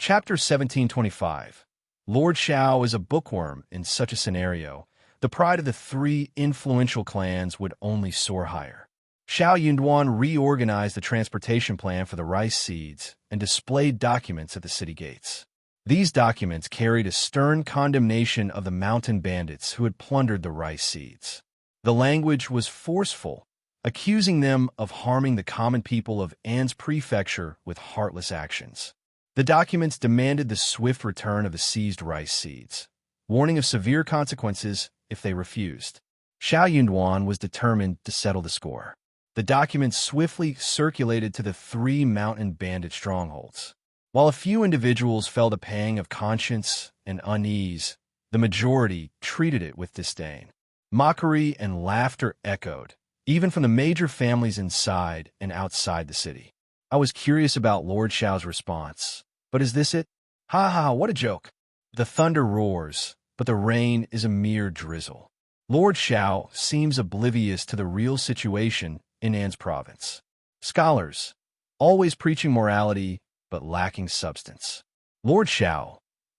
Chapter 1725. Lord Xiao is a bookworm. In such a scenario, the pride of the three influential clans would only soar higher. Xiao Yunduan reorganized the transportation plan for the rice seeds and displayed documents at the city gates. These documents carried a stern condemnation of the mountain bandits who had plundered the rice seeds. The language was forceful, accusing them of harming the common people of An's prefecture with heartless actions. The documents demanded the swift return of the seized rice seeds, warning of severe consequences if they refused. Xiao Yunduan was determined to settle the score. The documents swiftly circulated to the three mountain bandit strongholds. While a few individuals felt a pang of conscience and unease, the majority treated it with disdain. Mockery and laughter echoed, even from the major families inside and outside the city. I was curious about Lord Xiao's response. But is this it? Ha ha, what a joke. The thunder roars, but the rain is a mere drizzle. Lord Xiao seems oblivious to the real situation in An's province. Scholars, always preaching morality, but lacking substance. Lord Xiao,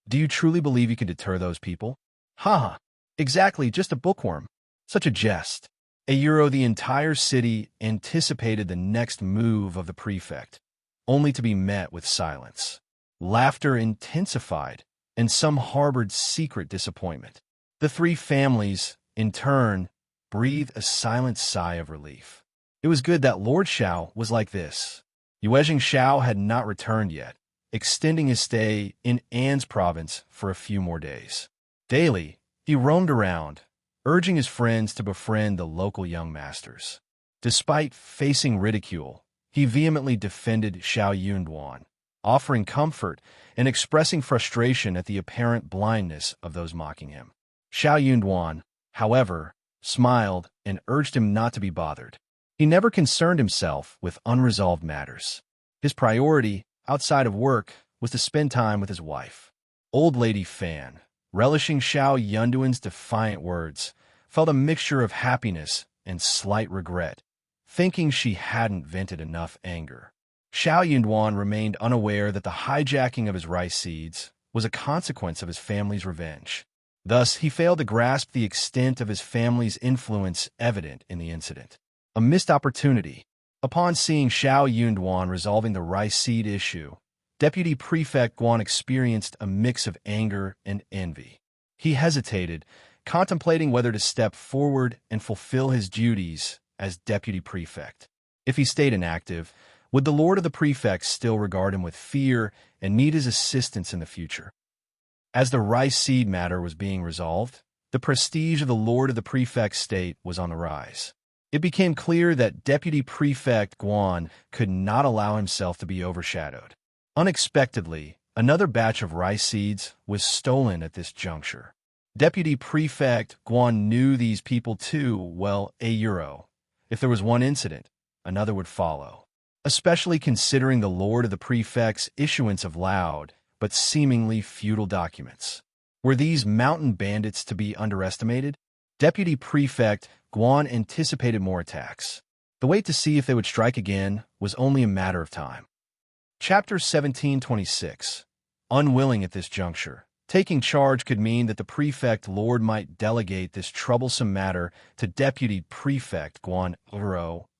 do you truly believe you can deter those people? Ha ha, exactly, just a bookworm. Such a jest. The entire city anticipated the next move of the prefect, only to be met with silence. Laughter intensified, and some harbored secret disappointment. The three families, in turn, breathed a silent sigh of relief. It was good that Lord Xiao was like this. Yuezheng Xiao had not returned yet, extending his stay in An's province for a few more days. Daily, he roamed around, urging his friends to befriend the local young masters. Despite facing ridicule, he vehemently defended Xiao Yunduan, offering comfort and expressing frustration at the apparent blindness of those mocking him. Xiao Yunduan, however, smiled and urged him not to be bothered. He never concerned himself with unresolved matters. His priority, outside of work, was to spend time with his wife. Old Lady Fan, relishing Xiao Yunduan's defiant words, felt a mixture of happiness and slight regret, thinking she hadn't vented enough anger. Xiao Yunduan remained unaware that the hijacking of his rice seeds was a consequence of his family's revenge. Thus, he failed to grasp the extent of his family's influence evident in the incident. A missed opportunity. Upon seeing Xiao Yunduan resolving the rice seed issue, Deputy Prefect Guan experienced a mix of anger and envy. He hesitated, contemplating whether to step forward and fulfill his duties as Deputy Prefect. If he stayed inactive, would the Lord of the Prefects still regard him with fear and need his assistance in the future? As the rice seed matter was being resolved, the prestige of the Lord of the Prefect's state was on the rise. It became clear that Deputy Prefect Guan could not allow himself to be overshadowed. Unexpectedly, another batch of rice seeds was stolen at this juncture. Deputy Prefect Guan knew these people too well. If there was one incident, another would follow, especially considering the Lord of the Prefect's issuance of loud but seemingly futile documents. Were these mountain bandits to be underestimated? Deputy Prefect Guan anticipated more attacks. The wait to see if they would strike again was only a matter of time. Chapter 1726. Unwilling at this juncture, taking charge could mean that the Prefect Lord might delegate this troublesome matter to Deputy Prefect Guan,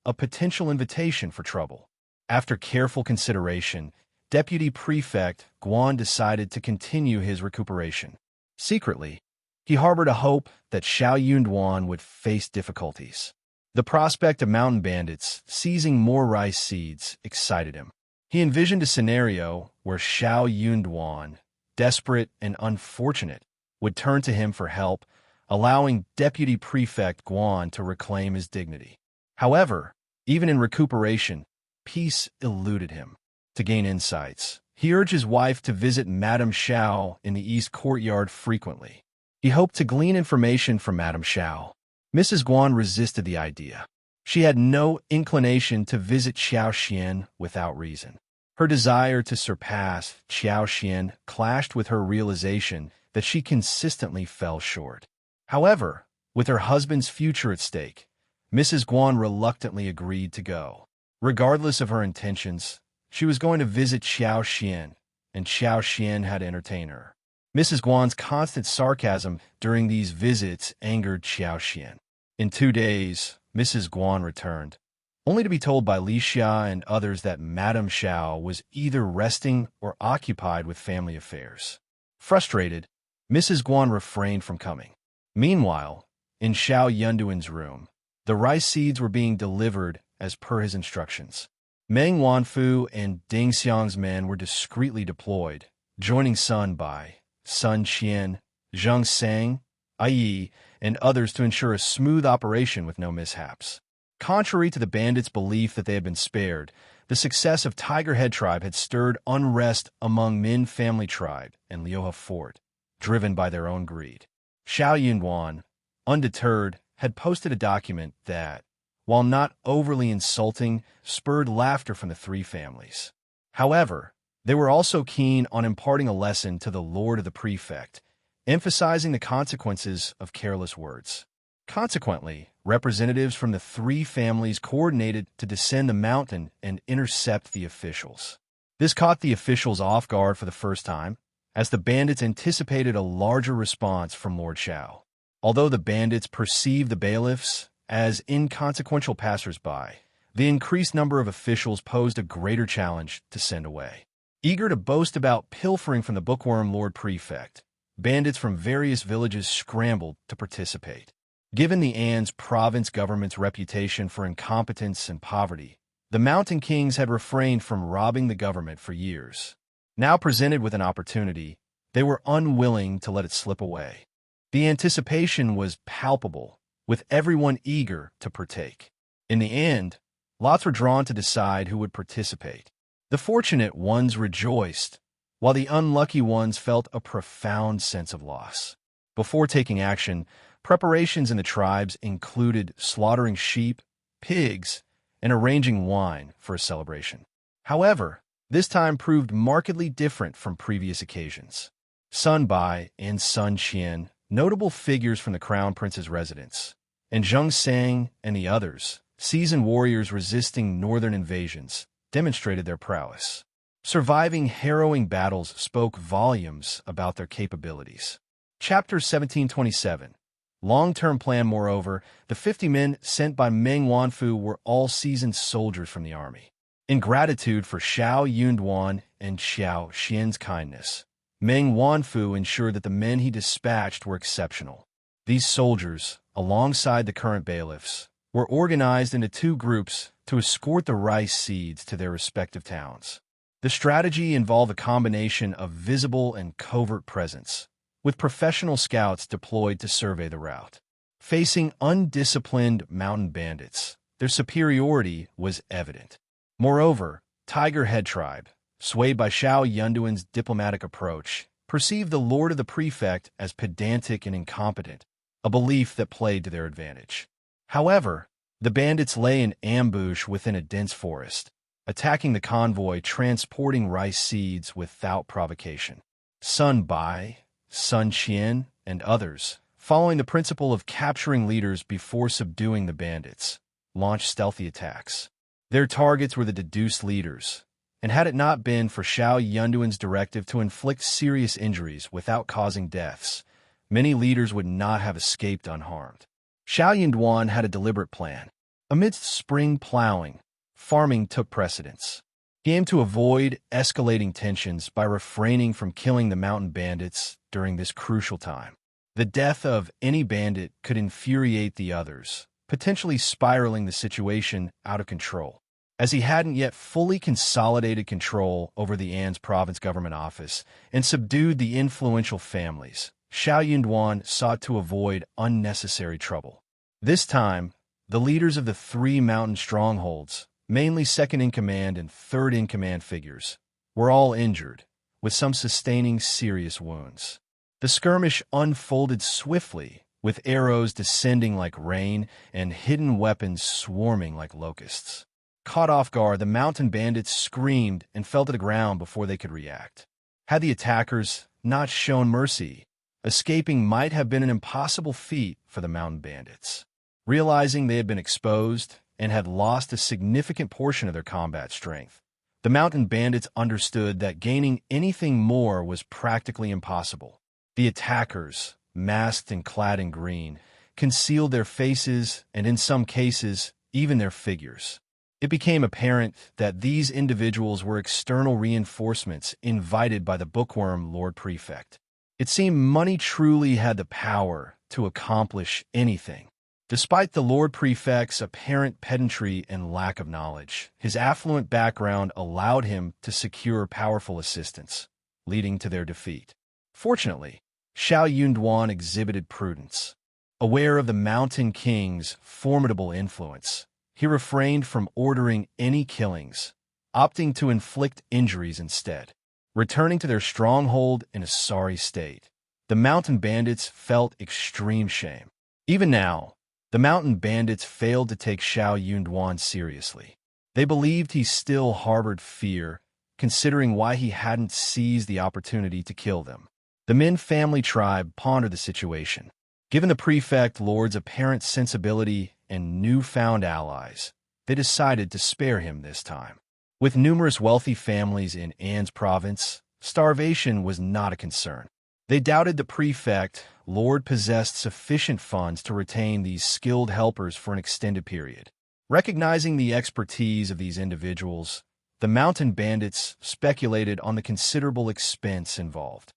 a potential invitation for trouble. After careful consideration, Deputy Prefect Guan decided to continue his recuperation. Secretly, he harbored a hope that Xiao Yunduan would face difficulties. The prospect of mountain bandits seizing more rice seeds excited him. He envisioned a scenario where Xiao Yunduan, desperate and unfortunate, would turn to him for help, allowing Deputy Prefect Guan to reclaim his dignity. However, even in recuperation, peace eluded him. To gain insights, he urged his wife to visit Madame Xiao in the East Courtyard frequently. He hoped to glean information from Madame Xiao. Mrs. Guan resisted the idea. She had no inclination to visit Xiao Xian without reason. Her desire to surpass Xiao Xian clashed with her realization that she consistently fell short. However, with her husband's future at stake, Mrs. Guan reluctantly agreed to go. Regardless of her intentions, she was going to visit Xiao Xian, and Xiao Xian had to entertain her. Mrs. Guan's constant sarcasm during these visits angered Xiao Xian. In 2 days, Mrs. Guan returned, only to be told by Li Xia and others that Madame Xiao was either resting or occupied with family affairs. Frustrated, Mrs. Guan refrained from coming. Meanwhile, in Xiao Yunduan's room, the rice seeds were being delivered as per his instructions. Meng Wanfu and Ding Xiang's men were discreetly deployed, joining Sun Bai, Sun Qian, Zheng Sang, Ai, and others to ensure a smooth operation with no mishaps. Contrary to the bandits' belief that they had been spared, the success of Tiger Head Tribe had stirred unrest among Min Family Tribe and Liuhe Fort, driven by their own greed. Xiao Yunduan, undeterred, had posted a document that, while not overly insulting, spurred laughter from the 3 families. However, they were also keen on imparting a lesson to the Lord of the Prefect, emphasizing the consequences of careless words. Consequently, representatives from the 3 families coordinated to descend the mountain and intercept the officials. This caught the officials off guard for the first time, as the bandits anticipated a larger response from Lord Xiao. Although the bandits perceived the bailiffs as inconsequential passers-by, the increased number of officials posed a greater challenge to send away. Eager to boast about pilfering from the bookworm Lord Prefect, bandits from various villages scrambled to participate. Given the An's province government's reputation for incompetence and poverty, the Mountain Kings had refrained from robbing the government for years. Now presented with an opportunity, they were unwilling to let it slip away. The anticipation was palpable, with everyone eager to partake. In the end, lots were drawn to decide who would participate. The fortunate ones rejoiced, while the unlucky ones felt a profound sense of loss. Before taking action, preparations in the tribes included slaughtering sheep, pigs, and arranging wine for a celebration. However, this time proved markedly different from previous occasions. Sun Bai and Sun Qian, notable figures from the Crown Prince's residence, and Zheng Sang and the others, seasoned warriors resisting northern invasions, demonstrated their prowess. Surviving harrowing battles spoke volumes about their capabilities. Chapter 1727. Long-term plan. Moreover, the 50 men sent by Meng Wanfu were all seasoned soldiers from the army. In gratitude for Xiao Yunduan and Xiao Xian's kindness, Meng Wanfu ensured that the men he dispatched were exceptional. These soldiers, alongside the current bailiffs, were organized into 2 groups to escort the rice seeds to their respective towns. The strategy involved a combination of visible and covert presence, with professional scouts deployed to survey the route. Facing undisciplined mountain bandits, their superiority was evident. Moreover, Tiger Head Tribe, swayed by Xiao Yunduan's diplomatic approach, perceived the Lord of the Prefect as pedantic and incompetent, a belief that played to their advantage. However, the bandits lay in ambush within a dense forest, attacking the convoy transporting rice seeds without provocation. Sun Bai, Sun Qian, and others, following the principle of capturing leaders before subduing the bandits, launched stealthy attacks. Their targets were the deduced leaders, and had it not been for Xiao Yunduan's directive to inflict serious injuries without causing deaths, many leaders would not have escaped unharmed. Xiao Yunduan had a deliberate plan. Amidst spring plowing, farming took precedence. He aimed to avoid escalating tensions by refraining from killing the mountain bandits during this crucial time. The death of any bandit could infuriate the others, potentially spiraling the situation out of control. As he hadn't yet fully consolidated control over the An's province government office and subdued the influential families, Xiao Yunduan sought to avoid unnecessary trouble. This time, the leaders of the 3 mountain strongholds, mainly second-in-command and third-in-command figures, were all injured, with some sustaining serious wounds. The skirmish unfolded swiftly, with arrows descending like rain and hidden weapons swarming like locusts. Caught off guard, the mountain bandits screamed and fell to the ground before they could react. Had the attackers not shown mercy, escaping might have been an impossible feat for the mountain bandits. Realizing they had been exposed and had lost a significant portion of their combat strength, The mountain bandits understood that gaining anything more was practically impossible. The attackers, masked and clad in green, concealed their faces and, in some cases, even their figures. It became apparent that these individuals were external reinforcements invited by the bookworm Lord Prefect. It seemed money truly had the power to accomplish anything. Despite the Lord Prefect's apparent pedantry and lack of knowledge, his affluent background allowed him to secure powerful assistance, leading to their defeat. Fortunately, Xiao Yunduan exhibited prudence. Aware of the Mountain King's formidable influence, he refrained from ordering any killings, opting to inflict injuries instead. Returning to their stronghold in a sorry state, the mountain bandits felt extreme shame. Even now, the mountain bandits failed to take Xiao Yunduan seriously. They believed he still harbored fear, considering why he hadn't seized the opportunity to kill them. The Min family tribe pondered the situation. Given the prefect lord's apparent sensibility and newfound allies, they decided to spare him this time. With numerous wealthy families in An's province, starvation was not a concern. They doubted the prefect lord possessed sufficient funds to retain these skilled helpers for an extended period. Recognizing the expertise of these individuals, the mountain bandits speculated on the considerable expense involved.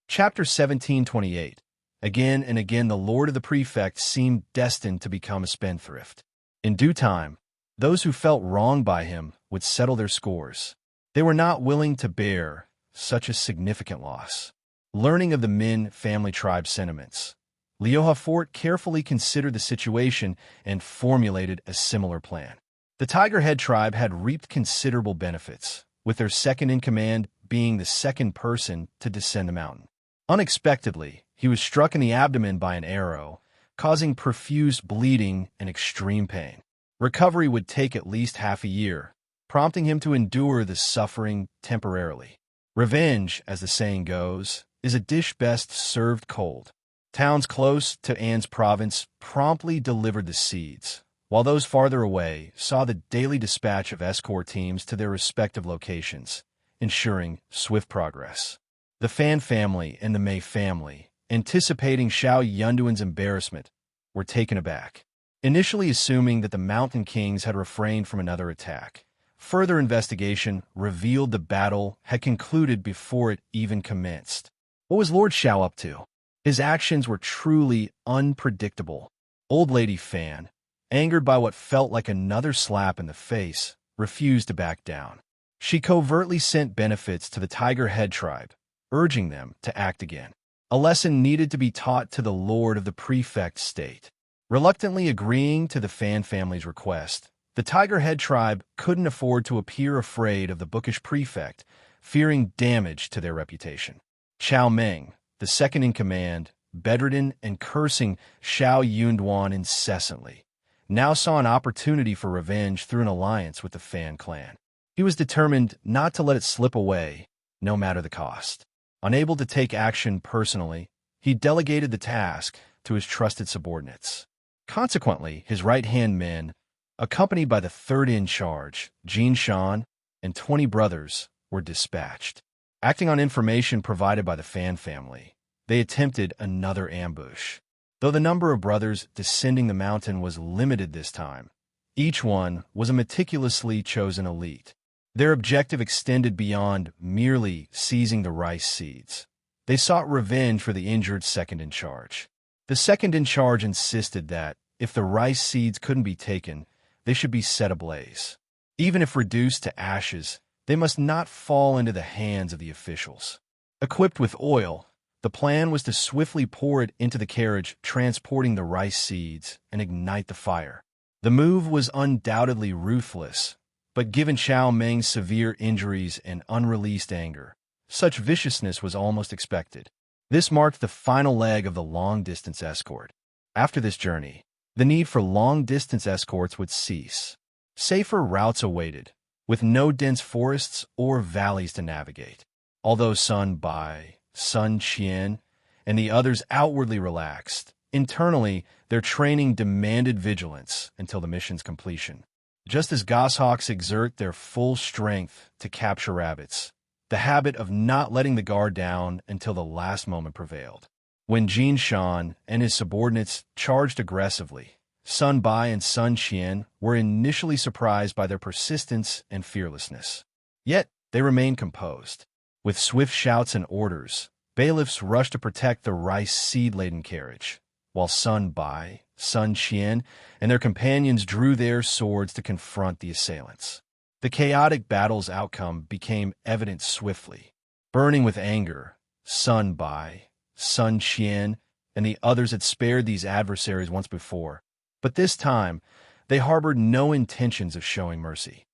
Chapter 1728. Again and again the lord of the prefect seemed destined to become a spendthrift. In due time, those who felt wronged by him would settle their scores. They were not willing to bear such a significant loss. Learning of the Min family tribe's sentiments, Liu Hafort carefully considered the situation and formulated a similar plan. The Tiger Head tribe had reaped considerable benefits, with their second-in-command being the second person to descend the mountain. Unexpectedly, he was struck in the abdomen by an arrow, causing profuse bleeding and extreme pain. Recovery would take at least half a year, prompting him to endure the suffering temporarily. Revenge, as the saying goes, is a dish best served cold. Towns close to An's province promptly delivered the seeds, while those farther away saw the daily dispatch of escort teams to their respective locations, ensuring swift progress. The Fan family and the Mei family, anticipating Xiao Yunduan's embarrassment, were taken aback. Initially assuming that the Mountain Kings had refrained from another attack, further investigation revealed the battle had concluded before it even commenced. What was Lord Xiao up to? His actions were truly unpredictable. Old Lady Fan, angered by what felt like another slap in the face, refused to back down. She covertly sent benefits to the Tiger Head tribe, urging them to act again. A lesson needed to be taught to the lord of the prefect state. Reluctantly agreeing to the Fan family's request, the Tiger Head tribe couldn't afford to appear afraid of the bookish prefect, fearing damage to their reputation. Chao Meng, the second-in-command, bedridden and cursing Xiao Yunduan incessantly, now saw an opportunity for revenge through an alliance with the Fan clan. He was determined not to let it slip away, no matter the cost. Unable to take action personally, he delegated the task to his trusted subordinates. Consequently, his right-hand men, accompanied by the third-in-charge, Jin Shan, and 20 brothers, were dispatched. Acting on information provided by the Fan family, they attempted another ambush. Though the number of brothers descending the mountain was limited this time, each one was a meticulously chosen elite. Their objective extended beyond merely seizing the rice seeds. They sought revenge for the injured second-in-charge. The second-in-charge insisted that, if the rice seeds couldn't be taken, they should be set ablaze. Even if reduced to ashes, they must not fall into the hands of the officials. Equipped with oil, the plan was to swiftly pour it into the carriage transporting the rice seeds and ignite the fire. The move was undoubtedly ruthless, but given Xiao Meng's severe injuries and unreleased anger, such viciousness was almost expected. This marked the final leg of the long-distance escort. After this journey, the need for long-distance escorts would cease. Safer routes awaited, with no dense forests or valleys to navigate. Although Sun Bai, Sun Qian, and the others outwardly relaxed, internally their training demanded vigilance until the mission's completion. Just as goshawks exert their full strength to capture rabbits, the habit of not letting the guard down until the last moment prevailed. When Jin Shan and his subordinates charged aggressively, Sun Bai and Sun Qian were initially surprised by their persistence and fearlessness. Yet, they remained composed. With swift shouts and orders, bailiffs rushed to protect the rice seed-laden carriage, while Sun Bai, Sun Qian, and their companions drew their swords to confront the assailants. The chaotic battle's outcome became evident swiftly. Burning with anger, Sun Bai, Sun Qian, and the others had spared these adversaries once before, but this time they harbored no intentions of showing mercy.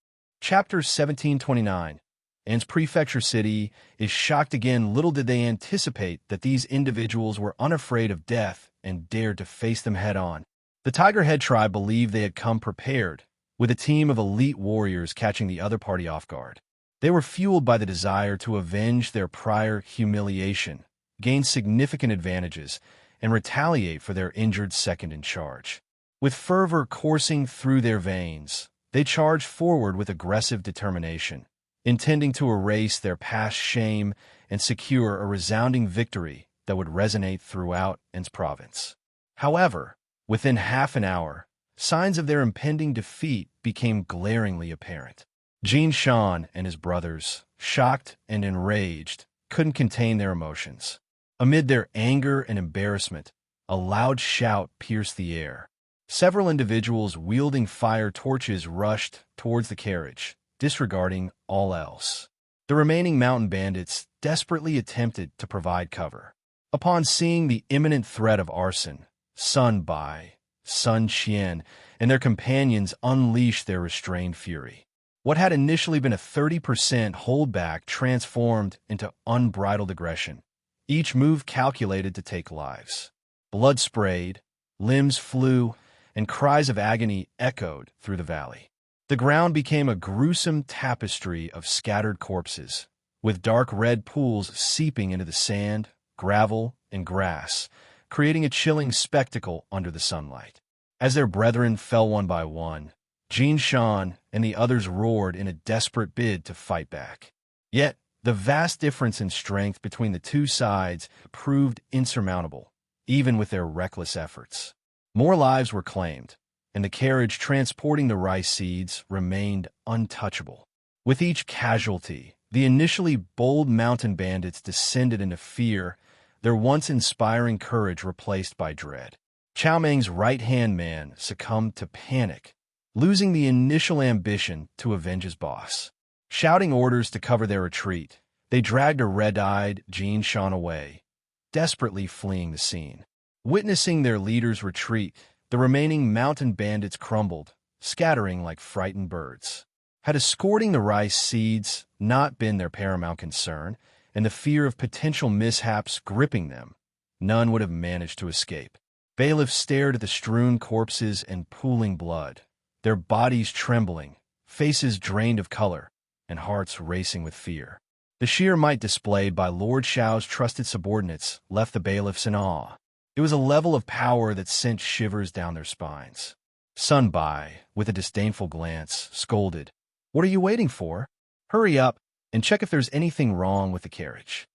Chapter 1729. An's prefecture city is shocked again. Little did they anticipate that these individuals were unafraid of death and dared to face them head-on. The Tiger Head tribe believed they had come prepared, with a team of elite warriors catching the other party off guard. They were fueled by the desire to avenge their prior humiliation, gain significant advantages, and retaliate for their injured second-in-charge. With fervor coursing through their veins, they charged forward with aggressive determination, intending to erase their past shame and secure a resounding victory that would resonate throughout An's province. However, within half an hour, signs of their impending defeat became glaringly apparent. Jin Shan and his brothers, shocked and enraged, couldn't contain their emotions. Amid their anger and embarrassment, a loud shout pierced the air. Several individuals wielding fire torches rushed towards the carriage, disregarding all else. The remaining mountain bandits desperately attempted to provide cover. Upon seeing the imminent threat of arson, Sun Bai, Sun Qian, and their companions unleashed their restrained fury. What had initially been a 30% holdback transformed into unbridled aggression, each move calculated to take lives. Blood sprayed, limbs flew, and cries of agony echoed through the valley. The ground became a gruesome tapestry of scattered corpses, with dark red pools seeping into the sand, gravel, and grass, creating a chilling spectacle under the sunlight. As their brethren fell one by one, Jin Shan and the others roared in a desperate bid to fight back. Yet, the vast difference in strength between the two sides proved insurmountable, even with their reckless efforts. More lives were claimed, and the carriage transporting the rice seeds remained untouchable. With each casualty, the initially bold mountain bandits descended into fear, their once inspiring courage replaced by dread. Chow Meng's right-hand man succumbed to panic, losing the initial ambition to avenge his boss. Shouting orders to cover their retreat, they dragged a red-eyed Jin Shan away, desperately fleeing the scene. Witnessing their leader's retreat, the remaining mountain bandits crumbled, scattering like frightened birds. Had escorting the rice seeds not been their paramount concern, and the fear of potential mishaps gripping them, none would have managed to escape. Bailiffs stared at the strewn corpses and pooling blood, their bodies trembling, faces drained of color, and hearts racing with fear. The sheer might displayed by Lord Xiao's trusted subordinates left the bailiffs in awe. It was a level of power that sent shivers down their spines. Sun Bai, with a disdainful glance, scolded, "What are you waiting for? Hurry up and check if there's anything wrong with the carriage.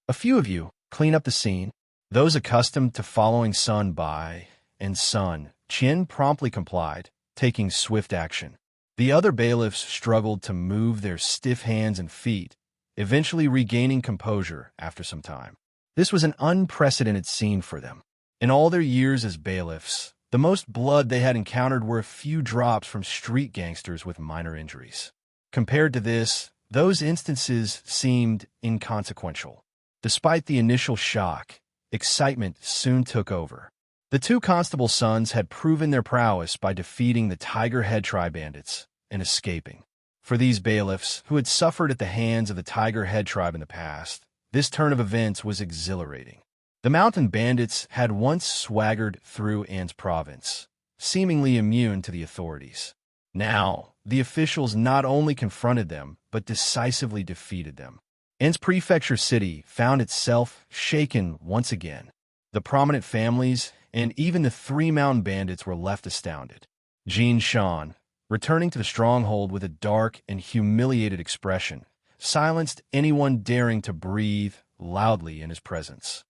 A few of you, clean up the scene." Those accustomed to following Sun Bai and Sun Qian promptly complied, taking swift action. The other bailiffs struggled to move their stiff hands and feet, eventually regaining composure after some time. This was an unprecedented scene for them. In all their years as bailiffs, the most blood they had encountered were a few drops from street gangsters with minor injuries. Compared to this, those instances seemed inconsequential. Despite the initial shock, excitement soon took over. The two constable sons had proven their prowess by defeating the Tiger Head tribe bandits and escaping. For these bailiffs, who had suffered at the hands of the Tiger Head tribe in the past, this turn of events was exhilarating. The mountain bandits had once swaggered through An's province, seemingly immune to the authorities. Now, the officials not only confronted them, but decisively defeated them. An's prefecture city found itself shaken once again. The prominent families and even the three mountain bandits were left astounded. Jin Shan, returning to the stronghold with a dark and humiliated expression, silenced anyone daring to breathe loudly in his presence.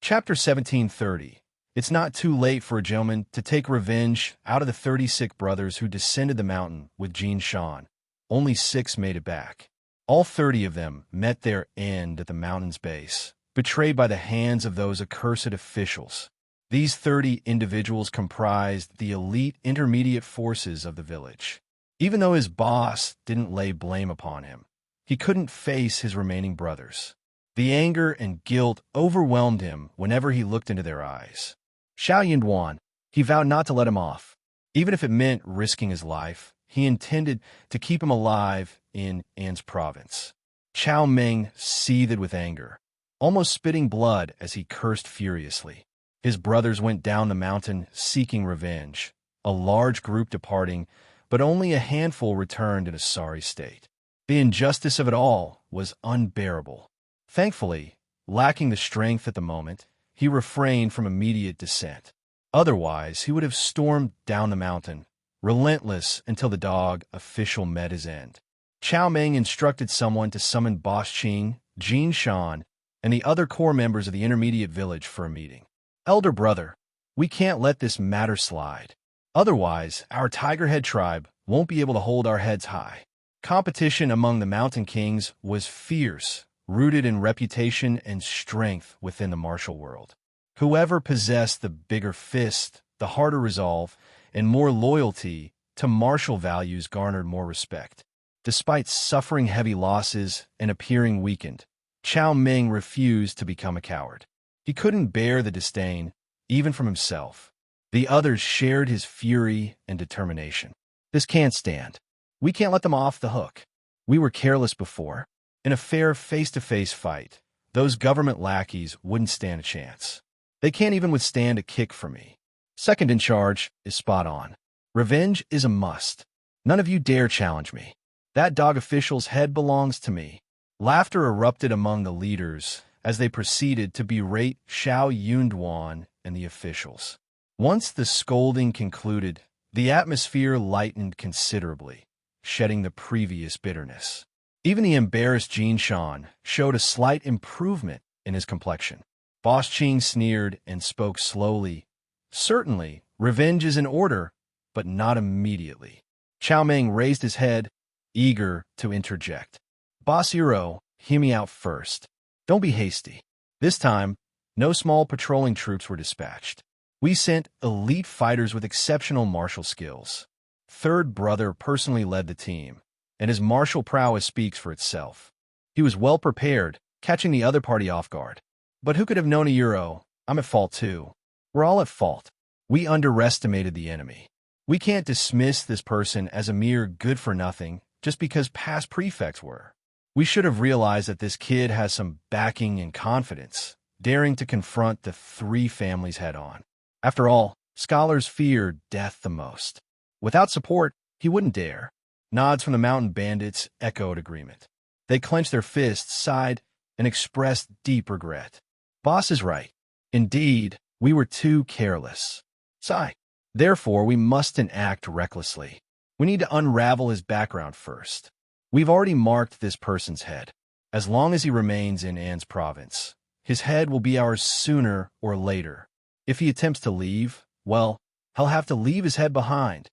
Chapter 1730. It's not too late for a gentleman to take revenge. Out of the 30 sick brothers who descended the mountain with Jean Sean, only 6 made it back. All 30 of them met their end at the mountain's base, betrayed by the hands of those accursed officials. These 30 individuals comprised the elite intermediate forces of the village. Even though his boss didn't lay blame upon him, he couldn't face his remaining brothers. The anger and guilt overwhelmed him whenever he looked into their eyes. Xiao Yunduan, he vowed not to let him off. Even if it meant risking his life, he intended to keep him alive in An's province. Chao Meng seethed with anger, almost spitting blood as he cursed furiously. His brothers went down the mountain seeking revenge, a large group departing, but only a handful returned in a sorry state. The injustice of it all was unbearable. Thankfully, lacking the strength at the moment, he refrained from immediate descent. Otherwise, he would have stormed down the mountain, relentless until the dog official met his end. Chao Meng instructed someone to summon Boss Qing, Jean Shan, and the other core members of the intermediate village for a meeting. Elder brother, we can't let this matter slide. Otherwise, our Tigerhead tribe won't be able to hold our heads high. Competition among the Mountain Kings was fierce, rooted in reputation and strength within the martial world. Whoever possessed the bigger fist, the harder resolve, and more loyalty to martial values garnered more respect. Despite suffering heavy losses and appearing weakened, Chao Meng refused to become a coward. He couldn't bear the disdain, even from himself. The others shared his fury and determination. This can't stand. We can't let them off the hook. We were careless before. In a fair face-to-face fight, those government lackeys wouldn't stand a chance. They can't even withstand a kick from me. Second in charge is spot on. Revenge is a must. None of you dare challenge me. That dog official's head belongs to me. Laughter erupted among the leaders as they proceeded to berate Xiao Yunduan and the officials. Once the scolding concluded, the atmosphere lightened considerably, shedding the previous bitterness. Even the embarrassed Jean Shan showed a slight improvement in his complexion. Boss Qing sneered and spoke slowly. Certainly, revenge is in order, but not immediately. Chao Meng raised his head, eager to interject. Boss Hero, hear me out first. Don't be hasty. This time, no small patrolling troops were dispatched. We sent elite fighters with exceptional martial skills. Third brother personally led the team, and his martial prowess speaks for itself. He was well prepared, catching the other party off guard. But who could have known a Euro? I'm at fault too. We're all at fault. We underestimated the enemy. We can't dismiss this person as a mere good-for-nothing just because past prefects were. We should have realized that this kid has some backing and confidence, daring to confront the 3 families head-on. After all, scholars fear death the most. Without support, he wouldn't dare. Nods from the mountain bandits echoed agreement. They clenched their fists, sighed, and expressed deep regret. Boss is right. Indeed, we were too careless. Sigh. Therefore, we mustn't act recklessly. We need to unravel his background first. We've already marked this person's head. As long as he remains in An's province, his head will be ours sooner or later. If he attempts to leave, well, he'll have to leave his head behind.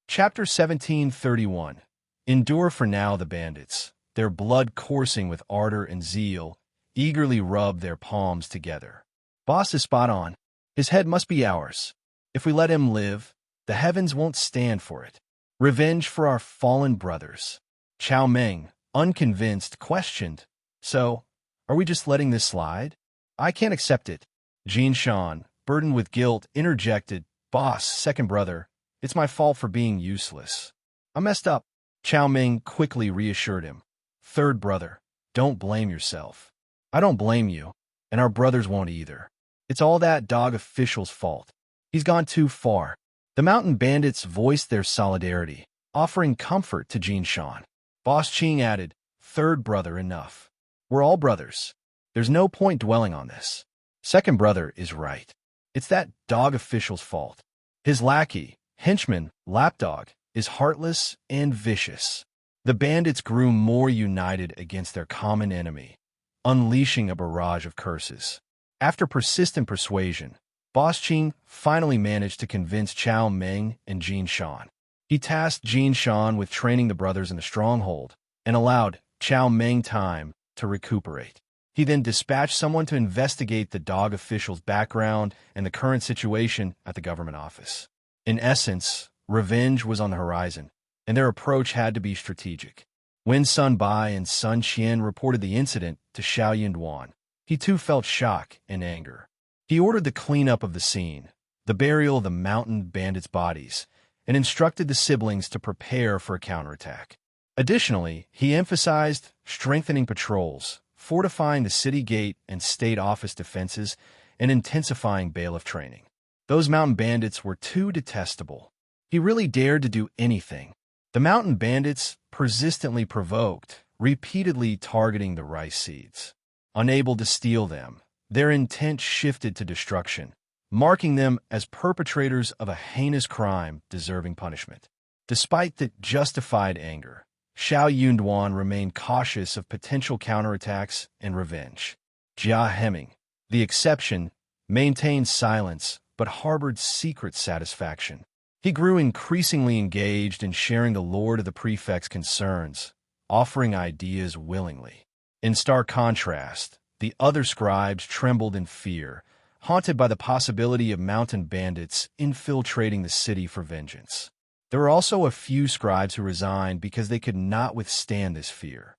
Chapter 1731. Endure for now the bandits, their blood coursing with ardor and zeal, eagerly rub their palms together. Boss is spot on. His head must be ours. If we let him live, the heavens won't stand for it. Revenge for our fallen brothers. Chao Meng, unconvinced, questioned. So, are we just letting this slide? I can't accept it. Jean Shan, burdened with guilt, interjected. Boss, second brother, it's my fault for being useless. I messed up. Chao Meng quickly reassured him. Third brother, don't blame yourself. I don't blame you, and our brothers won't either. It's all that dog official's fault. He's gone too far. The mountain bandits voiced their solidarity, offering comfort to Jean Shan. Boss Qing added, third brother, enough. We're all brothers. There's no point dwelling on this. Second brother is right. It's that dog official's fault. His lackey, henchman, lapdog, is heartless and vicious. The bandits grew more united against their common enemy, unleashing a barrage of curses. After persistent persuasion, Boss Qing finally managed to convince Chao Meng and Jin Shan. He tasked Jin Shan with training the brothers in the stronghold and allowed Chao Meng time to recuperate. He then dispatched someone to investigate the dog official's background and the current situation at the government office. In essence, revenge was on the horizon, and their approach had to be strategic. When Sun Bai and Sun Qian reported the incident to Xiao Yunduan, he too felt shock and anger. He ordered the cleanup of the scene, the burial of the mountain bandits' bodies, and instructed the siblings to prepare for a counterattack. Additionally, he emphasized strengthening patrols, fortifying the city gate and state office defenses, and intensifying bailiff training. Those mountain bandits were too detestable. He really dared to do anything. The mountain bandits persistently provoked, repeatedly targeting the rice seeds. Unable to steal them, their intent shifted to destruction, marking them as perpetrators of a heinous crime deserving punishment. Despite the justified anger, Xiao Yunduan remained cautious of potential counterattacks and revenge. Jia Hemming, the exception, maintained silence but harbored secret satisfaction. He grew increasingly engaged in sharing the lord of the prefect's concerns, offering ideas willingly. In stark contrast, the other scribes trembled in fear, haunted by the possibility of mountain bandits infiltrating the city for vengeance. There were also a few scribes who resigned because they could not withstand this fear.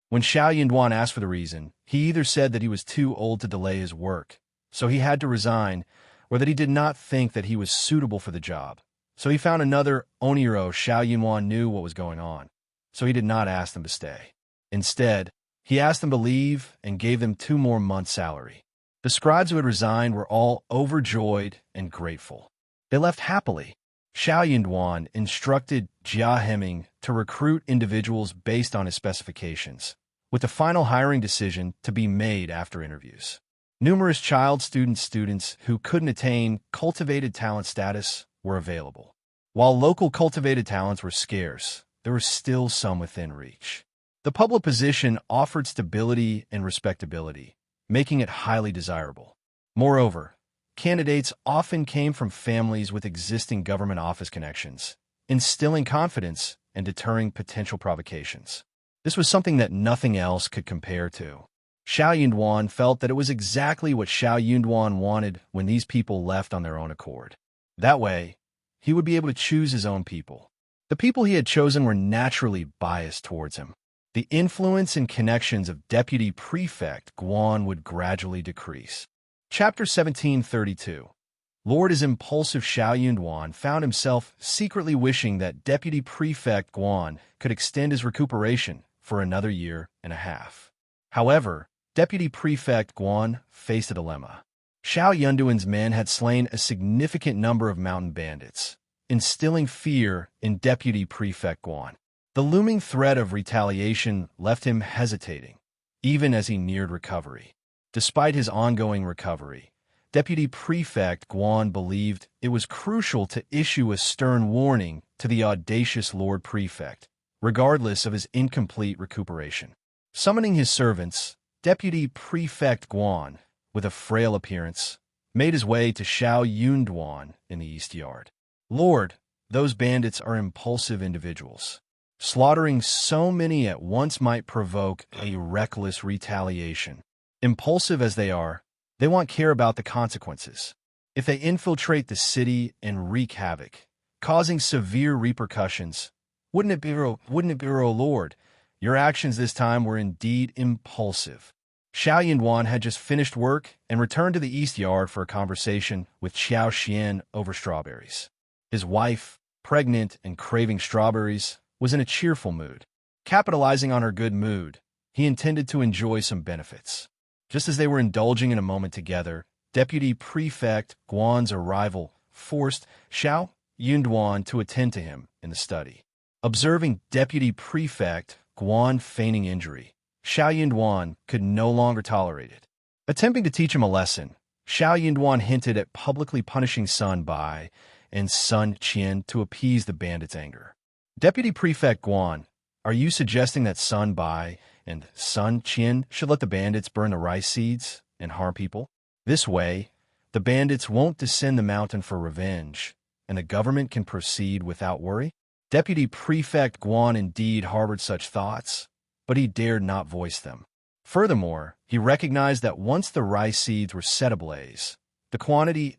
When Xiao Yunduan asked for the reason, he either said that he was too old to delay his work, so he had to resign, or that he did not think that he was suitable for the job. So he found another Oniro. Xiao Yunduan knew what was going on, so he did not ask them to stay. Instead, he asked them to leave and gave them 2 more months' salary. The scribes who had resigned were all overjoyed and grateful. They left happily. Xiao Yunduan instructed Jia Hemming to recruit individuals based on his specifications, with the final hiring decision to be made after interviews. Numerous child students who couldn't attain cultivated talent status were available. While local cultivated talents were scarce, there were still some within reach. The public position offered stability and respectability, making it highly desirable. Moreover, candidates often came from families with existing government office connections, instilling confidence and deterring potential provocations. This was something that nothing else could compare to. Xiao Yunduan felt that it was exactly what Xiao Yunduan wanted when these people left on their own accord. That way, he would be able to choose his own people. The people he had chosen were naturally biased towards him. The influence and connections of Deputy Prefect Guan would gradually decrease. Chapter 1732. Lord as impulsive Xiao Yunduan found himself secretly wishing that Deputy Prefect Guan could extend his recuperation for another year and a half. However, Deputy Prefect Guan faced a dilemma. Xiao Yunduan's men had slain a significant number of mountain bandits, instilling fear in Deputy Prefect Guan. The looming threat of retaliation left him hesitating, even as he neared recovery. Despite his ongoing recovery, Deputy Prefect Guan believed it was crucial to issue a stern warning to the audacious Lord Prefect, regardless of his incomplete recuperation. Summoning his servants, Deputy Prefect Guan, with a frail appearance, made his way to Xiao Yunduan in the East Yard. Lord, those bandits are impulsive individuals. Slaughtering so many at once might provoke a reckless retaliation. Impulsive as they are, they won't care about the consequences. If they infiltrate the city and wreak havoc, causing severe repercussions, wouldn't it be, Lord? Your actions this time were indeed impulsive. Xiao Yunduan had just finished work and returned to the East Yard for a conversation with Xiao Xian over strawberries. His wife, pregnant and craving strawberries, was in a cheerful mood. Capitalizing on her good mood, he intended to enjoy some benefits. Just as they were indulging in a moment together, Deputy Prefect Guan's arrival forced Xiao Yunduan to attend to him in the study. Observing Deputy Prefect Guan feigning injury, Xiao Yunduan could no longer tolerate it. Attempting to teach him a lesson, Xiao Yunduan hinted at publicly punishing Sun Bai and Sun Qian to appease the bandits' anger. Deputy Prefect Guan, are you suggesting that Sun Bai and Sun Qian should let the bandits burn the rice seeds and harm people? This way, the bandits won't descend the mountain for revenge, and the government can proceed without worry? Deputy Prefect Guan indeed harbored such thoughts, but he dared not voice them. Furthermore, he recognized that once the rice seeds were set ablaze, the quantity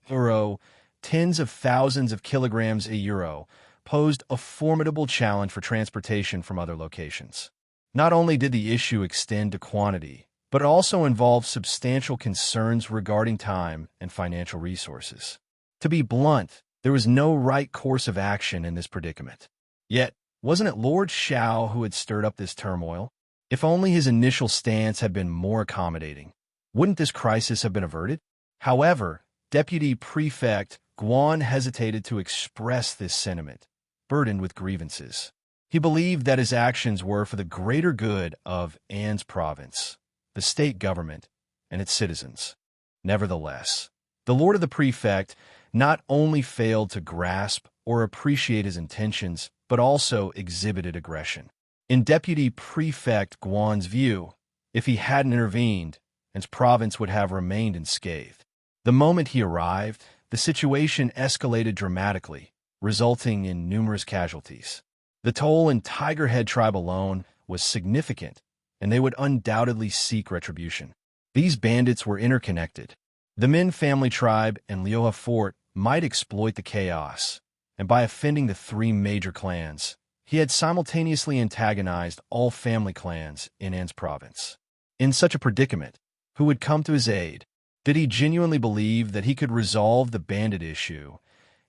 tens of thousands of kilograms a euro, posed a formidable challenge for transportation from other locations. Not only did the issue extend to quantity, but it also involved substantial concerns regarding time and financial resources. To be blunt, there was no right course of action in this predicament. Yet, wasn't it Lord Xiao who had stirred up this turmoil? If only his initial stance had been more accommodating, wouldn't this crisis have been averted? However, Deputy Prefect Guan hesitated to express this sentiment, burdened with grievances. He believed that his actions were for the greater good of An's province, the state government, and its citizens. Nevertheless, the Lord of the Prefect not only failed to grasp or appreciate his intentions, but also exhibited aggression. In Deputy Prefect Guan's view, if he hadn't intervened, An's province would have remained unscathed. The moment he arrived, the situation escalated dramatically, resulting in numerous casualties. The toll in Tiger Head tribe alone was significant, and they would undoubtedly seek retribution. These bandits were interconnected. The Min family tribe and Liuha Fort might exploit the chaos, and by offending the three major clans, he had simultaneously antagonized all family clans in An's province. In such a predicament, who would come to his aid? Did he genuinely believe that he could resolve the bandit issue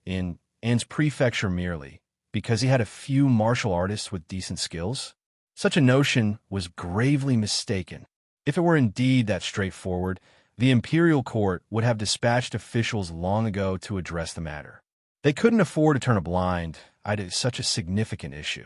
in An's prefecture merely because he had a few martial artists with decent skills? Such a notion was gravely mistaken. If it were indeed that straightforward, the imperial court would have dispatched officials long ago to address the matter. They couldn't afford to turn a blind eye to such a significant issue.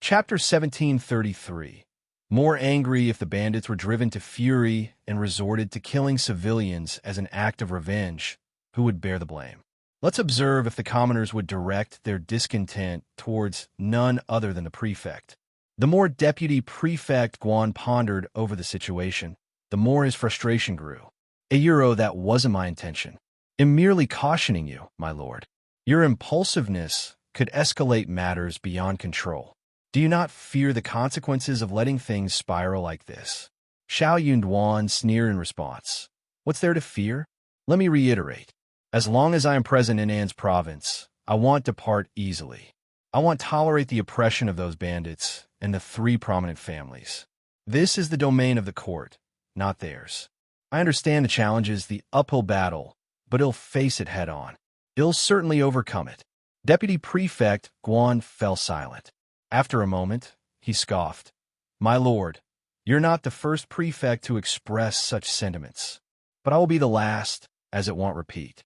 Chapter 1733. More angry if the bandits were driven to fury and resorted to killing civilians as an act of revenge, who would bear the blame? Let's observe if the commoners would direct their discontent towards none other than the prefect. The more Deputy Prefect Guan pondered over the situation, the more his frustration grew. That wasn't my intention. I'm merely cautioning you, my lord. Your impulsiveness could escalate matters beyond control. Do you not fear the consequences of letting things spiral like this? Xiao Yunduan sneered in response. What's there to fear? Let me reiterate. As long as I am present in An's province, I won't depart easily. I won't tolerate the oppression of those bandits and the three prominent families. This is the domain of the court, not theirs. I understand the challenge is the uphill battle, but I'll face it head on. I'll certainly overcome it. Deputy Prefect Guan fell silent. After a moment, he scoffed. My lord, you're not the first prefect to express such sentiments, but I will be the last, as it won't repeat.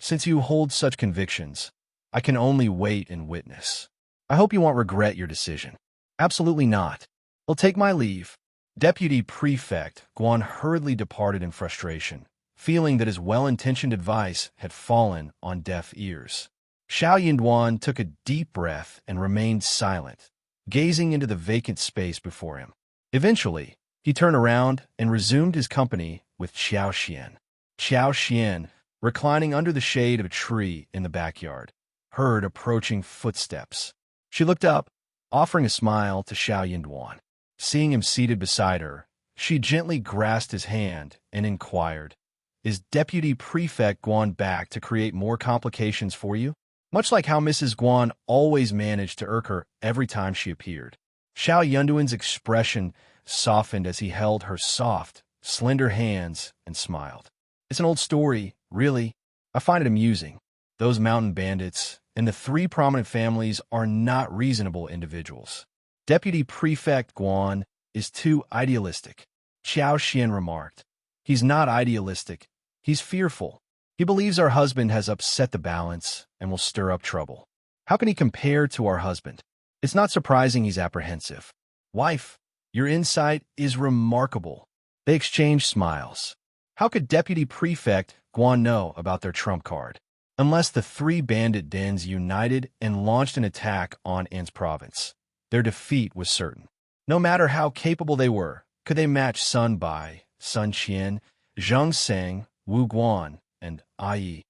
Since you hold such convictions, I can only wait and witness. I hope you won't regret your decision. Absolutely not. I'll take my leave. Deputy Prefect Guan hurriedly departed in frustration, feeling that his well-intentioned advice had fallen on deaf ears. Xiao Yunduan took a deep breath and remained silent, gazing into the vacant space before him. Eventually, he turned around and resumed his company with Xiao Xian. Xiao Xian, reclining under the shade of a tree in the backyard, heard approaching footsteps. She looked up, offering a smile to Xiao Yunduan. Seeing him seated beside her, she gently grasped his hand and inquired, Is Deputy Prefect Guan back to create more complications for you? Much like how Mrs. Guan always managed to irk her every time she appeared. Xiao Yunduan's expression softened as he held her soft, slender hands and smiled. It's an old story, really. I find it amusing. Those mountain bandits and the three prominent families are not reasonable individuals. Deputy Prefect Guan is too idealistic. Xiao Xian remarked. He's not idealistic. He's fearful. He believes our husband has upset the balance and will stir up trouble. How can he compare to our husband? It's not surprising he's apprehensive. Wife, your insight is remarkable. They exchanged smiles. How could Deputy Prefect Guan know about their trump card? unless the three bandit dens united and launched an attack on An's province. Their defeat was certain. No matter how capable they were, could they match Sun Bai, Sun Qian, Zhang Seng, Wu Guan, and Ai?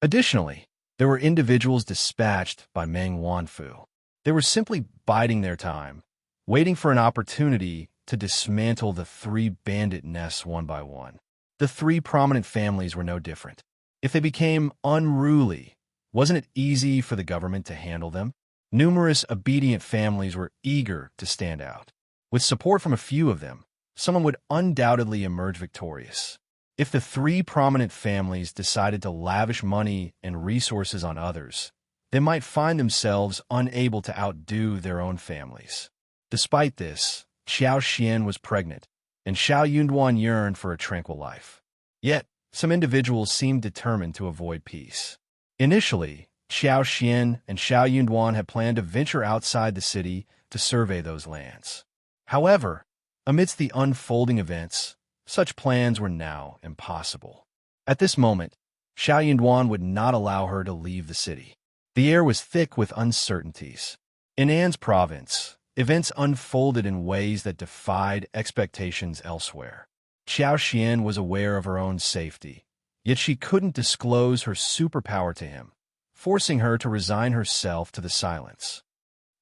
Additionally, there were individuals dispatched by Meng Wanfu. They were simply biding their time, waiting for an opportunity to dismantle the three bandit nests one by one. The three prominent families were no different. If they became unruly, wasn't it easy for the government to handle them? Numerous obedient families were eager to stand out. With support from a few of them, someone would undoubtedly emerge victorious. If the three prominent families decided to lavish money and resources on others, they might find themselves unable to outdo their own families. Despite this, Xiao Xian was pregnant, and Xiao Yunduan yearned for a tranquil life. Yet, some individuals seemed determined to avoid peace. Initially, Xiao Xian and Xiao Yunduan had planned to venture outside the city to survey those lands. However, amidst the unfolding events, such plans were now impossible. At this moment, Xiao Yunduan would not allow her to leave the city. The air was thick with uncertainties. In An's province, events unfolded in ways that defied expectations elsewhere. Xiao Xian was aware of her own safety, yet she couldn't disclose her superpower to him, forcing her to resign herself to the silence.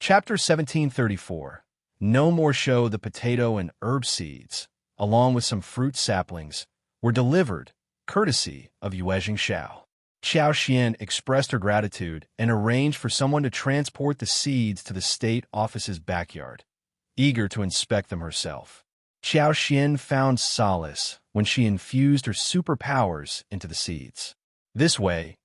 Chapter 1734. No more show. The potato and herb seeds, along with some fruit saplings, were delivered, courtesy of Yuezhing Xiao. Xiao Xian expressed her gratitude and arranged for someone to transport the seeds to the state office's backyard, eager to inspect them herself. Xiao Xian found solace when she infused her superpowers into the seeds. This way,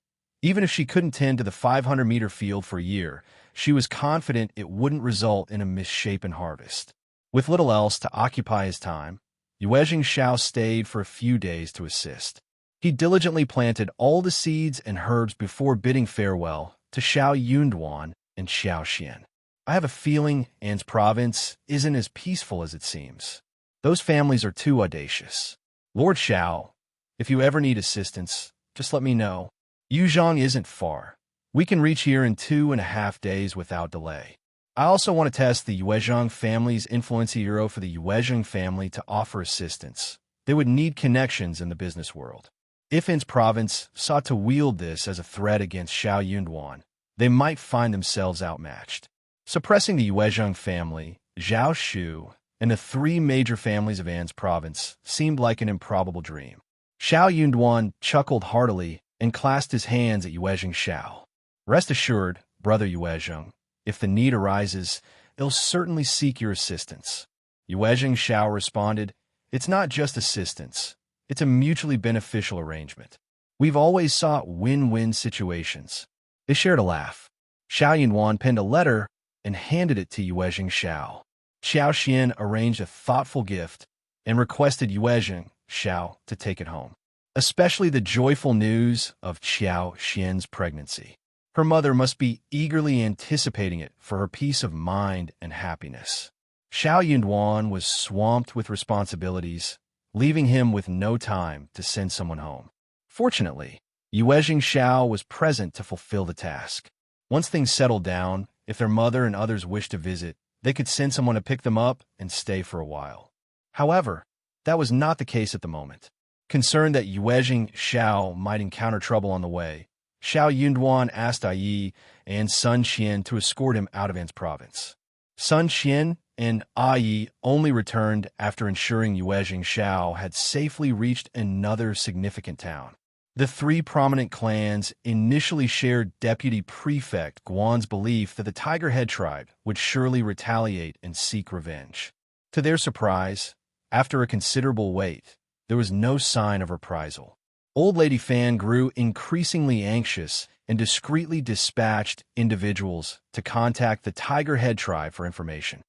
even if she couldn't tend to the 500-meter field for a year, she was confident it wouldn't result in a misshapen harvest. With little else to occupy his time, Yuezhing Xiao stayed for a few days to assist. He diligently planted all the seeds and herbs before bidding farewell to Xiao Yunduan and Xiao Xian. I have a feeling An's province isn't as peaceful as it seems. Those families are too audacious. Lord Xiao, if you ever need assistance, just let me know. Yuzhong isn't far. We can reach here in 2.5 days without delay. I also want to test the Yuezhong family's influence bureau for the Yuezhong family to offer assistance. They would need connections in the business world. If An's province sought to wield this as a threat against Xiao Yunduan, they might find themselves outmatched. Suppressing the Yuezhong family, Zhao Shu, and the three major families of An's province seemed like an improbable dream. Xiao Yunduan chuckled heartily and clasped his hands at Yuezhing Xiao. Rest assured, brother Yuezhong, if the need arises, they'll certainly seek your assistance. Yuezhing Xiao responded, it's not just assistance, it's a mutually beneficial arrangement. We've always sought win-win situations. They shared a laugh. Xiao Yunduan penned a letter and handed it to Yuezhing Xiao. Xiao Xian arranged a thoughtful gift and requested Yuezhing Xiao to take it home, especially the joyful news of Xiao Xian's pregnancy. Her mother must be eagerly anticipating it for her peace of mind and happiness. Xiao Yunduan was swamped with responsibilities, leaving him with no time to send someone home. Fortunately, Yuezhing Xiao was present to fulfill the task. Once things settled down, if their mother and others wished to visit, they could send someone to pick them up and stay for a while. However, that was not the case at the moment. Concerned that Yuezhing Xiao might encounter trouble on the way, Xiao Yunduan asked Ai and Sun Qian to escort him out of An's province. Sun Qian and Ai only returned after ensuring Yuezhing Xiao had safely reached another significant town. The three prominent clans initially shared Deputy Prefect Guan's belief that the Tiger Head tribe would surely retaliate and seek revenge. To their surprise, after a considerable wait, there was no sign of reprisal. Old Lady Fan grew increasingly anxious and discreetly dispatched individuals to contact the Tiger Head tribe for information.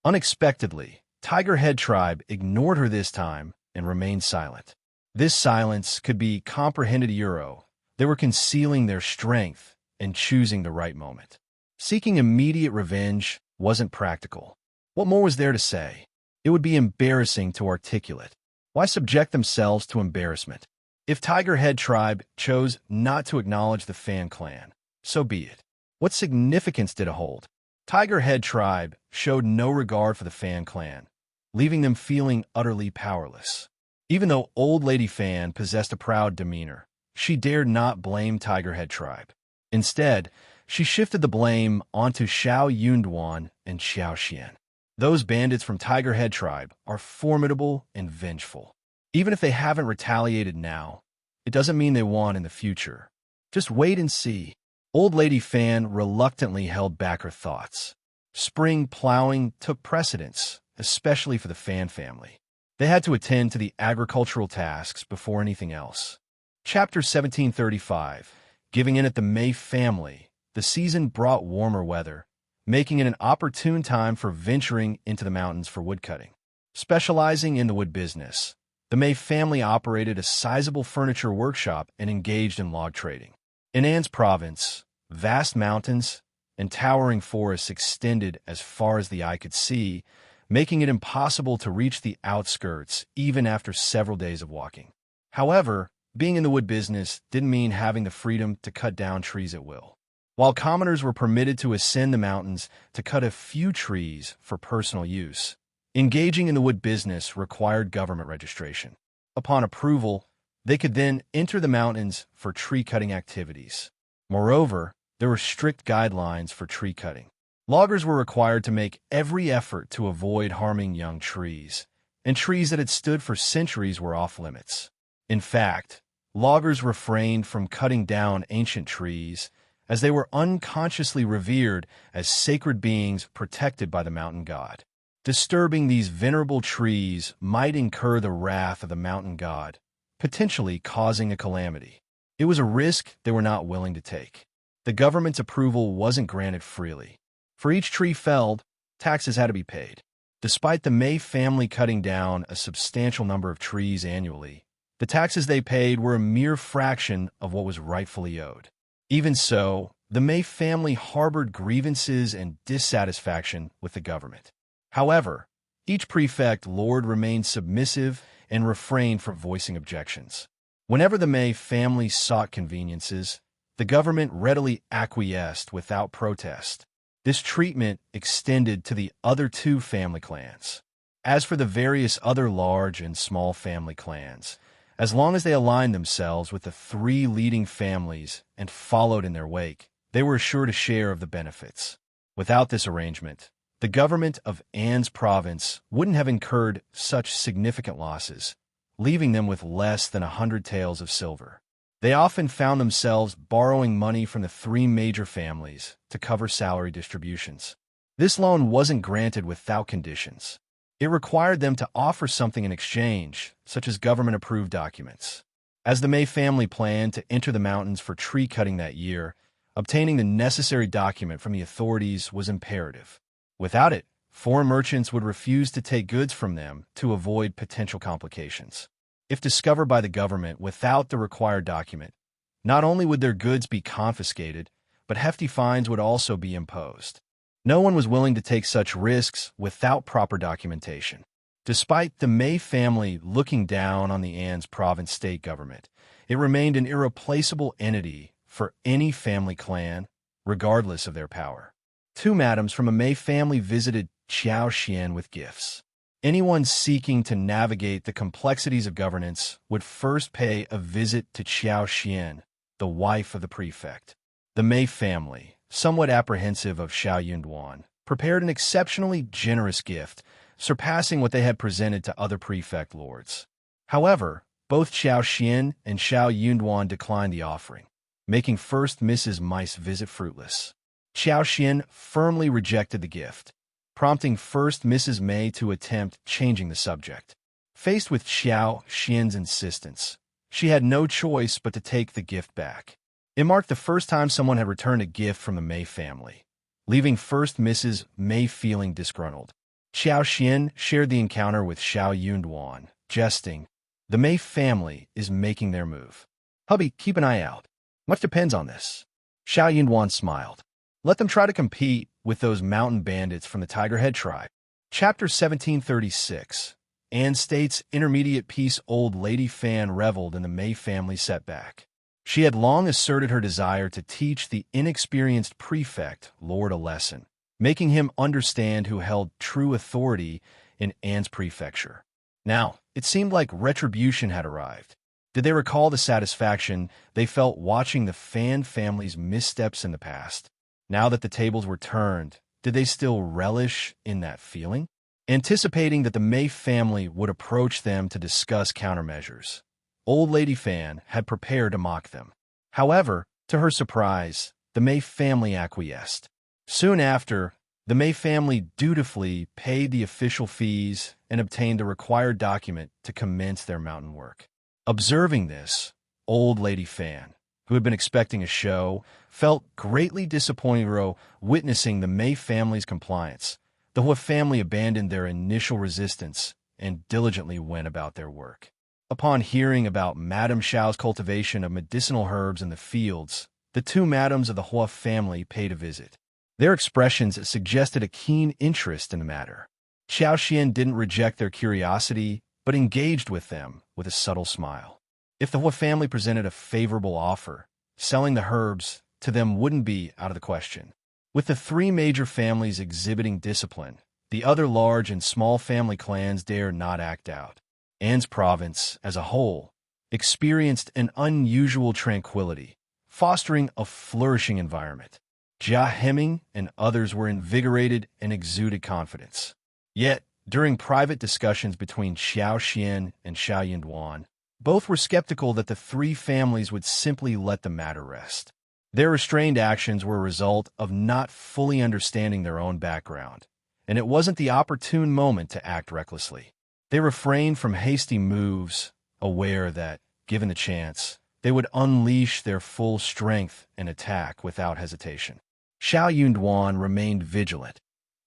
Unexpectedly, Tiger Head tribe ignored her this time and remained silent. This silence could be comprehended Euro. They were concealing their strength and choosing the right moment. Seeking immediate revenge wasn't practical. What more was there to say? It would be embarrassing to articulate. Why subject themselves to embarrassment? If Tiger Head Tribe chose not to acknowledge the Fan clan, so be it. What significance did it hold? Tiger Head Tribe showed no regard for the Fan clan, leaving them feeling utterly powerless. Even though Old Lady Fan possessed a proud demeanor, she dared not blame Tiger Head Tribe. Instead, she shifted the blame onto Xiao Yunduan and Xiao Xian. Those bandits from Tiger Head Tribe are formidable and vengeful. Even if they haven't retaliated now, it doesn't mean they won't in the future. Just wait and see. Old Lady Fan reluctantly held back her thoughts. Spring plowing took precedence, especially for the Fan family. They had to attend to the agricultural tasks before anything else. Chapter 1735. Giving in at the Mei family. The season brought warmer weather, making it an opportune time for venturing into the mountains for woodcutting. Specializing in the wood business, the Mei family operated a sizable furniture workshop and engaged in log trading. In Anne's province, vast mountains and towering forests extended as far as the eye could see, making it impossible to reach the outskirts even after several days of walking. However, being in the wood business didn't mean having the freedom to cut down trees at will. While commoners were permitted to ascend the mountains to cut a few trees for personal use, engaging in the wood business required government registration. Upon approval, they could then enter the mountains for tree-cutting activities. Moreover, there were strict guidelines for tree cutting. Loggers were required to make every effort to avoid harming young trees, and trees that had stood for centuries were off-limits. In fact, loggers refrained from cutting down ancient trees as they were unconsciously revered as sacred beings protected by the mountain god. Disturbing these venerable trees might incur the wrath of the mountain god, potentially causing a calamity. It was a risk they were not willing to take. The government's approval wasn't granted freely. For each tree felled, taxes had to be paid. Despite the Mei family cutting down a substantial number of trees annually, the taxes they paid were a mere fraction of what was rightfully owed. Even so, the Mei family harbored grievances and dissatisfaction with the government. However, each prefect lord remained submissive and refrained from voicing objections. Whenever the Mei family sought conveniences, the government readily acquiesced without protest. This treatment extended to the other two family clans. As for the various other large and small family clans, as long as they aligned themselves with the three leading families and followed in their wake, they were assured a share of the benefits. Without this arrangement, the government of Anne's province wouldn't have incurred such significant losses, leaving them with less than 100 taels of silver. They often found themselves borrowing money from the three major families to cover salary distributions. This loan wasn't granted without conditions. It required them to offer something in exchange, such as government-approved documents. As the Mei family planned to enter the mountains for tree cutting that year, obtaining the necessary document from the authorities was imperative. Without it, foreign merchants would refuse to take goods from them to avoid potential complications. If discovered by the government without the required document, not only would their goods be confiscated, but hefty fines would also be imposed. No one was willing to take such risks without proper documentation. Despite the Mei family looking down on the Anne's province state government, it remained an irreplaceable entity for any family clan, regardless of their power. Two madams from a Mei family visited Xiao Xian with gifts. Anyone seeking to navigate the complexities of governance would first pay a visit to Xiao Xian, the wife of the prefect. The Mei family, somewhat apprehensive of Xiao Yunduan, prepared an exceptionally generous gift, surpassing what they had presented to other prefect lords. However, both Xiao Xian and Xiao Yunduan declined the offering, making first Mrs. Mei's visit fruitless. Xiao Xian firmly rejected the gift, prompting first Mrs. Mei to attempt changing the subject. Faced with Xiao Xian's insistence, she had no choice but to take the gift back. It marked the first time someone had returned a gift from the Mei family, leaving first Mrs. Mei feeling disgruntled. Xiao Xian shared the encounter with Xiao Yunduan, jesting, "The Mei family is making their move. Hubby, keep an eye out. Much depends on this." Xiao Yunduan smiled. Let them try to compete with those mountain bandits from the Tiger Head tribe. Chapter 1736. Anne State's intermediate peace old lady Fan reveled in the May family setback. She had long asserted her desire to teach the inexperienced prefect Lord a lesson, making him understand who held true authority in Anne's prefecture. Now, it seemed like retribution had arrived. Did they recall the satisfaction they felt watching the Fan family's missteps in the past? Now that the tables were turned, did they still relish in that feeling? Anticipating that the May family would approach them to discuss countermeasures, Old Lady Fan had prepared to mock them. However, to her surprise, the May family acquiesced. Soon after, the May family dutifully paid the official fees and obtained the required document to commence their mountain work. Observing this, Old Lady Fan, who had been expecting a show, felt greatly disappointed witnessing the May family's compliance. The Hua family abandoned their initial resistance and diligently went about their work. Upon hearing about Madame Xiao's cultivation of medicinal herbs in the fields, the two madams of the Hua family paid a visit. Their expressions suggested a keen interest in the matter. Xiao Xian didn't reject their curiosity, but engaged with them with a subtle smile. If the Hua family presented a favorable offer, selling the herbs to them wouldn't be out of the question. With the three major families exhibiting discipline, the other large and small family clans dare not act out. Anne's province, as a whole, experienced an unusual tranquility, fostering a flourishing environment. Jia Hemming and others were invigorated and exuded confidence. Yet, during private discussions between Xiao Xian and Xiao Yinduan, both were skeptical that the three families would simply let the matter rest. Their restrained actions were a result of not fully understanding their own background, and it wasn't the opportune moment to act recklessly. They refrained from hasty moves, aware that, given the chance, they would unleash their full strength and attack without hesitation. Xiao Yunduan remained vigilant,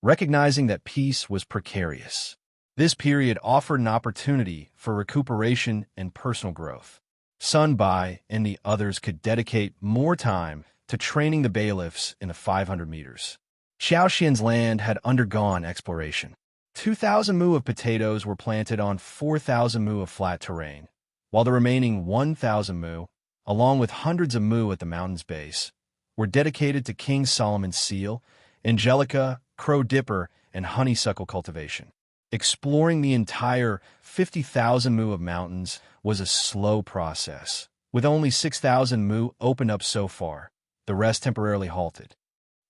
recognizing that peace was precarious. This period offered an opportunity for recuperation and personal growth. Sun Bai and the others could dedicate more time to training the bailiffs in the 500 meters. Xiao Xian's land had undergone exploration. 2,000 mu of potatoes were planted on 4,000 mu of flat terrain, while the remaining 1,000 mu, along with hundreds of mu at the mountain's base, were dedicated to King Solomon's seal, angelica, crow dipper, and honeysuckle cultivation. Exploring the entire 50,000 mu of mountains was a slow process. With only 6,000 mu opened up so far, the rest temporarily halted.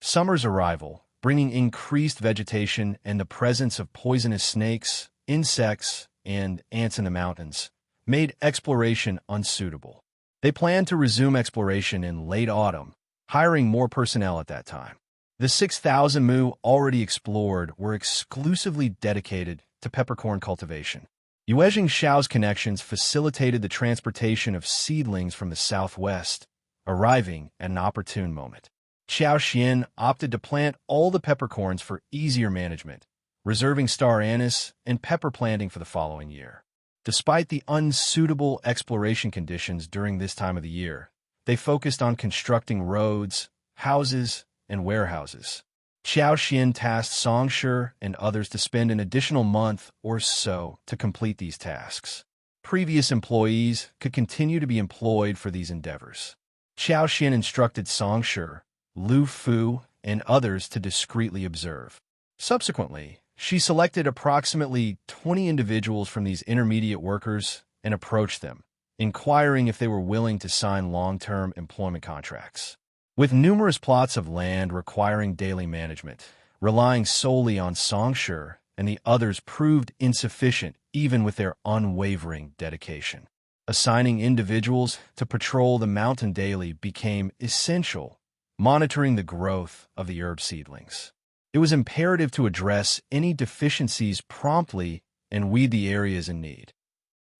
Summer's arrival, bringing increased vegetation and the presence of poisonous snakes, insects, and ants in the mountains, made exploration unsuitable. They planned to resume exploration in late autumn, hiring more personnel at that time. The 6,000 mu already explored were exclusively dedicated to peppercorn cultivation. Yuezhing Xiao's connections facilitated the transportation of seedlings from the southwest, arriving at an opportune moment. Xiao Xian opted to plant all the peppercorns for easier management, reserving star anise and pepper planting for the following year. Despite the unsuitable exploration conditions during this time of the year, they focused on constructing roads, houses, and warehouses. Xiao Xian tasked Songshi and others to spend an additional month or so to complete these tasks. Previous employees could continue to be employed for these endeavors. Xiao Xian instructed Songshi, Lu Fu, and others to discreetly observe. Subsequently, she selected approximately 20 individuals from these intermediate workers and approached them, inquiring if they were willing to sign long-term employment contracts. With numerous plots of land requiring daily management, relying solely on Songshi and the others proved insufficient even with their unwavering dedication. Assigning individuals to patrol the mountain daily became essential, monitoring the growth of the herb seedlings. It was imperative to address any deficiencies promptly and weed the areas in need.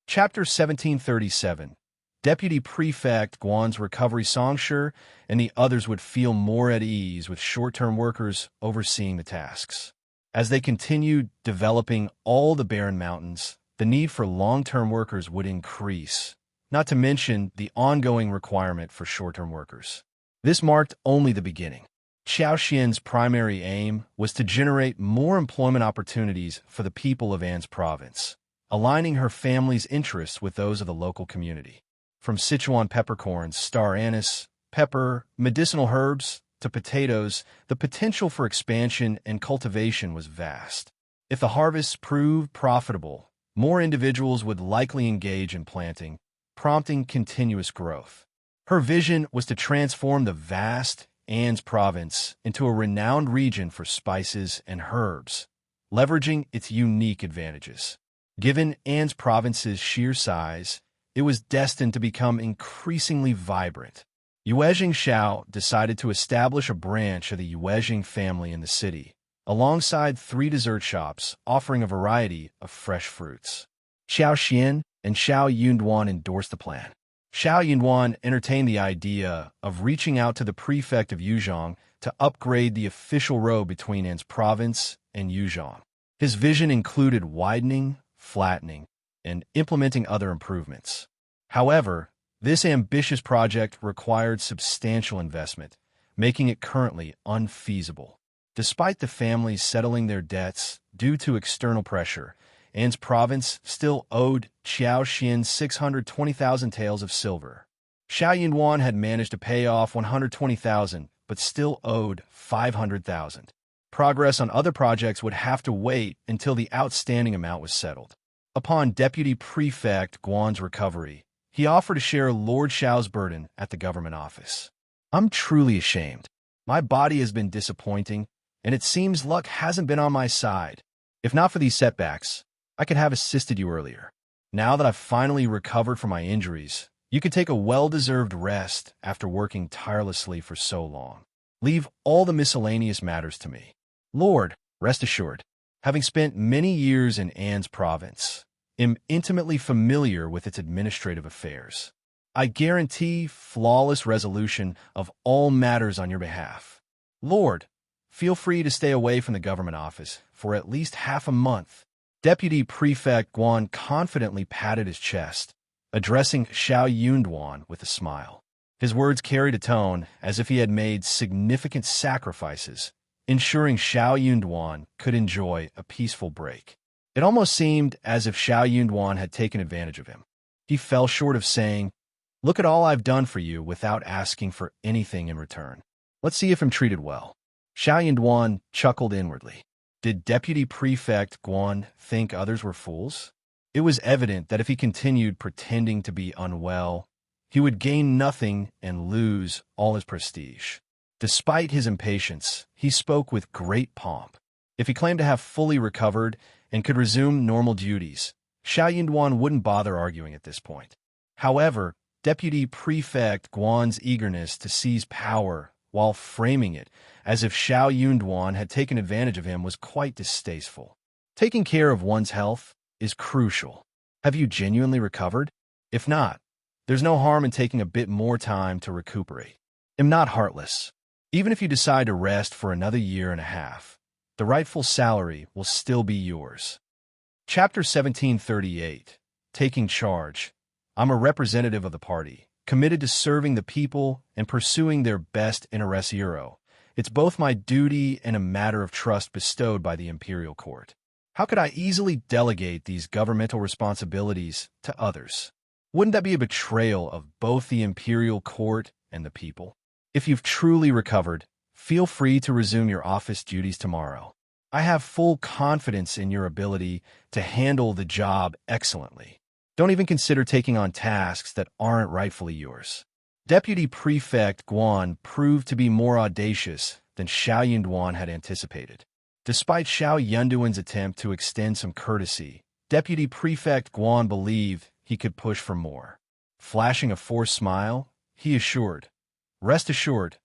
Chapter 1737. Deputy Prefect Guan's recovery. Songshi and the others would feel more at ease with short-term workers overseeing the tasks. As they continued developing all the barren mountains, the need for long-term workers would increase, not to mention the ongoing requirement for short-term workers. This marked only the beginning. Xiao Xian's primary aim was to generate more employment opportunities for the people of Anne's province, aligning her family's interests with those of the local community. From Sichuan peppercorns, star anise, pepper, medicinal herbs, to potatoes, the potential for expansion and cultivation was vast. If the harvests proved profitable, more individuals would likely engage in planting, prompting continuous growth. Her vision was to transform the vast Anne's province into a renowned region for spices and herbs, leveraging its unique advantages. Given Anne's province's sheer size, it was destined to become increasingly vibrant. Yuezhing Xiao decided to establish a branch of the Yuezhing family in the city, alongside 3 dessert shops offering a variety of fresh fruits. Xiao Xian and Xiao Yunduan endorsed the plan. Xiao Yunduan entertained the idea of reaching out to the prefect of Yuzhong to upgrade the official road between Anne's province and Yuzhong. His vision included widening, flattening, and implementing other improvements. However, this ambitious project required substantial investment, making it currently unfeasible. Despite the families settling their debts due to external pressure, Anne's province still owed Xiao Xian 620,000 taels of silver. Xiao Yunduan had managed to pay off 120,000, but still owed 500,000. Progress on other projects would have to wait until the outstanding amount was settled. Upon Deputy Prefect Guan's recovery, he offered to share Lord Xiao's burden at the government office. "I'm truly ashamed. My body has been disappointing, and it seems luck hasn't been on my side. If not for these setbacks, I could have assisted you earlier. Now that I've finally recovered from my injuries, you could take a well-deserved rest after working tirelessly for so long. Leave all the miscellaneous matters to me. Lord, rest assured, having spent many years in Anne's province, am intimately familiar with its administrative affairs. I guarantee flawless resolution of all matters on your behalf. Lord, feel free to stay away from the government office for at least half a month." Deputy Prefect Guan confidently patted his chest, addressing Xiao Yunduan with a smile. His words carried a tone as if he had made significant sacrifices, ensuring Xiao Yunduan could enjoy a peaceful break. It almost seemed as if Xiao Yunduan had taken advantage of him. He fell short of saying, "Look at all I've done for you," without asking for anything in return. "Let's see if I'm treated well." Xiao Yunduan chuckled inwardly. Did Deputy Prefect Guan think others were fools? It was evident that if he continued pretending to be unwell, he would gain nothing and lose all his prestige. Despite his impatience, he spoke with great pomp. If he claimed to have fully recovered and could resume normal duties, Xiao Yunduan wouldn't bother arguing at this point. However, Deputy Prefect Guan's eagerness to seize power while framing it as if Xiao Yunduan had taken advantage of him was quite distasteful. Taking care of one's health is crucial. Have you genuinely recovered? If not, there's no harm in taking a bit more time to recuperate. Am not heartless. Even if you decide to rest for another year and a half, the rightful salary will still be yours. Chapter 1738. Taking Charge. I'm a representative of the party, committed to serving the people and pursuing their best interests. It's both my duty and a matter of trust bestowed by the imperial court. How could I easily delegate these governmental responsibilities to others? Wouldn't that be a betrayal of both the imperial court and the people? If you've truly recovered, feel free to resume your office duties tomorrow. I have full confidence in your ability to handle the job excellently. Don't even consider taking on tasks that aren't rightfully yours. Deputy Prefect Guan proved to be more audacious than Xiao Yunduan had anticipated. Despite Xiao Yunduan's attempt to extend some courtesy, Deputy Prefect Guan believed he could push for more. Flashing a forced smile, he assured, "Rest assured,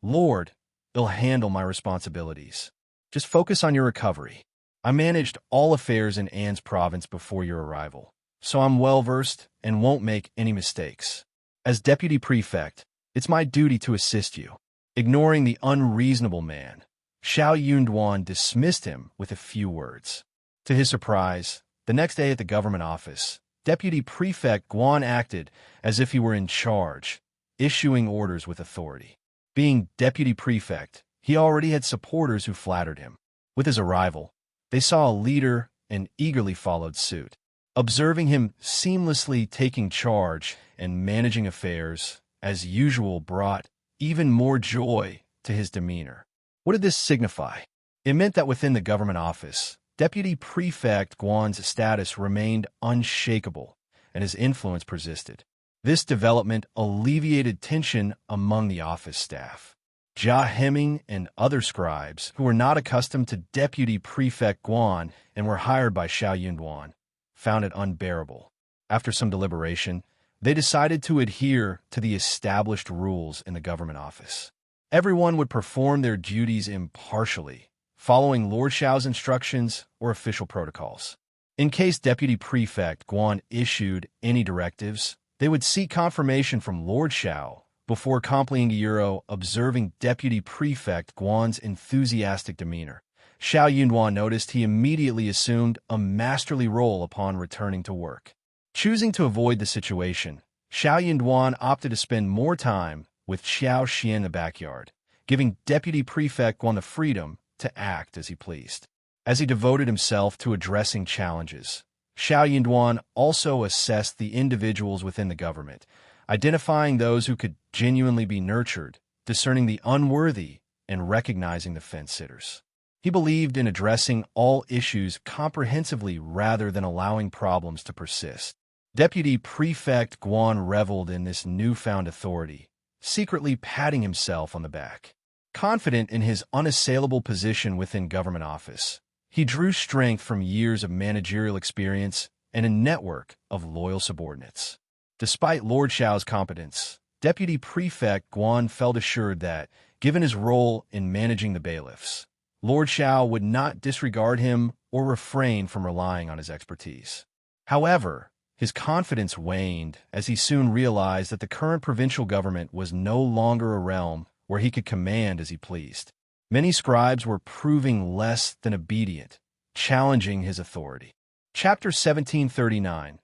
Lord, I'll handle my responsibilities. Just focus on your recovery. I managed all affairs in Anne's province before your arrival, so I'm well-versed and won't make any mistakes. As Deputy Prefect, it's my duty to assist you." Ignoring the unreasonable man, Xiao Yunduan dismissed him with a few words. To his surprise, the next day at the government office, Deputy Prefect Guan acted as if he were in charge, issuing orders with authority. Being Deputy Prefect, he already had supporters who flattered him. With his arrival, they saw a leader and eagerly followed suit. Observing him seamlessly taking charge and managing affairs, as usual, brought even more joy to his demeanor. What did this signify? It meant that within the government office, Deputy Prefect Guan's status remained unshakable, and his influence persisted. This development alleviated tension among the office staff. Jia Heming and other scribes, who were not accustomed to Deputy Prefect Guan and were hired by Xiao Yunduan, found it unbearable. After some deliberation, they decided to adhere to the established rules in the government office. Everyone would perform their duties impartially, following Lord Xiao's instructions or official protocols. In case Deputy Prefect Guan issued any directives, they would seek confirmation from Lord Xiao before complying Euro, observing Deputy Prefect Guan's enthusiastic demeanor. Xiao Yunduan noticed he immediately assumed a masterly role upon returning to work. Choosing to avoid the situation, Xiao Yunduan opted to spend more time with Xiao Xian in the backyard, giving Deputy Prefect Guan the freedom to act as he pleased. As he devoted himself to addressing challenges, Xiao Yunduan also assessed the individuals within the government, identifying those who could genuinely be nurtured, discerning the unworthy, and recognizing the fence-sitters. He believed in addressing all issues comprehensively rather than allowing problems to persist. Deputy Prefect Guan reveled in this newfound authority, secretly patting himself on the back. Confident in his unassailable position within government office, he drew strength from years of managerial experience and a network of loyal subordinates. Despite Lord Xiao's competence, Deputy Prefect Guan felt assured that, given his role in managing the bailiffs, Lord Xiao would not disregard him or refrain from relying on his expertise. However, his confidence waned as he soon realized that the current provincial government was no longer a realm where he could command as he pleased. Many scribes were proving less than obedient, challenging his authority. Chapter 1739.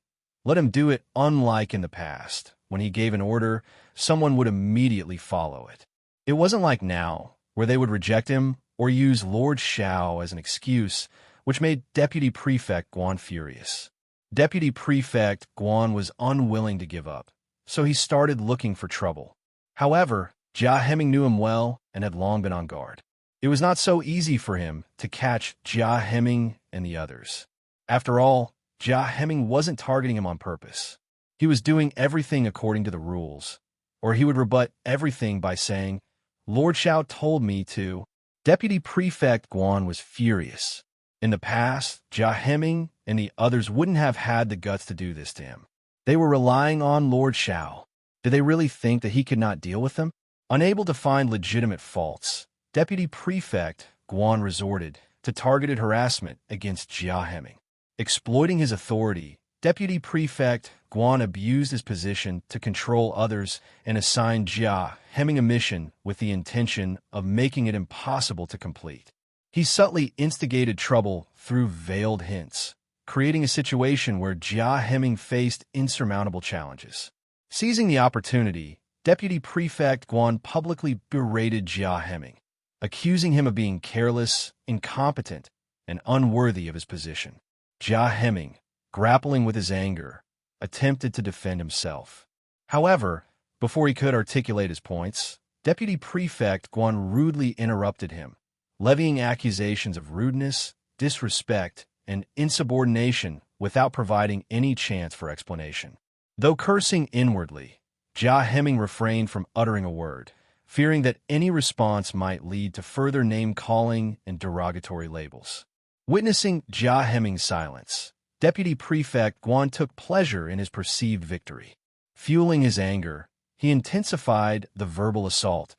Let him do it unlike in the past. When he gave an order, someone would immediately follow it. It wasn't like now, where they would reject him or use Lord Xiao as an excuse, which made Deputy Prefect Guan furious. Deputy Prefect Guan was unwilling to give up, so he started looking for trouble. However, Jia Heming knew him well and had long been on guard. It was not so easy for him to catch Jia Heming and the others. After all, Jia Heming wasn't targeting him on purpose. He was doing everything according to the rules, or he would rebut everything by saying, "Lord Xiao told me to." Deputy Prefect Guan was furious. In the past, Jia Heming and the others wouldn't have had the guts to do this to him. They were relying on Lord Xiao. Did they really think that he could not deal with them? Unable to find legitimate faults, Deputy Prefect Guan resorted to targeted harassment against Jia Heming. Exploiting his authority, Deputy Prefect Guan abused his position to control others and assigned Jia Heming a mission with the intention of making it impossible to complete. He subtly instigated trouble through veiled hints, creating a situation where Jia Heming faced insurmountable challenges. Seizing the opportunity, Deputy Prefect Guan publicly berated Jia Heming, accusing him of being careless, incompetent, and unworthy of his position. Jia Heming, grappling with his anger, attempted to defend himself. However, before he could articulate his points, Deputy Prefect Guan rudely interrupted him, levying accusations of rudeness, disrespect, and insubordination without providing any chance for explanation. Though cursing inwardly, Jia Heming refrained from uttering a word, fearing that any response might lead to further name-calling and derogatory labels. Witnessing Jia Heming's silence, Deputy Prefect Guan took pleasure in his perceived victory. Fueling his anger, he intensified the verbal assault,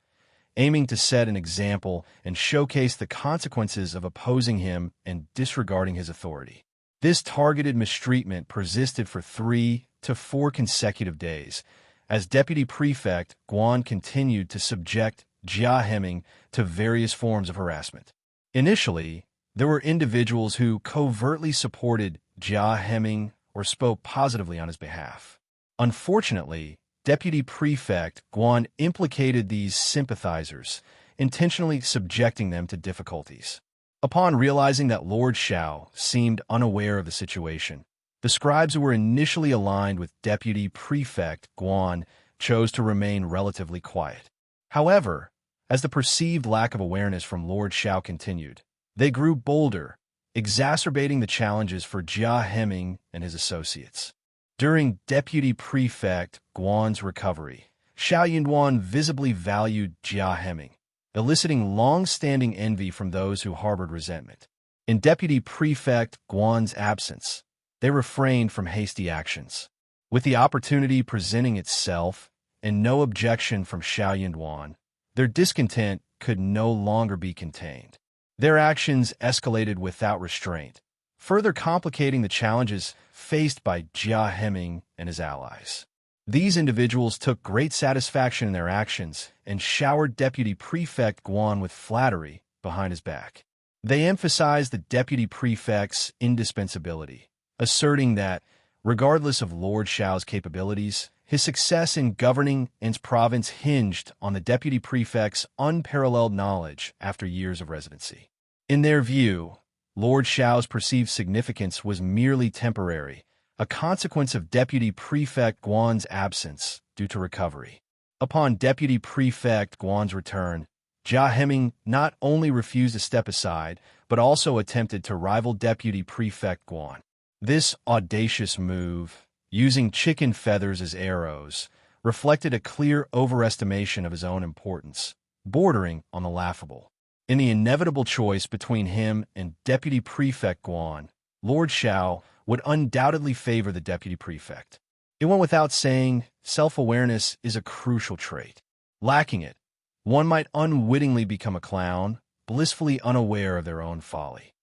aiming to set an example and showcase the consequences of opposing him and disregarding his authority. This targeted mistreatment persisted for 3 to 4 consecutive days, as Deputy Prefect Guan continued to subject Jia Heming to various forms of harassment. Initially, there were individuals who covertly supported Jia Heming or spoke positively on his behalf. Unfortunately, Deputy Prefect Guan implicated these sympathizers, intentionally subjecting them to difficulties. Upon realizing that Lord Xiao seemed unaware of the situation, The scribes who were initially aligned with Deputy Prefect Guan chose to remain relatively quiet. However, as the perceived lack of awareness from Lord Xiao continued, they grew bolder, exacerbating the challenges for Jia Heming and his associates. During Deputy Prefect Guan's recovery, Xiao Yunduan visibly valued Jia Heming, eliciting long-standing envy from those who harbored resentment. In Deputy Prefect Guan's absence, they refrained from hasty actions. With the opportunity presenting itself and no objection from Xiao Yunduan, their discontent could no longer be contained. Their actions escalated without restraint, further complicating the challenges faced by Jia Heming and his allies. These individuals took great satisfaction in their actions and showered Deputy Prefect Guan with flattery behind his back. They emphasized the Deputy Prefect's indispensability, asserting that, regardless of Lord Xiao's capabilities, his success in governing his province hinged on the Deputy Prefect's unparalleled knowledge after years of residency. In their view, Lord Xiao's perceived significance was merely temporary, a consequence of Deputy Prefect Guan's absence due to recovery. Upon Deputy Prefect Guan's return, Jia Heming not only refused to step aside, but also attempted to rival Deputy Prefect Guan. This audacious move, using chicken feathers as arrows, reflected a clear overestimation of his own importance, bordering on the laughable. In the inevitable choice between him and Deputy Prefect Guan, Lord Xiao would undoubtedly favor the Deputy Prefect. It went without saying, self-awareness is a crucial trait. Lacking it, one might unwittingly become a clown, blissfully unaware of their own folly.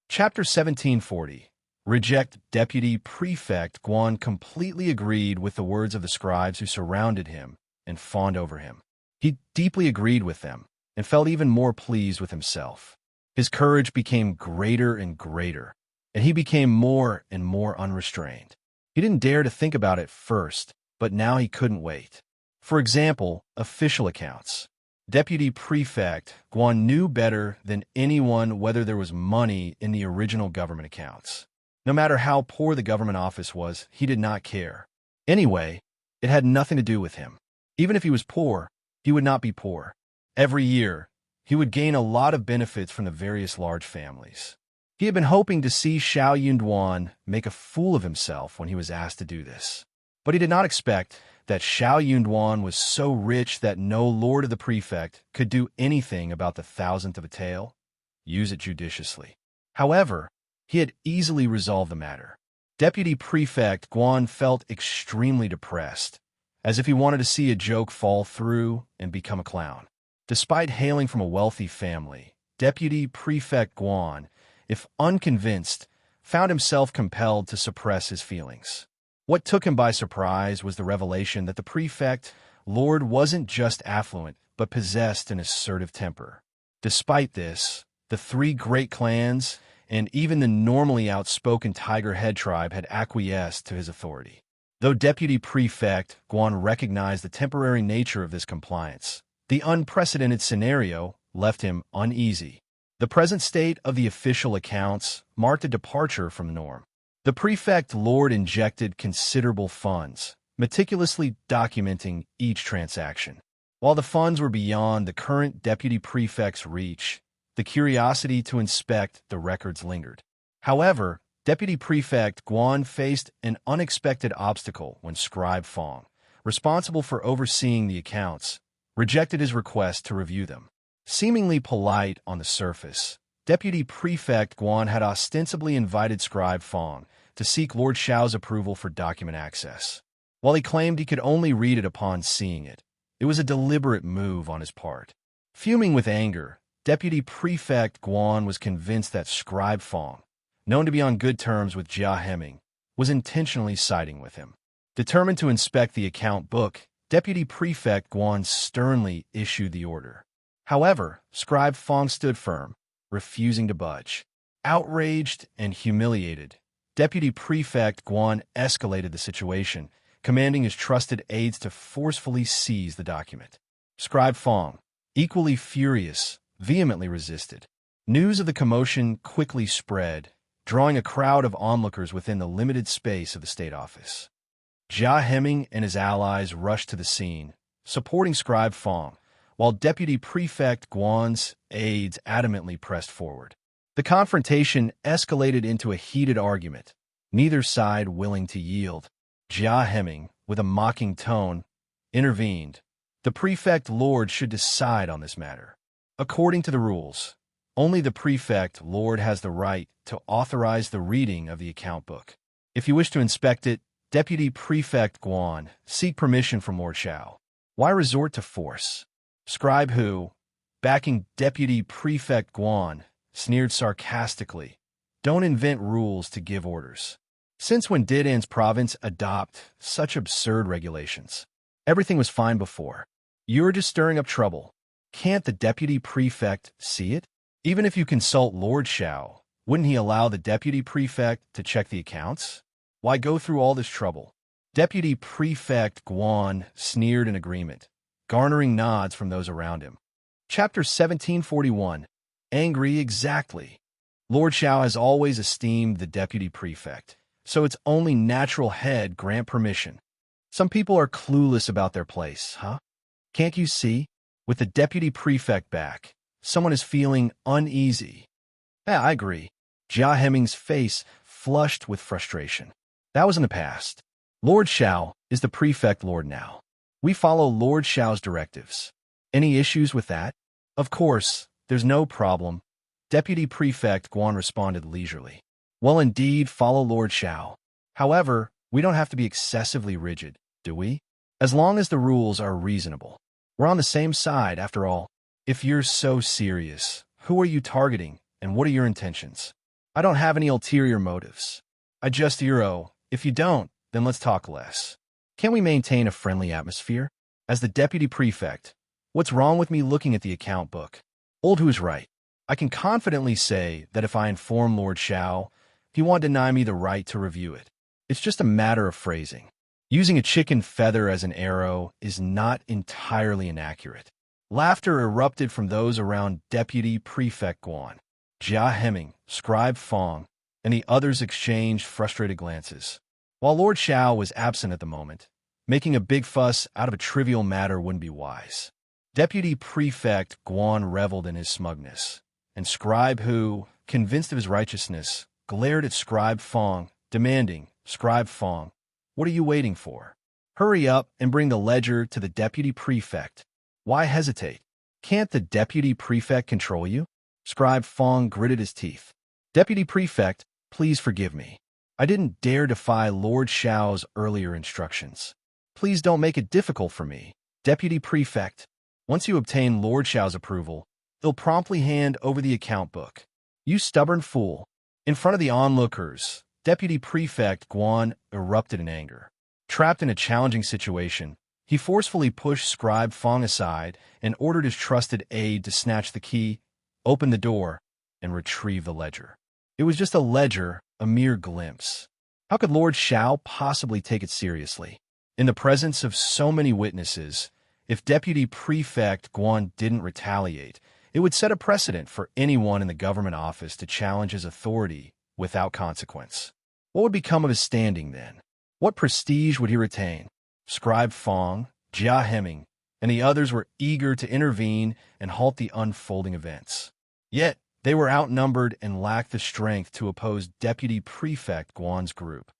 Chapter 1740. Reject Deputy Prefect Guan completely agreed with the words of the scribes who surrounded him and fawned over him. He deeply agreed with them and felt even more pleased with himself. His courage became greater and greater, and he became more and more unrestrained. He didn't dare to think about it first, but now he couldn't wait. For example, official accounts. Deputy Prefect Guan knew better than anyone whether there was money in the original government accounts. No matter how poor the government office was, he did not care. Anyway, it had nothing to do with him. Even if he was poor, he would not be poor. Every year, he would gain a lot of benefits from the various large families. He had been hoping to see Xiao Yunduan make a fool of himself when he was asked to do this. But he did not expect that Xiao Yunduan was so rich that no lord of the prefect could do anything about the thousandth of a tael. Use it judiciously. However, he had easily resolved the matter. Deputy Prefect Guan felt extremely depressed, as if he wanted to see a joke fall through and become a clown. Despite hailing from a wealthy family, Deputy Prefect Guan, if unconvinced, found himself compelled to suppress his feelings. What took him by surprise was the revelation that the prefect lord wasn't just affluent, but possessed an assertive temper. Despite this, the three great clans and even the normally outspoken Tiger Head tribe had acquiesced to his authority. Though Deputy Prefect Guan recognized the temporary nature of this compliance, the unprecedented scenario left him uneasy. The present state of the official accounts marked a departure from the norm. The prefect lord injected considerable funds, meticulously documenting each transaction. While the funds were beyond the current deputy prefect's reach, the curiosity to inspect the records lingered. However, Deputy Prefect Guan faced an unexpected obstacle when Scribe Fong, responsible for overseeing the accounts, rejected his request to review them. Seemingly polite on the surface, Deputy Prefect Guan had ostensibly invited Scribe Fong to seek Lord Xiao's approval for document access. While he claimed he could only read it upon seeing it, it was a deliberate move on his part. Fuming with anger, Deputy Prefect Guan was convinced that Scribe Fong, known to be on good terms with Jia Heming, was intentionally siding with him. Determined to inspect the account book, Deputy Prefect Guan sternly issued the order. However, Scribe Fong stood firm, refusing to budge. Outraged and humiliated, Deputy Prefect Guan escalated the situation, commanding his trusted aides to forcefully seize the document. Scribe Fong, equally furious, vehemently resisted. News of the commotion quickly spread, drawing a crowd of onlookers within the limited space of the state office. Jia Heming and his allies rushed to the scene, supporting Scribe Fong, while Deputy Prefect Guan's aides adamantly pressed forward. The confrontation escalated into a heated argument, neither side willing to yield. Jia Heming, with a mocking tone, intervened. The Prefect Lord should decide on this matter. According to the rules, only the Prefect Lord has the right to authorize the reading of the account book. If you wish to inspect it, Deputy Prefect Guan, seek permission from Lord Xiao. Why resort to force? Scribe Hu, backing Deputy Prefect Guan, sneered sarcastically. Don't invent rules to give orders. Since when did An's province adopt such absurd regulations? Everything was fine before. You're just stirring up trouble. Can't the Deputy Prefect see it? Even if you consult Lord Xiao, wouldn't he allow the Deputy Prefect to check the accounts? Why go through all this trouble? Deputy Prefect Guan sneered in agreement, garnering nods from those around him. Chapter 1741. Angry exactly. Lord Xiao has always esteemed the Deputy Prefect, so it's only natural he'd grant permission. Some people are clueless about their place, huh? Can't you see? With the Deputy Prefect back, someone is feeling uneasy. Yeah, I agree. Jia Heming's face flushed with frustration. That was in the past. Lord Xiao is the Prefect Lord now. We follow Lord Xiao's directives. Any issues with that? Of course, there's no problem. Deputy Prefect Guan responded leisurely. Well, indeed, follow Lord Xiao. However, we don't have to be excessively rigid, do we? As long as the rules are reasonable. We're on the same side, after all. If you're so serious, who are you targeting, and what are your intentions? I don't have any ulterior motives. I just if you don't, then let's talk less. Can we maintain a friendly atmosphere? As the Deputy Prefect, what's wrong with me looking at the account book? Old Hu's right. I can confidently say that if I inform Lord Xiao, he won't deny me the right to review it. It's just a matter of phrasing. Using a chicken feather as an arrow is not entirely inaccurate. Laughter erupted from those around Deputy Prefect Guan. Jia Heming, Scribe Fong, and the others exchanged frustrated glances. While Lord Xiao was absent at the moment, making a big fuss out of a trivial matter wouldn't be wise. Deputy Prefect Guan reveled in his smugness, and Scribe Hu, convinced of his righteousness, glared at Scribe Fong, demanding, Scribe Fong, what are you waiting for? Hurry up and bring the ledger to the Deputy Prefect. Why hesitate? Can't the Deputy Prefect control you? Scribe Fong gritted his teeth. Deputy Prefect, please forgive me. I didn't dare defy Lord Xiao's earlier instructions. Please don't make it difficult for me. Deputy Prefect, once you obtain Lord Xiao's approval, he'll promptly hand over the account book. You stubborn fool. In front of the onlookers, Deputy Prefect Guan erupted in anger. Trapped in a challenging situation, he forcefully pushed Scribe Fong aside and ordered his trusted aide to snatch the key, open the door, and retrieve the ledger. It was just a ledger, a mere glimpse. How could Lord Xiao possibly take it seriously? In the presence of so many witnesses, if Deputy Prefect Guan didn't retaliate, it would set a precedent for anyone in the government office to challenge his authority without consequence. What would become of his standing then? What prestige would he retain? Scribe Fong, Jia Heming, and the others were eager to intervene and halt the unfolding events. Yet, they were outnumbered and lacked the strength to oppose Deputy Prefect Guan's group.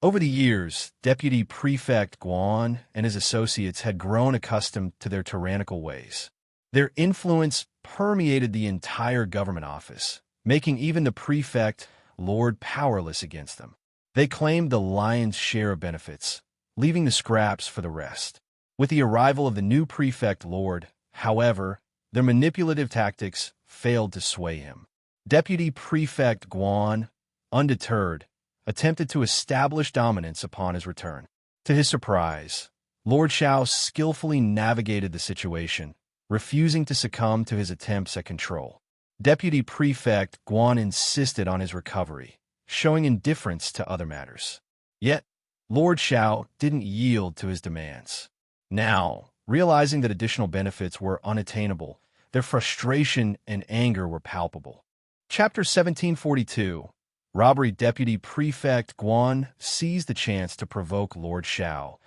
Over the years, Deputy Prefect Guan and his associates had grown accustomed to their tyrannical ways. Their influence permeated the entire government office, making even the Prefect Lord powerless against them. They claimed the lion's share of benefits, leaving the scraps for the rest. With the arrival of the new Prefect Lord, however, their manipulative tactics failed to sway him. Deputy Prefect Guan, undeterred, attempted to establish dominance upon his return. To his surprise, Lord Xiao skillfully navigated the situation, refusing to succumb to his attempts at control. Deputy Prefect Guan insisted on his recovery, showing indifference to other matters. Yet, Lord Xiao didn't yield to his demands. Now, realizing that additional benefits were unattainable, their frustration and anger were palpable. Chapter 1742. Robbery Deputy Prefect Guan seized the chance to provoke Lord Xiao,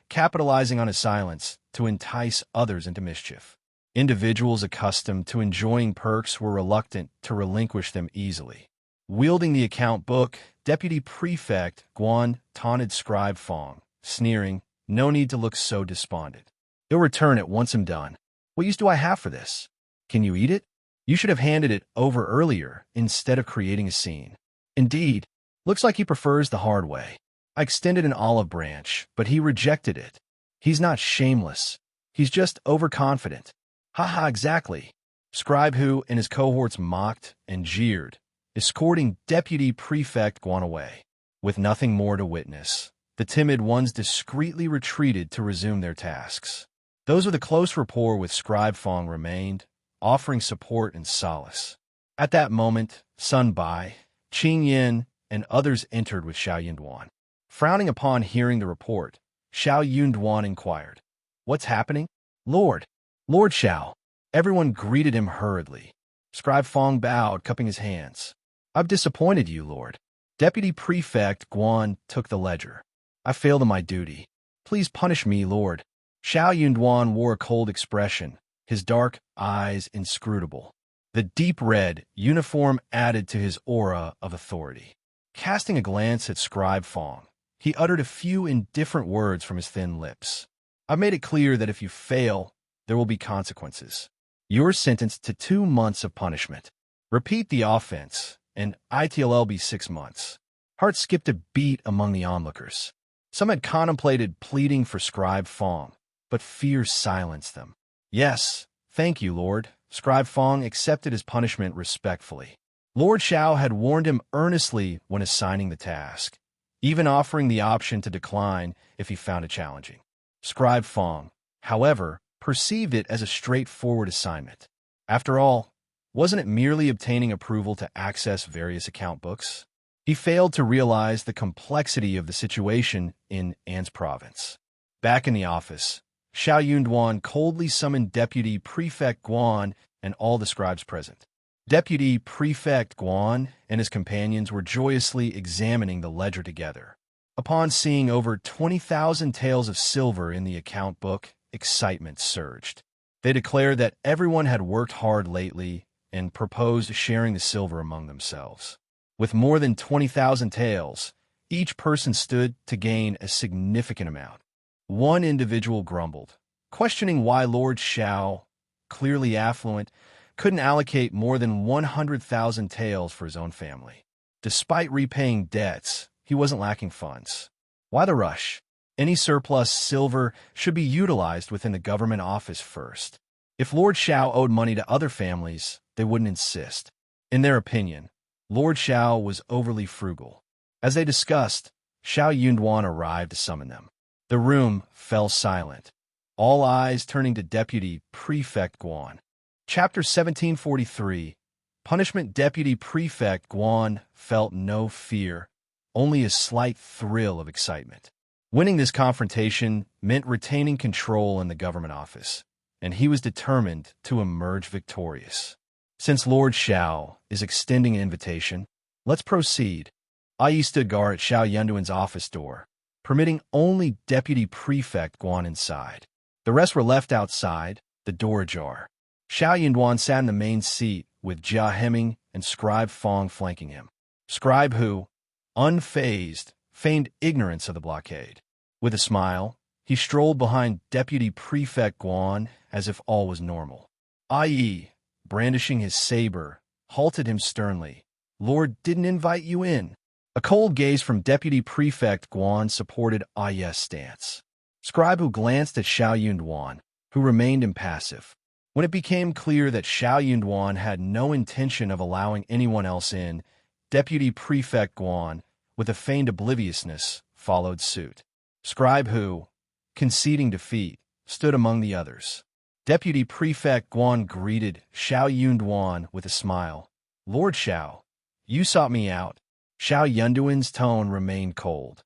capitalizing on his silence to entice others into mischief. Individuals accustomed to enjoying perks were reluctant to relinquish them easily. Wielding the account book, Deputy Prefect Guan taunted Scribe Fong, sneering, "No need to look so despondent. You'll return it once I'm done. What use do I have for this? Can you eat it? You should have handed it over earlier instead of creating a scene." Indeed, looks like he prefers the hard way. I extended an olive branch, but he rejected it. He's not shameless. He's just overconfident. Haha, exactly. Scribe who and his cohorts mocked and jeered, escorting Deputy Prefect Guan away. With nothing more to witness, the timid ones discreetly retreated to resume their tasks. Those with a close rapport with Scribe Fong remained, offering support and solace. At that moment, Sun Bai, Qing Yin, and others entered with Xiao Yunduan. Frowning upon hearing the report, Xiao Yunduan inquired, "What's happening?" "Lord Xiao." Everyone greeted him hurriedly. Scribe Fong bowed, cupping his hands. "I've disappointed you, Lord." Deputy Prefect Guan took the ledger. "I failed in my duty. Please punish me, Lord." Xiao Yunduan wore a cold expression, his dark eyes inscrutable. The deep red uniform added to his aura of authority. Casting a glance at Scribe Fong, he uttered a few indifferent words from his thin lips. "I've made it clear that if you fail, there will be consequences. You're sentenced to 2 months of punishment. Repeat the offense, and it'll be 6 months." Heart skipped a beat among the onlookers. Some had contemplated pleading for Scribe Fong, but fear silenced them. "Yes, thank you, Lord." Scribe Fong accepted his punishment respectfully. Lord Xiao had warned him earnestly when assigning the task, even offering the option to decline if he found it challenging. Scribe Fong, however, perceived it as a straightforward assignment. After all, wasn't it merely obtaining approval to access various account books? He failed to realize the complexity of the situation in An's province. Back in the office, Xiao Yunduan coldly summoned Deputy Prefect Guan and all the scribes present. Deputy Prefect Guan and his companions were joyously examining the ledger together. Upon seeing over 20,000 taels of silver in the account book, excitement surged. They declared that everyone had worked hard lately and proposed sharing the silver among themselves. With more than 20,000 taels, each person stood to gain a significant amount. One individual grumbled, questioning why Lord Xiao, clearly affluent, couldn't allocate more than 100,000 taels for his own family. Despite repaying debts, he wasn't lacking funds. Why the rush? Any surplus silver should be utilized within the government office first. If Lord Xiao owed money to other families, they wouldn't insist. In their opinion, Lord Xiao was overly frugal. As they discussed, Xiao Yunduan arrived to summon them. The room fell silent, all eyes turning to Deputy Prefect Guan. Chapter 1743. Punishment. Deputy Prefect Guan felt no fear, only a slight thrill of excitement. Winning this confrontation meant retaining control in the government office, and he was determined to emerge victorious. Since Lord Xiao is extending an invitation, let's proceed. Ai stood guard at Xiao Yunduan's office door, permitting only Deputy Prefect Guan inside. The rest were left outside, the door ajar. Xiao Yunduan sat in the main seat with Jia Heming and Scribe Fong flanking him. Scribe who, unfazed, feigned ignorance of the blockade. With a smile, he strolled behind Deputy Prefect Guan as if all was normal. Ai, brandishing his saber, halted him sternly. "Lord didn't invite you in." A cold gaze from Deputy Prefect Guan supported Ai's stance. Scribe who glanced at Xiao Yunduan, who remained impassive. When it became clear that Xiao Yunduan had no intention of allowing anyone else in, Deputy Prefect Guan, with a feigned obliviousness, followed suit. Scribe who, conceding defeat, stood among the others. Deputy Prefect Guan greeted Xiao Yunduan with a smile. "Lord Xiao, you sought me out." Xiao Yunduan's tone remained cold.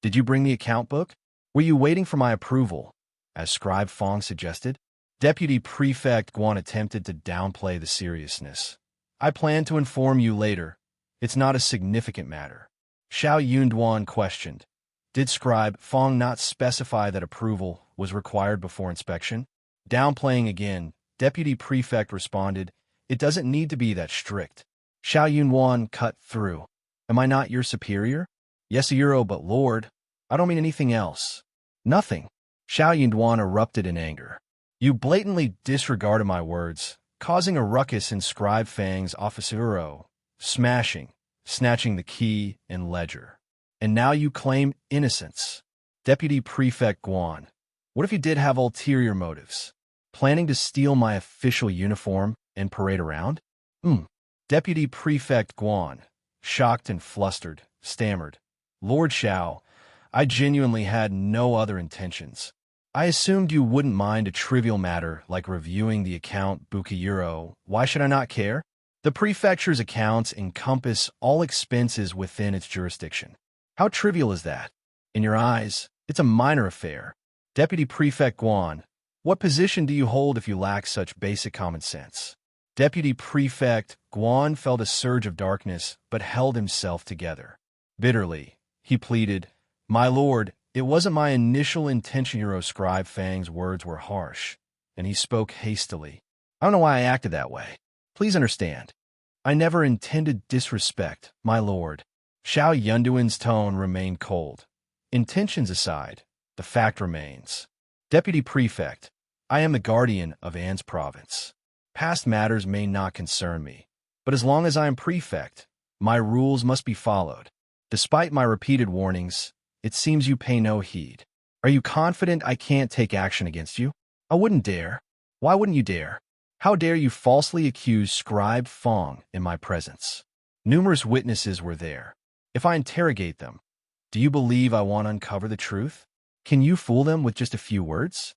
"Did you bring the account book? Were you waiting for my approval?" as Scribe Fong suggested. Deputy Prefect Guan attempted to downplay the seriousness. "I plan to inform you later. It's not a significant matter. Xiao Yunduan questioned. Did Scribe Fong not specify that approval was required before inspection? Downplaying again, Deputy Prefect responded, It doesn't need to be that strict. Xiao Yunduan cut through. Am I not your superior? Yes, Euro, but Lord, I don't mean anything else. Nothing. Xiao Yunduan erupted in anger. You blatantly disregarded my words, causing a ruckus in Scribe Fang's officero, smashing, snatching the key and ledger. And now you claim innocence. Deputy Prefect Guan, what if you did have ulterior motives? Planning to steal my official uniform and parade around? Deputy Prefect Guan, shocked and flustered, stammered. Lord Xiao, I genuinely had no other intentions. I assumed you wouldn't mind a trivial matter like reviewing the account Bukiyuro. Why should I not care? The prefecture's accounts encompass all expenses within its jurisdiction. How trivial is that? In your eyes, it's a minor affair. Deputy Prefect Guan, what position do you hold if you lack such basic common sense? Deputy Prefect Guan felt a surge of darkness but held himself together. Bitterly, he pleaded, My lord, it wasn't my initial intention. Scribe Fang's words were harsh, and he spoke hastily. I don't know why I acted that way. Please understand. I never intended disrespect, my lord. Xiao Yunduan's tone remained cold. Intentions aside, the fact remains. Deputy Prefect, I am the guardian of An's province. Past matters may not concern me, but as long as I am prefect, my rules must be followed. Despite my repeated warnings, it seems you pay no heed. Are you confident I can't take action against you? I wouldn't dare. Why wouldn't you dare? How dare you falsely accuse Scribe Fong in my presence? Numerous witnesses were there. If I interrogate them, do you believe I want to uncover the truth? Can you fool them with just a few words?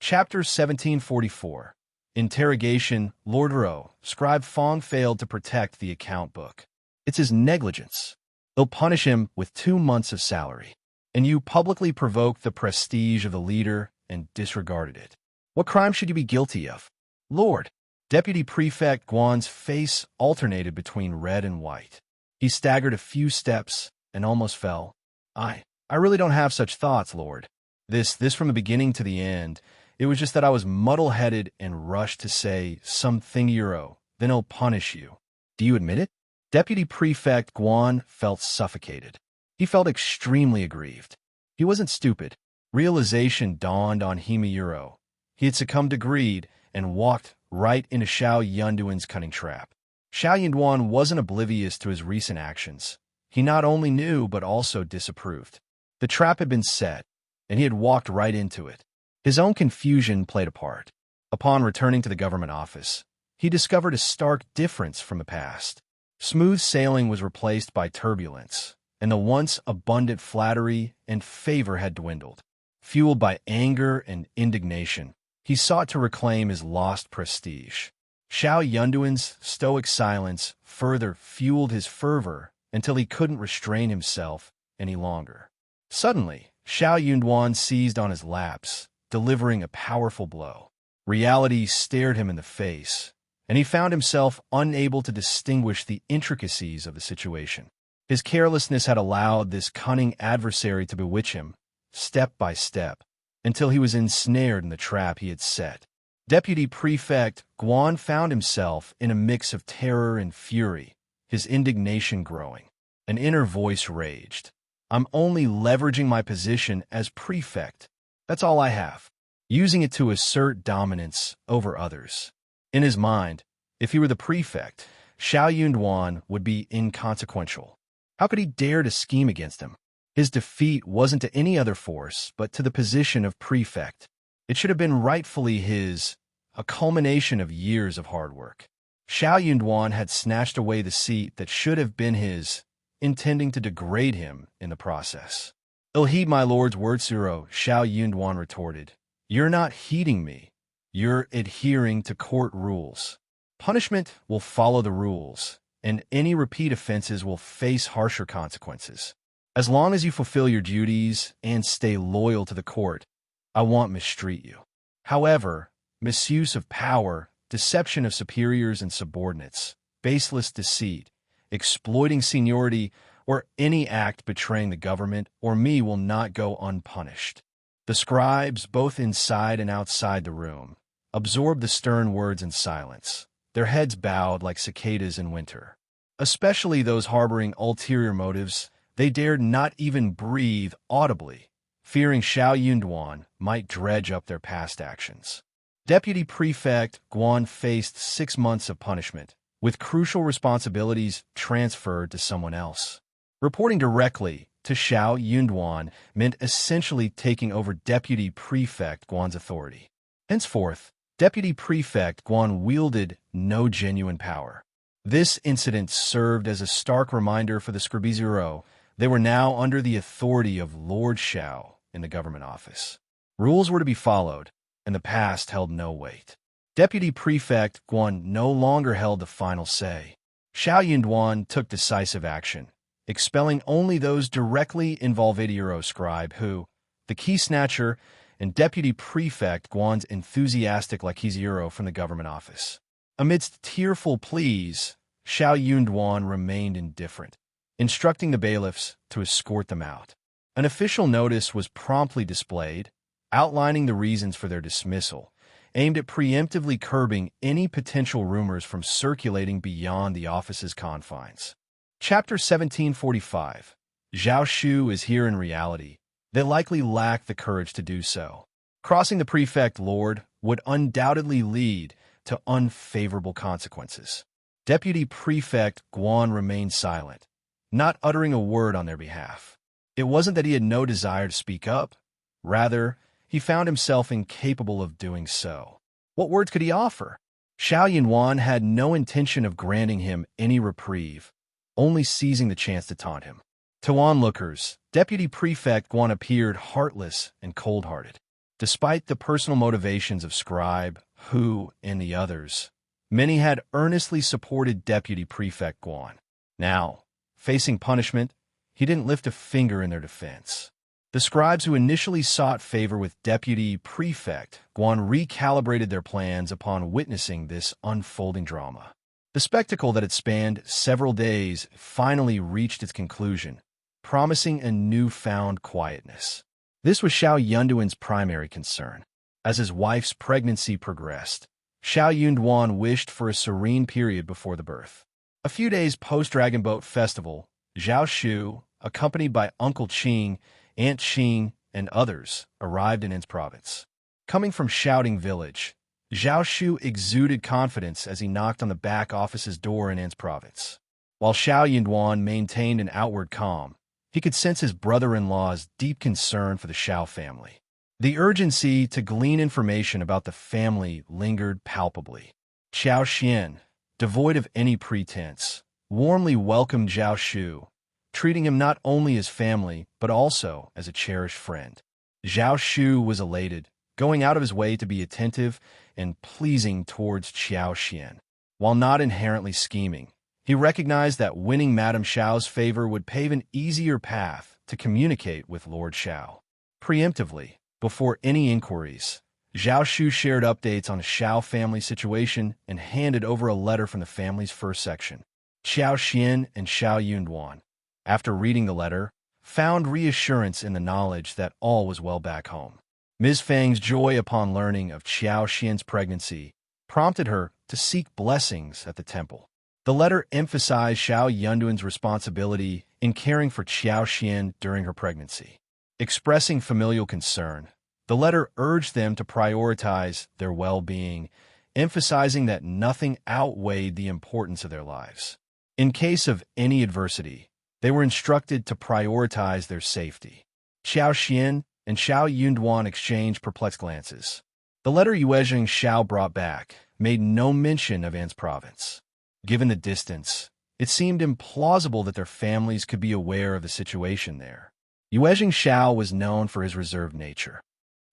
Chapter 1744. Interrogation. Lord Ro, Scribe Fong failed to protect the account book. It's his negligence. They'll punish him with 2 months of salary. And you publicly provoked the prestige of the leader and disregarded it. What crime should you be guilty of? Lord, Deputy Prefect Guan's face alternated between red and white. He staggered a few steps and almost fell. I really don't have such thoughts, Lord. This from the beginning to the end. It was just that I was muddle-headed and rushed to say something, then he'll punish you. Do you admit it? Deputy Prefect Guan felt suffocated. He felt extremely aggrieved. He wasn't stupid. Realization dawned on him. He had succumbed to greed and walked right into Xiao Yunduan's cunning trap. Xiao Yunduan wasn't oblivious to his recent actions. He not only knew but also disapproved. The trap had been set, and he had walked right into it. His own confusion played a part. Upon returning to the government office, he discovered a stark difference from the past. Smooth sailing was replaced by turbulence, and the once abundant flattery and favor had dwindled. Fueled by anger and indignation, he sought to reclaim his lost prestige. Xiao Yunduan's stoic silence further fueled his fervor until he couldn't restrain himself any longer. Suddenly, Xiao Yunduan seized on his lapse, delivering a powerful blow. Reality stared him in the face, and he found himself unable to distinguish the intricacies of the situation. His carelessness had allowed this cunning adversary to bewitch him, step by step, until he was ensnared in the trap he had set. Deputy Prefect Guan found himself in a mix of terror and fury, his indignation growing. An inner voice raged. I'm only leveraging my position as prefect. That's all I have. Using it to assert dominance over others. In his mind, if he were the prefect, Xiao Yunduan would be inconsequential. How could he dare to scheme against him? His defeat wasn't to any other force, but to the position of prefect. It should have been rightfully his, a culmination of years of hard work. Xiao Yunduan had snatched away the seat that should have been his, intending to degrade him in the process. Ill heed my lord's words, Xiao Yunduan retorted. You're not heeding me. You're adhering to court rules. Punishment will follow the rules, and any repeat offenses will face harsher consequences. As long as you fulfill your duties and stay loyal to the court, I won't mistreat you. However, misuse of power, deception of superiors and subordinates, baseless deceit, exploiting seniority, or any act betraying the government or me will not go unpunished. The scribes, both inside and outside the room, absorbed the stern words in silence, their heads bowed like cicadas in winter. Especially those harboring ulterior motives, they dared not even breathe audibly, fearing Xiao Yunduan might dredge up their past actions. Deputy Prefect Guan faced 6 months of punishment, with crucial responsibilities transferred to someone else. Reporting directly to Xiao Yunduan meant essentially taking over Deputy Prefect Guan's authority. Henceforth, Deputy Prefect Guan wielded no genuine power. This incident served as a stark reminder for the Scribizero they were now under the authority of Lord Xiao in the government office. Rules were to be followed, and the past held no weight. Deputy Prefect Guan no longer held the final say. Xiao Yunduan took decisive action, expelling only those directly involved Euro scribe who, the key snatcher, and Deputy Prefect Guan's enthusiastic Lakizero from the government office. Amidst tearful pleas, Xiao Yunduan remained indifferent, instructing the bailiffs to escort them out. An official notice was promptly displayed, outlining the reasons for their dismissal, aimed at preemptively curbing any potential rumors from circulating beyond the office's confines. Chapter 1745. Zhao Shu is here in reality. They likely lack the courage to do so. Crossing the prefect lord would undoubtedly lead to unfavorable consequences. Deputy Prefect Guan remained silent, not uttering a word on their behalf. It wasn't that he had no desire to speak up. Rather, he found himself incapable of doing so. What words could he offer? Xiao Yunduan had no intention of granting him any reprieve, only seizing the chance to taunt him. To onlookers, Deputy Prefect Guan appeared heartless and cold-hearted. Despite the personal motivations of Scribe, Hu, and the others, many had earnestly supported Deputy Prefect Guan. Now, facing punishment, he didn't lift a finger in their defense. The scribes who initially sought favor with Deputy Prefect Guan recalibrated their plans upon witnessing this unfolding drama. The spectacle that had spanned several days finally reached its conclusion, promising a newfound quietness. This was Xiao Yunduan's primary concern. As his wife's pregnancy progressed, Xiao Yunduan wished for a serene period before the birth. A few days post-Dragon Boat Festival, Zhao Shu, accompanied by Uncle Qing, Aunt Qing, and others, arrived in In's province. Coming from Shouting Village, Zhao Shu exuded confidence as he knocked on the back office's door in In's province. While Xiao Yunduan maintained an outward calm, he could sense his brother-in-law's deep concern for the Xiao family. The urgency to glean information about the family lingered palpably. Xiao Xian, devoid of any pretense, warmly welcomed Zhao Shu, treating him not only as family, but also as a cherished friend. Zhao Shu was elated, going out of his way to be attentive and pleasing towards Xiao Xian. While not inherently scheming, he recognized that winning Madame Xiao's favor would pave an easier path to communicate with Lord Xiao. Preemptively, before any inquiries, Zhao Shu shared updates on the Xiao family situation and handed over a letter from the family's first section. Xiao Xian and Xiao Yunduan, after reading the letter, found reassurance in the knowledge that all was well back home. Ms. Fang's joy upon learning of Xiao Xian's pregnancy prompted her to seek blessings at the temple. The letter emphasized Xiao Yunduan's responsibility in caring for Xiao Xian during her pregnancy. Expressing familial concern, the letter urged them to prioritize their well-being, emphasizing that nothing outweighed the importance of their lives. In case of any adversity, they were instructed to prioritize their safety. Xiao Xian and Xiao Yunduan exchanged perplexed glances. The letter Yuezheng Xiao brought back made no mention of An's province. Given the distance, it seemed implausible that their families could be aware of the situation there. Yuezheng Xiao was known for his reserved nature.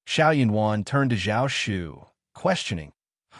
Xiao Yunduan turned to Zhao Shu, questioning,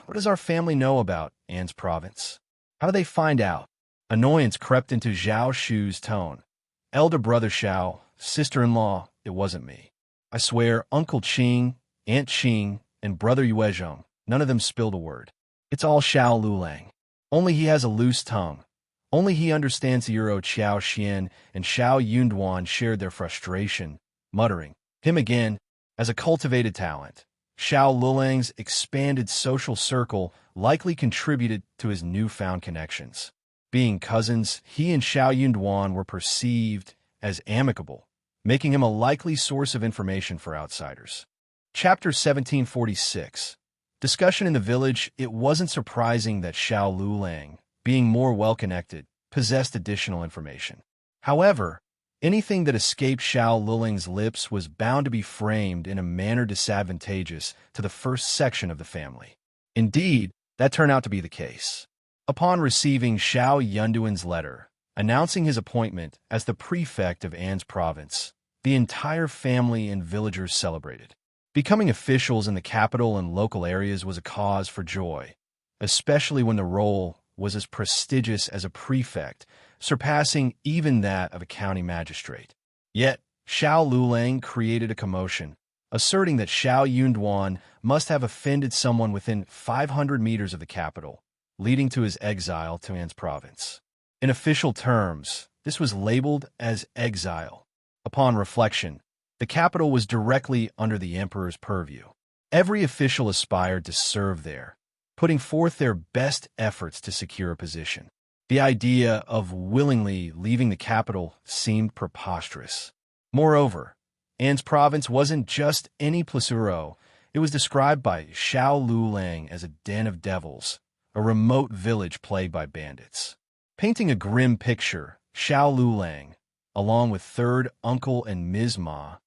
"What does our family know about An's province? How do they find out?" Annoyance crept into Zhao Shu's tone. "Elder brother Xiao, sister-in-law, it wasn't me. I swear Uncle Qing, Aunt Qing, and brother Yuezheng, none of them spilled a word. It's all Xiao Lulang. Only he has a loose tongue. Only he understands the Euro. Xiao Xian and Xiao Yunduan shared their frustration, muttering, "Him again." As a cultivated talent, Xiao Lulang's expanded social circle likely contributed to his newfound connections. Being cousins, he and Xiao Yunduan were perceived as amicable, making him a likely source of information for outsiders. Chapter 1746. Discussion in the village. It wasn't surprising that Xiao Lulang, being more well-connected, possessed additional information. However, anything that escaped Xiao Lulang's lips was bound to be framed in a manner disadvantageous to the first section of the family. Indeed, that turned out to be the case. Upon receiving Xiao Yunduan's letter, announcing his appointment as the prefect of An's province, the entire family and villagers celebrated. Becoming officials in the capital and local areas was a cause for joy, especially when the role was as prestigious as a prefect, surpassing even that of a county magistrate. Yet, Xiao Lulang created a commotion, asserting that Xiao Yunduan must have offended someone within 500 meters of the capital, leading to his exile to An's province. In official terms, this was labeled as exile. Upon reflection, the capital was directly under the emperor's purview. Every official aspired to serve there, putting forth their best efforts to secure a position. The idea of willingly leaving the capital seemed preposterous. Moreover, An's province wasn't just any placero. It was described by Xiao Lulang as a den of devils, a remote village plagued by bandits. Painting a grim picture, Xiao Lulang, along with third uncle and Ms. Ma,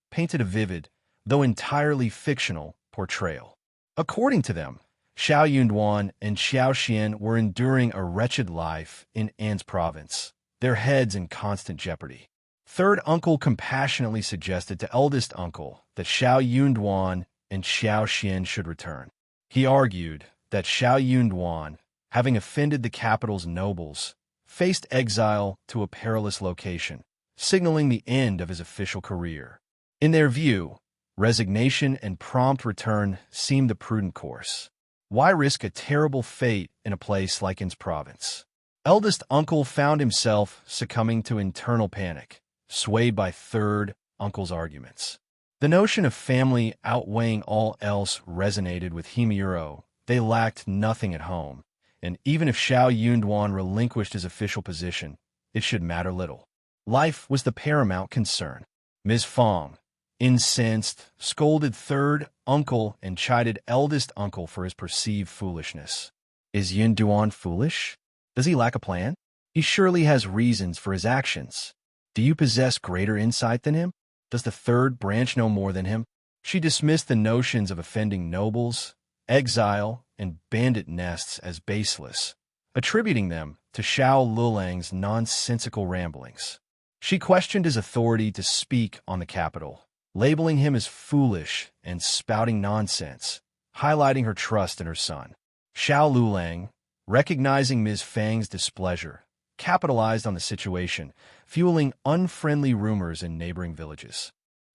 painted a vivid, though entirely fictional, portrayal. According to them, Xiao Yunduan and Xiao Xian were enduring a wretched life in An's province, their heads in constant jeopardy. Third uncle compassionately suggested to eldest uncle that Xiao Yunduan and Xiao Xian should return. He argued that Xiao Yunduan, having offended the capital's nobles, faced exile to a perilous location, signaling the end of his official career. In their view, resignation and prompt return seemed the prudent course. Why risk a terrible fate in a place like An's province? Eldest uncle found himself succumbing to internal panic, swayed by third uncle's arguments. The notion of family outweighing all else resonated with Himuro. They lacked nothing at home, and even if Xiao Yunduan relinquished his official position, it should matter little. Life was the paramount concern. Ms. Fong, incensed, scolded third uncle and chided eldest uncle for his perceived foolishness. Is Yunduan foolish? Does he lack a plan? He surely has reasons for his actions. Do you possess greater insight than him? Does the third branch know more than him? She dismissed the notions of offending nobles, exile, and bandit nests as baseless, attributing them to Xiao Lulang's nonsensical ramblings. She questioned his authority to speak on the capital, labeling him as foolish and spouting nonsense, highlighting her trust in her son. Xiao Lulang, recognizing Ms. Fang's displeasure, capitalized on the situation, fueling unfriendly rumors in neighboring villages.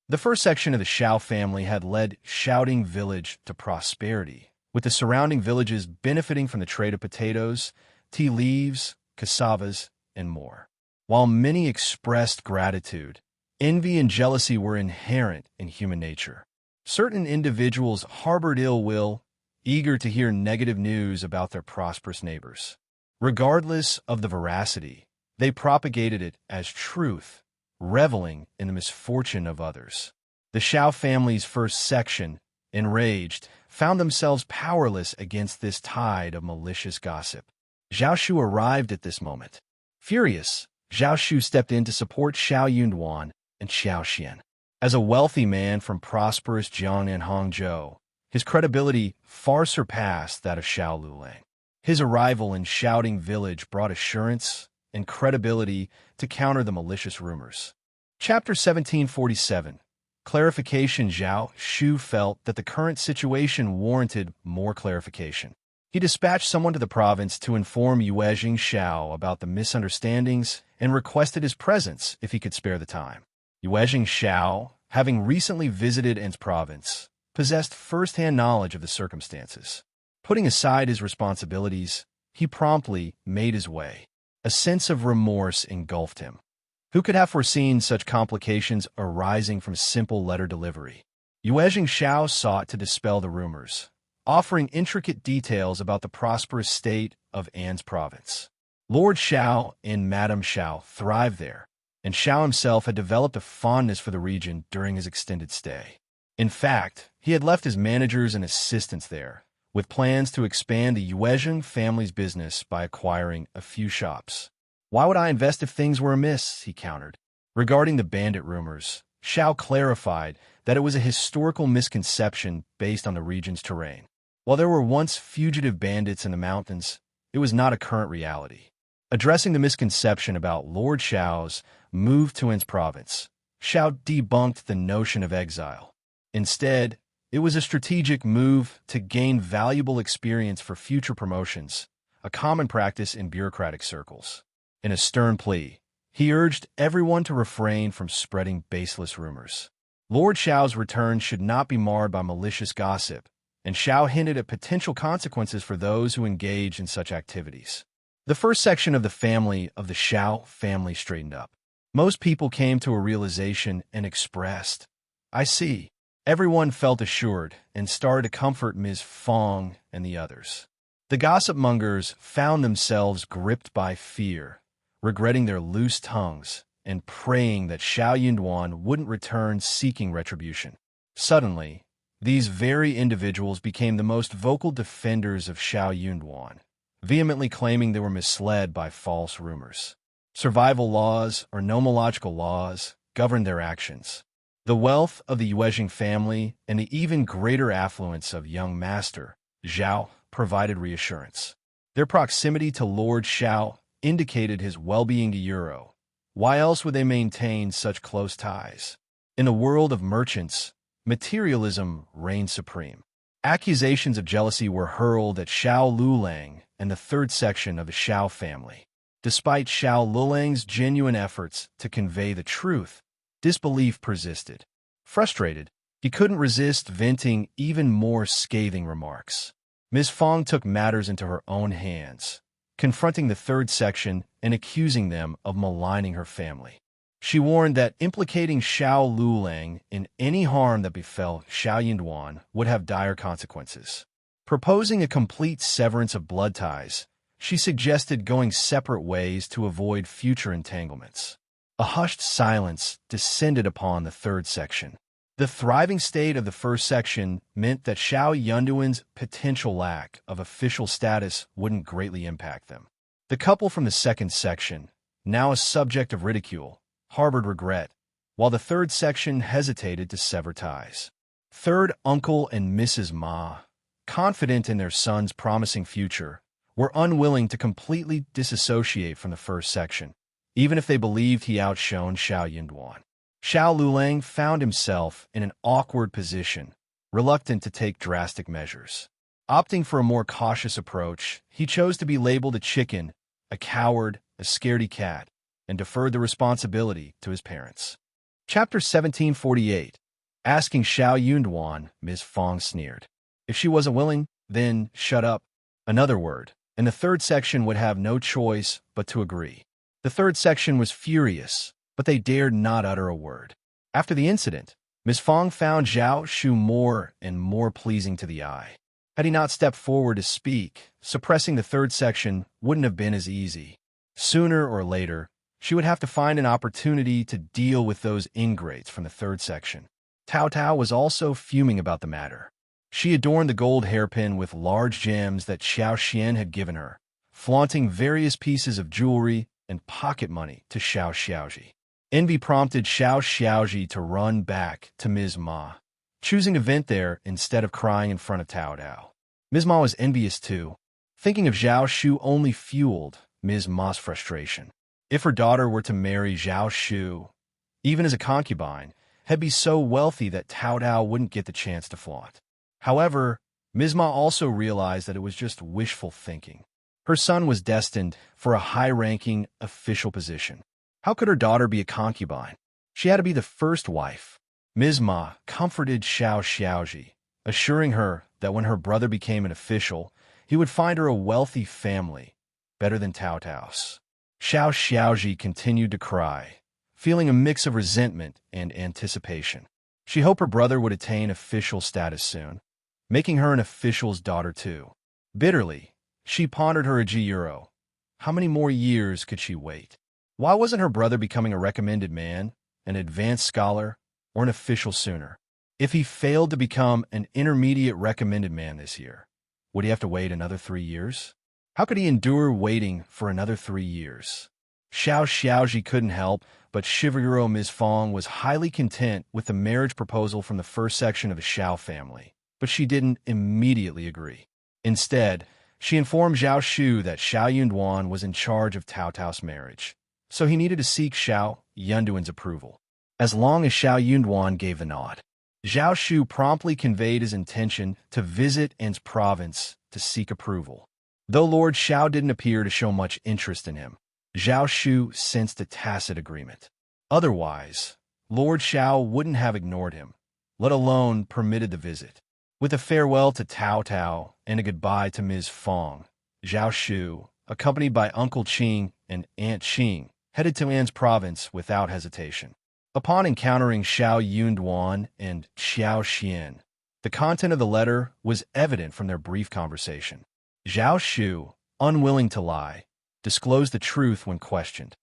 The first section of the Xiao family had led Shouting Village to prosperity, with the surrounding villages benefiting from the trade of potatoes, tea leaves, cassavas, and more. While many expressed gratitude, envy and jealousy were inherent in human nature. Certain individuals harbored ill will, eager to hear negative news about their prosperous neighbors. Regardless of the veracity, they propagated it as truth, reveling in the misfortune of others. The Xiao family's first section, enraged, found themselves powerless against this tide of malicious gossip. Zhao Shu arrived at this moment. Furious, Zhao Shu stepped in to support Xiao Yunduan and Xiao Xian. As a wealthy man from prosperous Jiang and Hangzhou, his credibility far surpassed that of Xiao Lulang. His arrival in Shouting Village brought assurance and credibility to counter the malicious rumors. Chapter 1747. Clarification. Zhao Shu felt that the current situation warranted more clarification. He dispatched someone to the province to inform Yuezhing Xiao about the misunderstandings and requested his presence if he could spare the time. Yuezhing Xiao, having recently visited An's province, possessed first-hand knowledge of the circumstances. Putting aside his responsibilities, he promptly made his way. A sense of remorse engulfed him. Who could have foreseen such complications arising from simple letter delivery? Yuezheng Xiao sought to dispel the rumors, offering intricate details about the prosperous state of An's province. Lord Xiao and Madame Xiao thrived there, and Xiao himself had developed a fondness for the region during his extended stay. In fact, he had left his managers and assistants there, with plans to expand the Yuezheng family's business by acquiring a few shops. Why would I invest if things were amiss? He countered. Regarding the bandit rumors, Xiao clarified that it was a historical misconception based on the region's terrain. While there were once fugitive bandits in the mountains, it was not a current reality. Addressing the misconception about Lord Xiao's move to An's province, Xiao debunked the notion of exile. Instead, it was a strategic move to gain valuable experience for future promotions, a common practice in bureaucratic circles. In a stern plea, he urged everyone to refrain from spreading baseless rumors. Lord Xiao's return should not be marred by malicious gossip, and Xiao hinted at potential consequences for those who engage in such activities. The first section of the Xiao family straightened up. Most people came to a realization and expressed, "I see." Everyone felt assured and started to comfort Ms. Fong and the others. The gossip mongers found themselves gripped by fear, regretting their loose tongues and praying that Xiao Yunduan wouldn't return seeking retribution. Suddenly, these very individuals became the most vocal defenders of Xiao Yunduan, vehemently claiming they were misled by false rumors. Survival laws or nomological laws governed their actions. The wealth of the Yuezheng family and the even greater affluence of young master Zhao provided reassurance. Their proximity to Lord Xiao indicated his well-being to Euro. Why else would they maintain such close ties? In the world of merchants, materialism reigned supreme. Accusations of jealousy were hurled at Xiao Lulang and the third section of the Xiao family. Despite Xiao Lulang's genuine efforts to convey the truth, disbelief persisted. Frustrated, he couldn't resist venting even more scathing remarks. Ms. Fong took matters into her own hands, confronting the third section and accusing them of maligning her family. She warned that implicating Xiao Lulang in any harm that befell Xiao Yunduan would have dire consequences. Proposing a complete severance of blood ties, she suggested going separate ways to avoid future entanglements. A hushed silence descended upon the third section. The thriving state of the first section meant that Xiao Yunduan's potential lack of official status wouldn't greatly impact them. The couple from the second section, now a subject of ridicule, harbored regret, while the third section hesitated to sever ties. Third Uncle and Mrs. Ma, confident in their son's promising future, were unwilling to completely disassociate from the first section, even if they believed he outshone Xiao Yunduan. Xiao Lulang found himself in an awkward position, reluctant to take drastic measures. Opting for a more cautious approach, he chose to be labeled a chicken, a coward, a scaredy cat, and deferred the responsibility to his parents. Chapter 1748. Asking Xiao Yunduan, Ms. Fong sneered. If she wasn't willing, then shut up. Another word, and the third section would have no choice but to agree. The third section was furious, but they dared not utter a word. After the incident, Ms. Fong found Zhao Shu more and more pleasing to the eye. Had he not stepped forward to speak, suppressing the third section wouldn't have been as easy. Sooner or later, she would have to find an opportunity to deal with those ingrates from the third section. Tao Tao was also fuming about the matter. She adorned the gold hairpin with large gems that Xiao Xian had given her, flaunting various pieces of jewelry and pocket money to Xiao Xiaoji. Envy prompted Xiao Xiaoji to run back to Ms. Ma, choosing to vent there instead of crying in front of Tao Tao. Ms. Ma was envious too. Thinking of Zhao Shu only fueled Ms. Ma's frustration. If her daughter were to marry Zhao Shu, even as a concubine, had be so wealthy that Tao Tao wouldn't get the chance to flaunt. However, Ms. Ma also realized that it was just wishful thinking. Her son was destined for a high-ranking official position. How could her daughter be a concubine? She had to be the first wife. Ms. Ma comforted Xiao Xiaoji, assuring her that when her brother became an official, he would find her a wealthy family, better than Tao Tao's. Xiao Xiaoji continued to cry, feeling a mix of resentment and anticipation. She hoped her brother would attain official status soon, making her an official's daughter too. Bitterly, she pondered her Euro. How many more years could she wait? Why wasn't her brother becoming a recommended man, an advanced scholar, or an official sooner? If he failed to become an intermediate recommended man this year, would he have to wait another 3 years? How could he endure waiting for another 3 years? Xiao Xiaoji couldn't help, but Shiveruro Ms. Fong was highly content with the marriage proposal from the first section of the Xiao family, but she didn't immediately agree. Instead, she informed Zhao Shu that Xiao Yunduan was in charge of Tao Tao's marriage, so he needed to seek Xiao Yunduan's approval. As long as Xiao Yunduan gave the nod, Zhao Shu promptly conveyed his intention to visit An's province to seek approval. Though Lord Xiao didn't appear to show much interest in him, Zhao Shu sensed a tacit agreement. Otherwise, Lord Xiao wouldn't have ignored him, let alone permitted the visit. With a farewell to Tao Tao and a goodbye to Ms. Fong, Zhao Shu, accompanied by Uncle Qing and Aunt Qing, headed to An's province without hesitation. Upon encountering Xiao Yunduan and Xiao Xian, the content of the letter was evident from their brief conversation. Zhao Shu, unwilling to lie, disclosed the truth when questioned.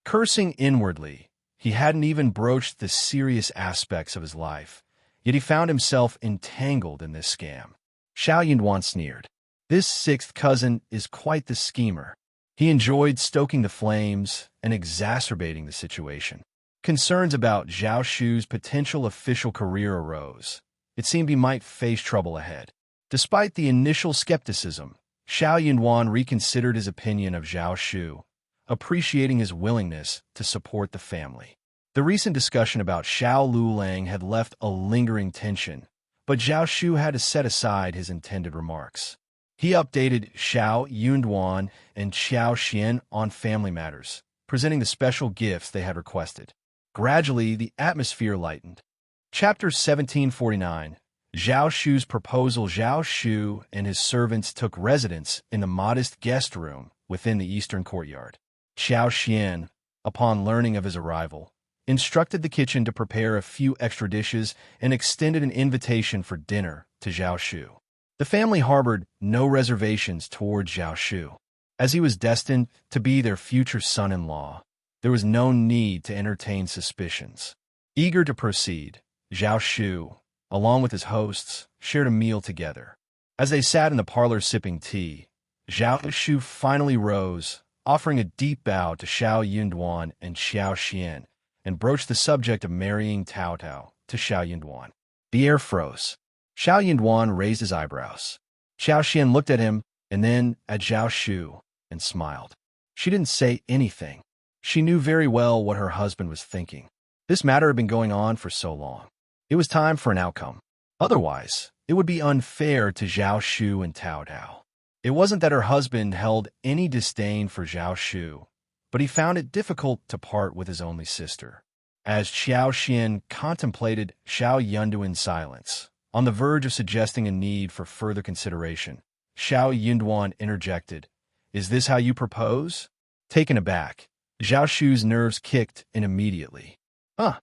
Cursing inwardly, he hadn't even broached the serious aspects of his life, yet he found himself entangled in this scam. Xiao Yunduan sneered. This sixth cousin is quite the schemer. He enjoyed stoking the flames and exacerbating the situation. Concerns about Zhao Shu's potential official career arose. It seemed he might face trouble ahead. Despite the initial skepticism, Xiao Yunduan reconsidered his opinion of Zhao Shu, appreciating his willingness to support the family. The recent discussion about Xiao Lulang had left a lingering tension, but Zhao Shu had to set aside his intended remarks. He updated Xiao Yunduan and Xiao Xian on family matters, presenting the special gifts they had requested. Gradually, the atmosphere lightened. Chapter 1749. Zhao Shu's proposal. Zhao Shu and his servants took residence in the modest guest room within the eastern courtyard. Xiao Xian, upon learning of his arrival, instructed the kitchen to prepare a few extra dishes and extended an invitation for dinner to Zhao Shu. The family harbored no reservations toward Zhao Shu. As he was destined to be their future son-in-law, there was no need to entertain suspicions. Eager to proceed, Zhao Shu, along with his hosts, shared a meal together. As they sat in the parlor sipping tea, Zhao Shu finally rose, offering a deep bow to Xiao Yunduan and Xiao Xian, and broached the subject of marrying Tao Tao to Xiao Yunduan. The air froze. Xiao Yunduan raised his eyebrows. Xiao Xian looked at him and then at Zhao Shu and smiled. She didn't say anything. She knew very well what her husband was thinking. This matter had been going on for so long. It was time for an outcome. Otherwise, it would be unfair to Zhao Shu and Tao Tao. It wasn't that her husband held any disdain for Zhao Shu, but he found it difficult to part with his only sister. As Xiao Xian contemplated Xiao Yunduan's silence, on the verge of suggesting a need for further consideration, Xiao Yunduan interjected, "Is this how you propose?" Taken aback, Zhao Shu's nerves kicked in immediately.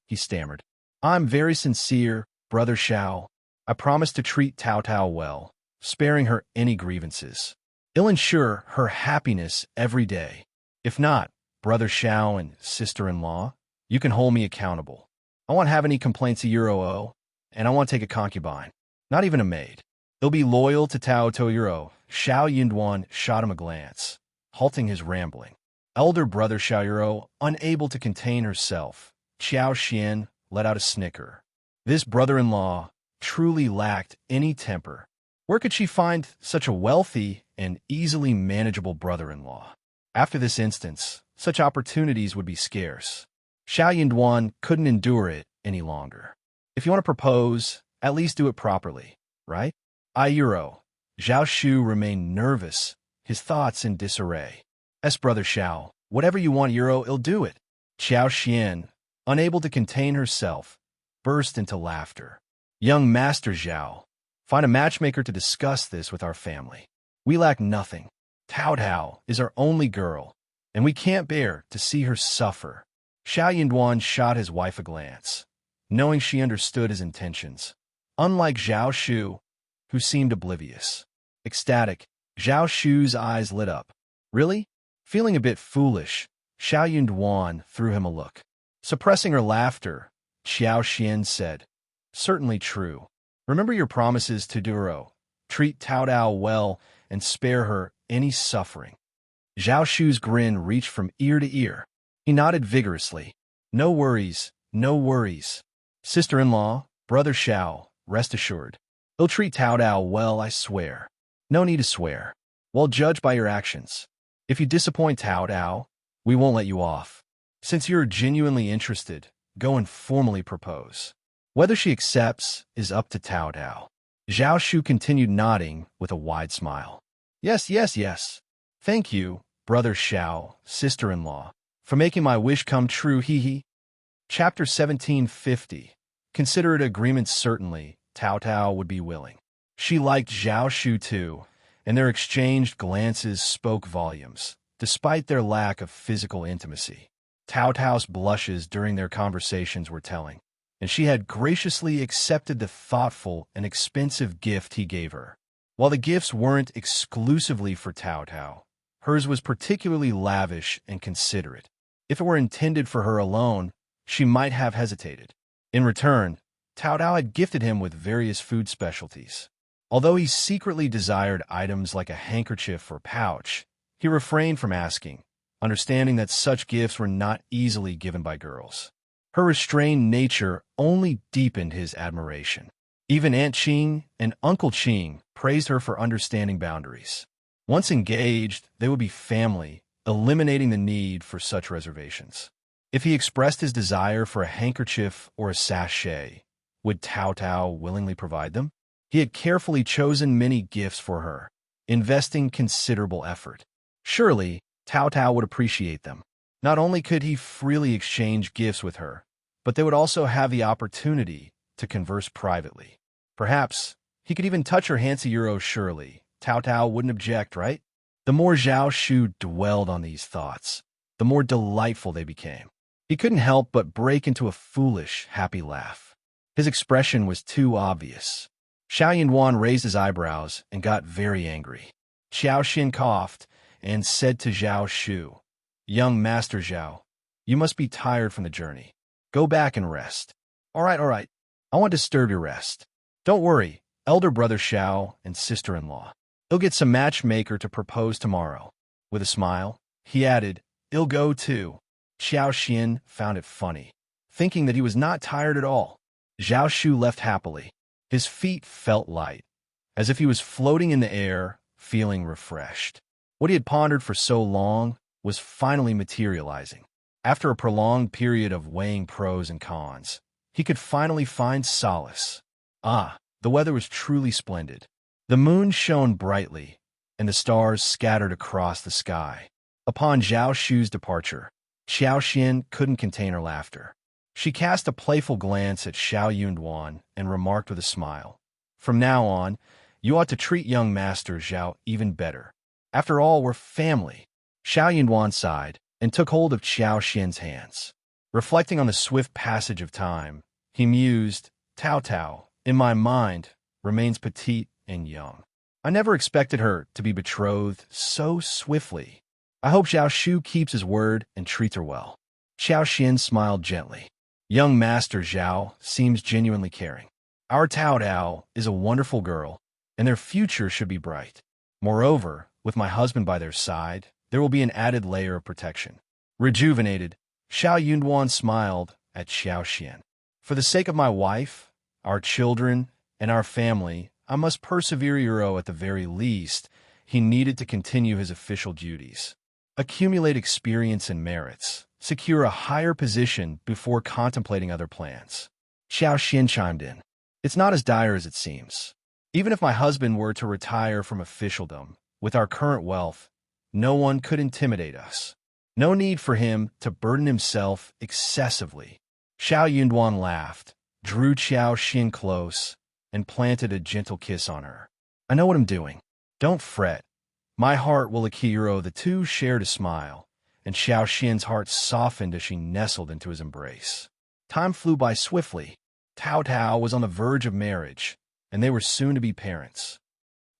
He stammered. "I'm very sincere, Brother Xiao. I promise to treat Tao Tao well, sparing her any grievances. I'll ensure her happiness every day. If not, Brother Xiao and sister-in-law, you can hold me accountable. I won't have any complaints a Euro, and I won't take a concubine, not even a maid. I'll be loyal to Tao Tao Euro." Xiao Yunduan shot him a glance, halting his rambling. Elder Brother Xiao Euro, unable to contain herself, Xiao Xian let out a snicker. This brother-in-law truly lacked any temper. Where could she find such a wealthy and easily manageable brother-in-law? After this instance, such opportunities would be scarce. Xiao Yunduan couldn't endure it any longer. If you want to propose, at least do it properly, right? Euro. Zhao Shu remained nervous, his thoughts in disarray. Brother Xiao, whatever you want Euro, I'll do it." Xiao Xian, unable to contain herself, burst into laughter. "Young Master Zhao, find a matchmaker to discuss this with our family. We lack nothing. Tao Tao is our only girl, and we can't bear to see her suffer. Xiao Yunduan shot his wife a glance, knowing she understood his intentions. Unlike Zhao Shu, who seemed oblivious. Ecstatic, Zhao Shu's eyes lit up. Really? Feeling a bit foolish, Xiao Yunduan threw him a look. Suppressing her laughter, Xiao Xian said, "Certainly true. Remember your promises to Duro. Treat Tao Dao well and spare her any suffering." Zhao Shu's grin reached from ear to ear. He nodded vigorously. "No worries, no worries. Sister-in-law, brother Xiao, rest assured. He'll treat Tao Dao well, I swear. No need to swear. We'll judge by your actions. If you disappoint Tao Dao, we won't let you off. Since you're genuinely interested, go and formally propose. Whether she accepts is up to Tao Dao." Zhao Shu continued nodding with a wide smile. "Yes, yes, yes. Thank you, brother Xiao, sister-in-law, for making my wish come true, hee. Chapter 1750. Consider it agreement. Certainly, Tao Tao would be willing. She liked Zhao Shu too, and their exchanged glances spoke volumes, despite their lack of physical intimacy. Tao Tao's blushes during their conversations were telling, and she had graciously accepted the thoughtful and expensive gift he gave her. While the gifts weren't exclusively for Tao Tao, hers was particularly lavish and considerate. If it were intended for her alone, she might have hesitated. In return, Tao Tao had gifted him with various food specialties. Although he secretly desired items like a handkerchief or pouch, he refrained from asking, understanding that such gifts were not easily given by girls. Her restrained nature only deepened his admiration. Even Aunt Qing and Uncle Qing praised her for understanding boundaries. Once engaged, they would be family, eliminating the need for such reservations. If he expressed his desire for a handkerchief or a sachet, would Tao Tao willingly provide them? He had carefully chosen many gifts for her, investing considerable effort. Surely, Tao Tao would appreciate them. Not only could he freely exchange gifts with her, but they would also have the opportunity to converse privately. Perhaps he could even touch her Hansiyuro. Surely, Tao Tao wouldn't object, right? The more Zhao Shu dwelled on these thoughts, the more delightful they became. He couldn't help but break into a foolish, happy laugh. His expression was too obvious. Xiao Yunduan raised his eyebrows and got very angry. Xiao Xin coughed and said to Zhao Shu, "Young Master Zhao, you must be tired from the journey. Go back and rest." All right. I won't disturb your rest. Don't worry, elder brother Xiao and sister-in-law. He'll get some matchmaker to propose tomorrow." With a smile, he added, "I'll go too." Xiao Xin found it funny, thinking that he was not tired at all. Zhao Shu left happily. His feet felt light, as if he was floating in the air, feeling refreshed. What he had pondered for so long was finally materializing. After a prolonged period of weighing pros and cons, he could finally find solace. The weather was truly splendid. The moon shone brightly, and the stars scattered across the sky. Upon Zhao Shu's departure, Xiao Xian couldn't contain her laughter. She cast a playful glance at Xiao Yunduan and remarked with a smile, "From now on, you ought to treat young Master Zhao even better. After all, we're family." Xiao Yunduan sighed and took hold of Xiao Xian's hands. Reflecting on the swift passage of time, he mused, "Tao Tao, in my mind, remains petite and young. I never expected her to be betrothed so swiftly. I hope Zhao Shu keeps his word and treats her well." Xiao Xian smiled gently. "Young Master Zhao seems genuinely caring. Our Tao Dao is a wonderful girl, and their future should be bright. Moreover, with my husband by their side, there will be an added layer of protection." Rejuvenated, Xiao Yunduan smiled at Xiao Xian. "For the sake of my wife, our children, and our family, I must persevere. At the very least, he needed to continue his official duties, accumulate experience and merits, secure a higher position before contemplating other plans." Xiao Xian chimed in, "It's not as dire as it seems. Even if my husband were to retire from officialdom, with our current wealth, no one could intimidate us. No need for him to burden himself excessively." Xiao Yunduan laughed, drew Xiao Xian close, and planted a gentle kiss on her. "I know what I'm doing. Don't fret. My heart will Akihiro." The two shared a smile, and Xiao Xian's heart softened as she nestled into his embrace. Time flew by swiftly. Tao Tao was on the verge of marriage, and they were soon to be parents.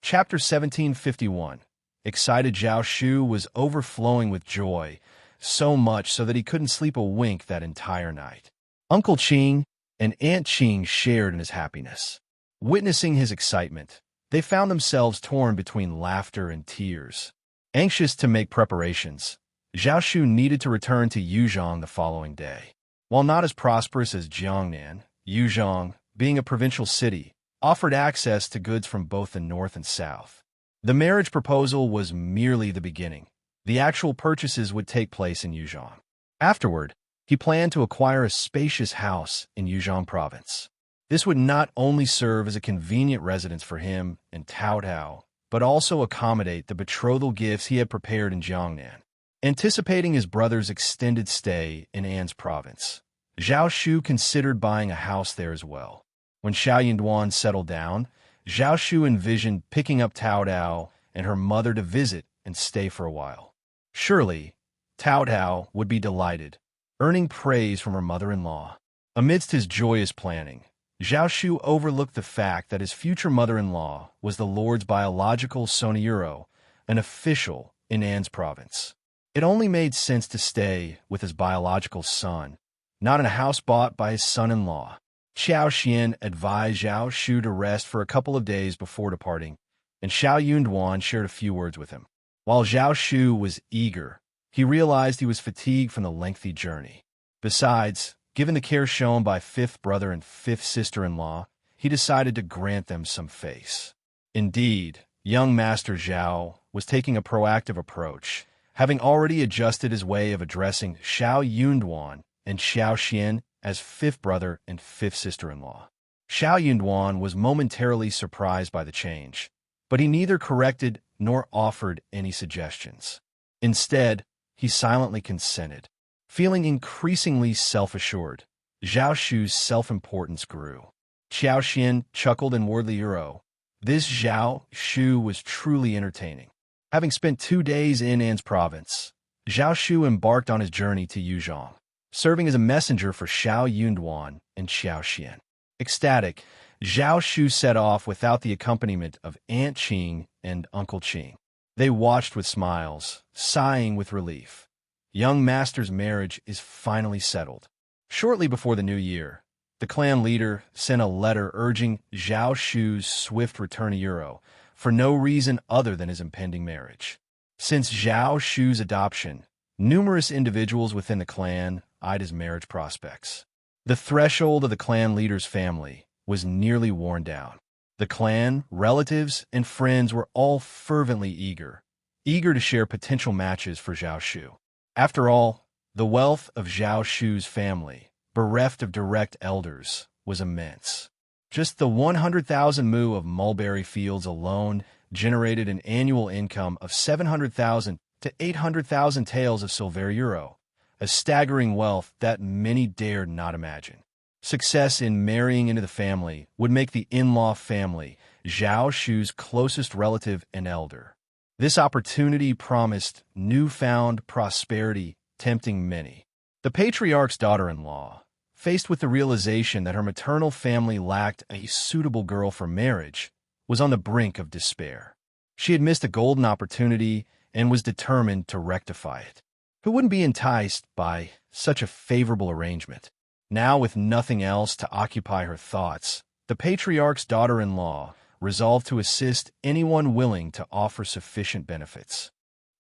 Chapter 1751. Excited Zhao Shu was overflowing with joy, so much so that he couldn't sleep a wink that entire night. Uncle Qing and Aunt Qing shared in his happiness. Witnessing his excitement, they found themselves torn between laughter and tears. Anxious to make preparations, Zhao Shu needed to return to Yuzhong the following day. While not as prosperous as Jiangnan, Yuzhong, being a provincial city, offered access to goods from both the north and south. The marriage proposal was merely the beginning. The actual purchases would take place in Yuzhong. Afterward, he planned to acquire a spacious house in Yuzhong province. This would not only serve as a convenient residence for him and Tao Tao, but also accommodate the betrothal gifts he had prepared in Jiangnan. Anticipating his brother's extended stay in An's province, Zhao Shu considered buying a house there as well. When Xiao Yunduan settled down, Zhao Shu envisioned picking up Tao Tao and her mother to visit and stay for a while. Surely, Tao Tao would be delighted, earning praise from her mother-in-law. Amidst his joyous planning, Zhao Shu overlooked the fact that his future mother-in-law was the Lord's biological Sonayuro, an official in An's province. It only made sense to stay with his biological son, not in a house bought by his son-in-law. Xiao Xian advised Zhao Shu to rest for a couple of days before departing, and Xiao Yunduan shared a few words with him. While Zhao Shu was eager, he realized he was fatigued from the lengthy journey. Besides, given the care shown by fifth brother and fifth sister-in-law, he decided to grant them some face. Indeed, young Master Zhao was taking a proactive approach, having already adjusted his way of addressing Xiao Yunduan and Xiao Xian as fifth brother and fifth sister-in-law. Xiao Yunduan was momentarily surprised by the change, but he neither corrected nor offered any suggestions. Instead, he silently consented. Feeling increasingly self-assured, Zhao Shu's self-importance grew. Xiao Xian chuckled in worldly euro. This Zhao Shu was truly entertaining. Having spent 2 days in An's province, Zhao Shu embarked on his journey to Yuzhong, serving as a messenger for Xiao Yunduan and Xiao Xian. Ecstatic, Zhao Shu set off without the accompaniment of Aunt Qing and Uncle Qing. They watched with smiles, sighing with relief. Young Master's marriage is finally settled. Shortly before the new year, the clan leader sent a letter urging Zhao Shu's swift return to Euro for no reason other than his impending marriage. Since Zhao Shu's adoption, numerous individuals within the clan eyed his marriage prospects. The threshold of the clan leader's family was nearly worn down. The clan, relatives, and friends were all fervently eager to share potential matches for Zhao Shu. After all, the wealth of Zhao Shu's family, bereft of direct elders, was immense. Just the 100,000 mu of mulberry fields alone generated an annual income of 700,000 to 800,000 taels of silver euro, a staggering wealth that many dared not imagine. Success in marrying into the family would make the in-law family Zhao Shu's closest relative and elder. This opportunity promised newfound prosperity, tempting many. The patriarch's daughter-in-law, faced with the realization that her maternal family lacked a suitable girl for marriage, was on the brink of despair. She had missed a golden opportunity and was determined to rectify it. Who wouldn't be enticed by such a favorable arrangement? Now, with nothing else to occupy her thoughts, the patriarch's daughter-in-law resolved to assist anyone willing to offer sufficient benefits.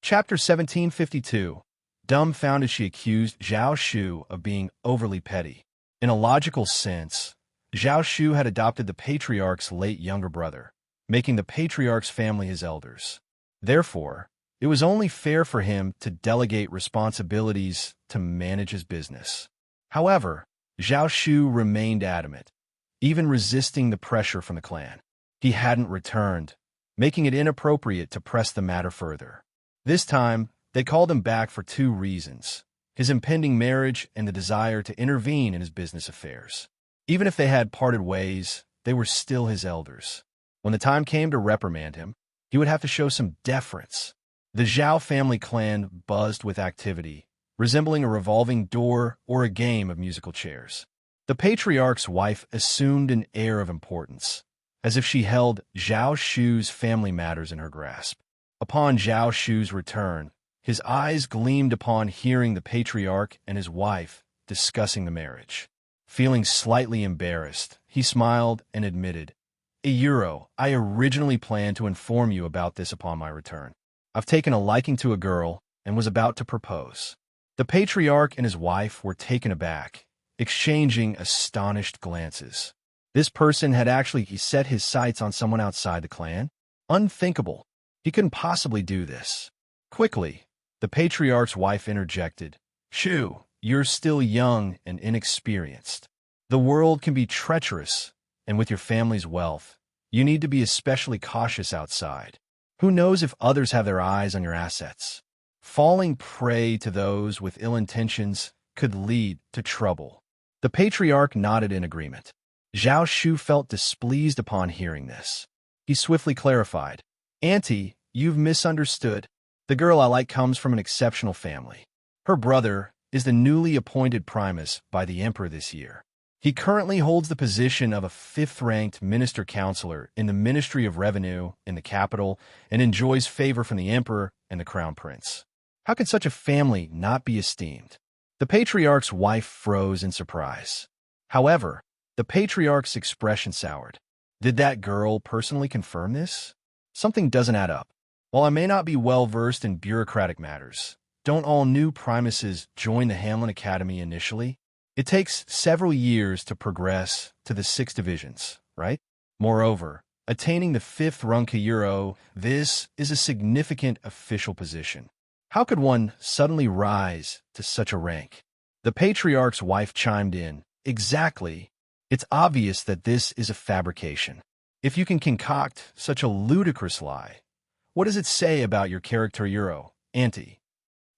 Chapter 1752. Dumbfounded, she accused Zhao Shu of being overly petty. In a logical sense, Zhao Shu had adopted the patriarch's late younger brother, making the patriarch's family his elders. Therefore, it was only fair for him to delegate responsibilities to manage his business. However, Zhao Shu remained adamant, even resisting the pressure from the clan. He hadn't returned, making it inappropriate to press the matter further. This time, they called him back for 2 reasons: his impending marriage and the desire to intervene in his business affairs. Even if they had parted ways, they were still his elders. When the time came to reprimand him, he would have to show some deference. The Zhao family clan buzzed with activity, resembling a revolving door or a game of musical chairs. The patriarch's wife assumed an air of importance, as if she held Zhao Shu's family matters in her grasp. Upon Zhao Shu's return, his eyes gleamed upon hearing the patriarch and his wife discussing the marriage. Feeling slightly embarrassed, he smiled and admitted, I originally planned to inform you about this upon my return. I've taken a liking to a girl and was about to propose. The patriarch and his wife were taken aback, exchanging astonished glances. This person had actually set his sights on someone outside the clan? Unthinkable. He couldn't possibly do this. Quickly, the patriarch's wife interjected, Shu, you're still young and inexperienced. The world can be treacherous, and with your family's wealth, you need to be especially cautious outside. Who knows if others have their eyes on your assets? Falling prey to those with ill intentions could lead to trouble. The patriarch nodded in agreement. Zhao Shu felt displeased upon hearing this. He swiftly clarified, Auntie, you've misunderstood. The girl I like comes from an exceptional family. Her brother is the newly appointed primus by the emperor this year. He currently holds the position of a fifth-ranked minister counselor in the Ministry of Revenue in the capital and enjoys favor from the emperor and the crown prince. How could such a family not be esteemed? The patriarch's wife froze in surprise. However, the patriarch's expression soured. Did that girl personally confirm this? Something doesn't add up. While I may not be well-versed in bureaucratic matters, don't all new primuses join the Hanlon Academy initially? It takes several years to progress to the 6 divisions, right? Moreover, attaining the 5th rung Kyuro, this is a significant official position. How could one suddenly rise to such a rank? The patriarch's wife chimed in, Exactly. It's obvious that this is a fabrication. If you can concoct such a ludicrous lie, what does it say about your character, Auntie?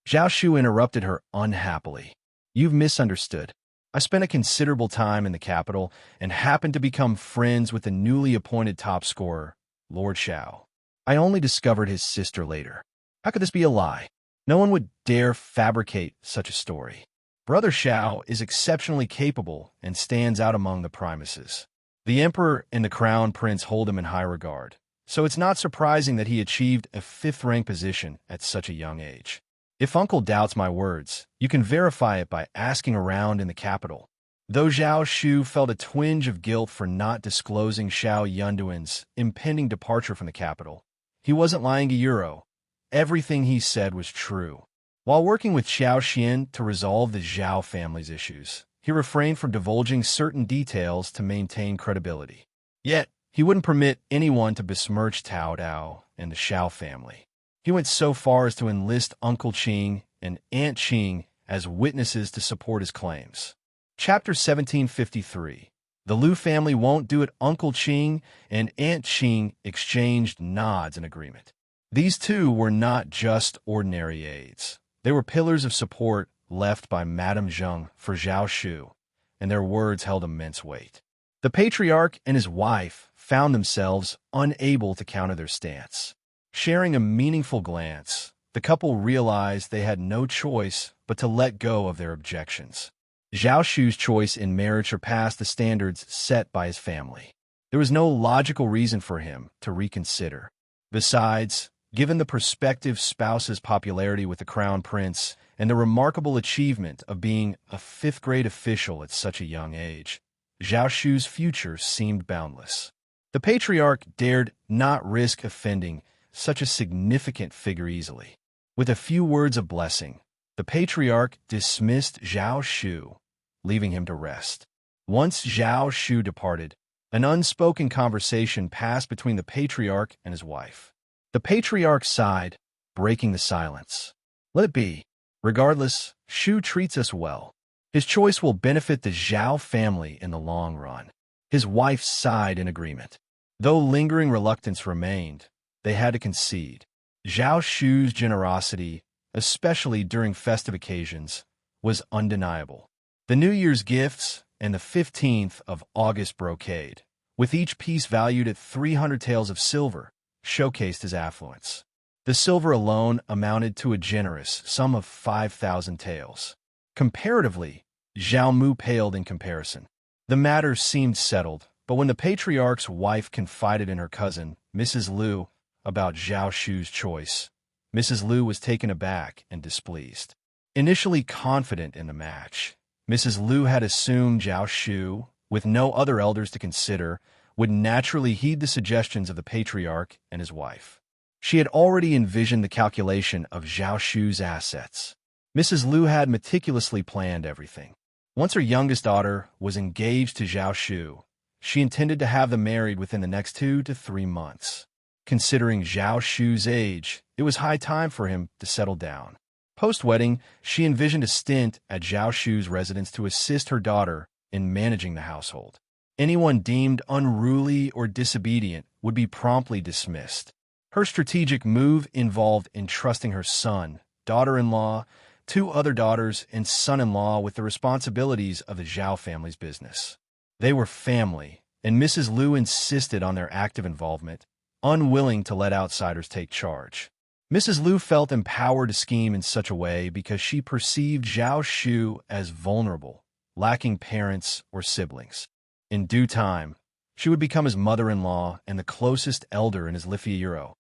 Zhao Shu interrupted her unhappily. You've misunderstood. I spent a considerable time in the capital and happened to become friends with the newly appointed top scorer, Lord Xiao. I only discovered his sister later. How could this be a lie? No one would dare fabricate such a story. Brother Xiao is exceptionally capable and stands out among the primuses. The emperor and the crown prince hold him in high regard, so it's not surprising that he achieved a 5th-rank position at such a young age. If Uncle doubts my words, you can verify it by asking around in the capital. Though Zhao Shu felt a twinge of guilt for not disclosing Xiao Yunduan's impending departure from the capital, he wasn't lying to Euro. Everything he said was true. While working with Xiao Xian to resolve the Zhao family's issues, he refrained from divulging certain details to maintain credibility. Yet, he wouldn't permit anyone to besmirch Tao Dao and the Xiao family. He went so far as to enlist Uncle Qing and Aunt Qing as witnesses to support his claims. Chapter 1753. The Liu family won't do it. Uncle Qing and Aunt Qing exchanged nods in agreement. These two were not just ordinary aides. They were pillars of support left by Madame Zheng for Zhao Shu, and their words held immense weight. The patriarch and his wife found themselves unable to counter their stance. Sharing a meaningful glance, the couple realized they had no choice but to let go of their objections. Zhao Shu's choice in marriage surpassed the standards set by his family. There was no logical reason for him to reconsider. Besides, given the prospective spouse's popularity with the crown prince and the remarkable achievement of being a 5th-grade official at such a young age, Zhao Shu's future seemed boundless. The patriarch dared not risk offending such a significant figure easily. With a few words of blessing, the patriarch dismissed Zhao Shu, leaving him to rest. Once Zhao Shu departed, an unspoken conversation passed between the patriarch and his wife. The patriarch sighed, breaking the silence. Let it be. Regardless, Shu treats us well. His choice will benefit the Zhao family in the long run. His wife sighed in agreement. Though lingering reluctance remained, they had to concede. Zhao Shu's generosity, especially during festive occasions, was undeniable. The New Year's gifts and the 15th of August brocade, with each piece valued at 300 taels of silver, showcased his affluence. The silver alone amounted to a generous sum of 5,000 taels. Comparatively, Zhao Mu paled in comparison. The matter seemed settled, but when the patriarch's wife confided in her cousin, Mrs. Liu, about Zhao Shu's choice, Mrs. Liu was taken aback and displeased. Initially confident in the match, Mrs. Liu had assumed Zhao Shu, with no other elders to consider, would naturally heed the suggestions of the patriarch and his wife. She had already envisioned the calculation of Zhao Shu's assets. Mrs. Liu had meticulously planned everything. Once her youngest daughter was engaged to Zhao Shu, she intended to have them married within the next 2 to 3 months. Considering Zhao Shu's age, it was high time for him to settle down. Post-wedding, she envisioned a stint at Zhao Shu's residence to assist her daughter in managing the household. Anyone deemed unruly or disobedient would be promptly dismissed. Her strategic move involved entrusting her son, daughter-in-law, 2 other daughters, and son-in-law with the responsibilities of the Zhao family's business. They were family, and Mrs. Liu insisted on their active involvement, unwilling to let outsiders take charge. Mrs. Liu felt empowered to scheme in such a way because she perceived Zhao Shu as vulnerable, lacking parents or siblings. In due time, she would become his mother-in-law and the closest elder in his Lifiero.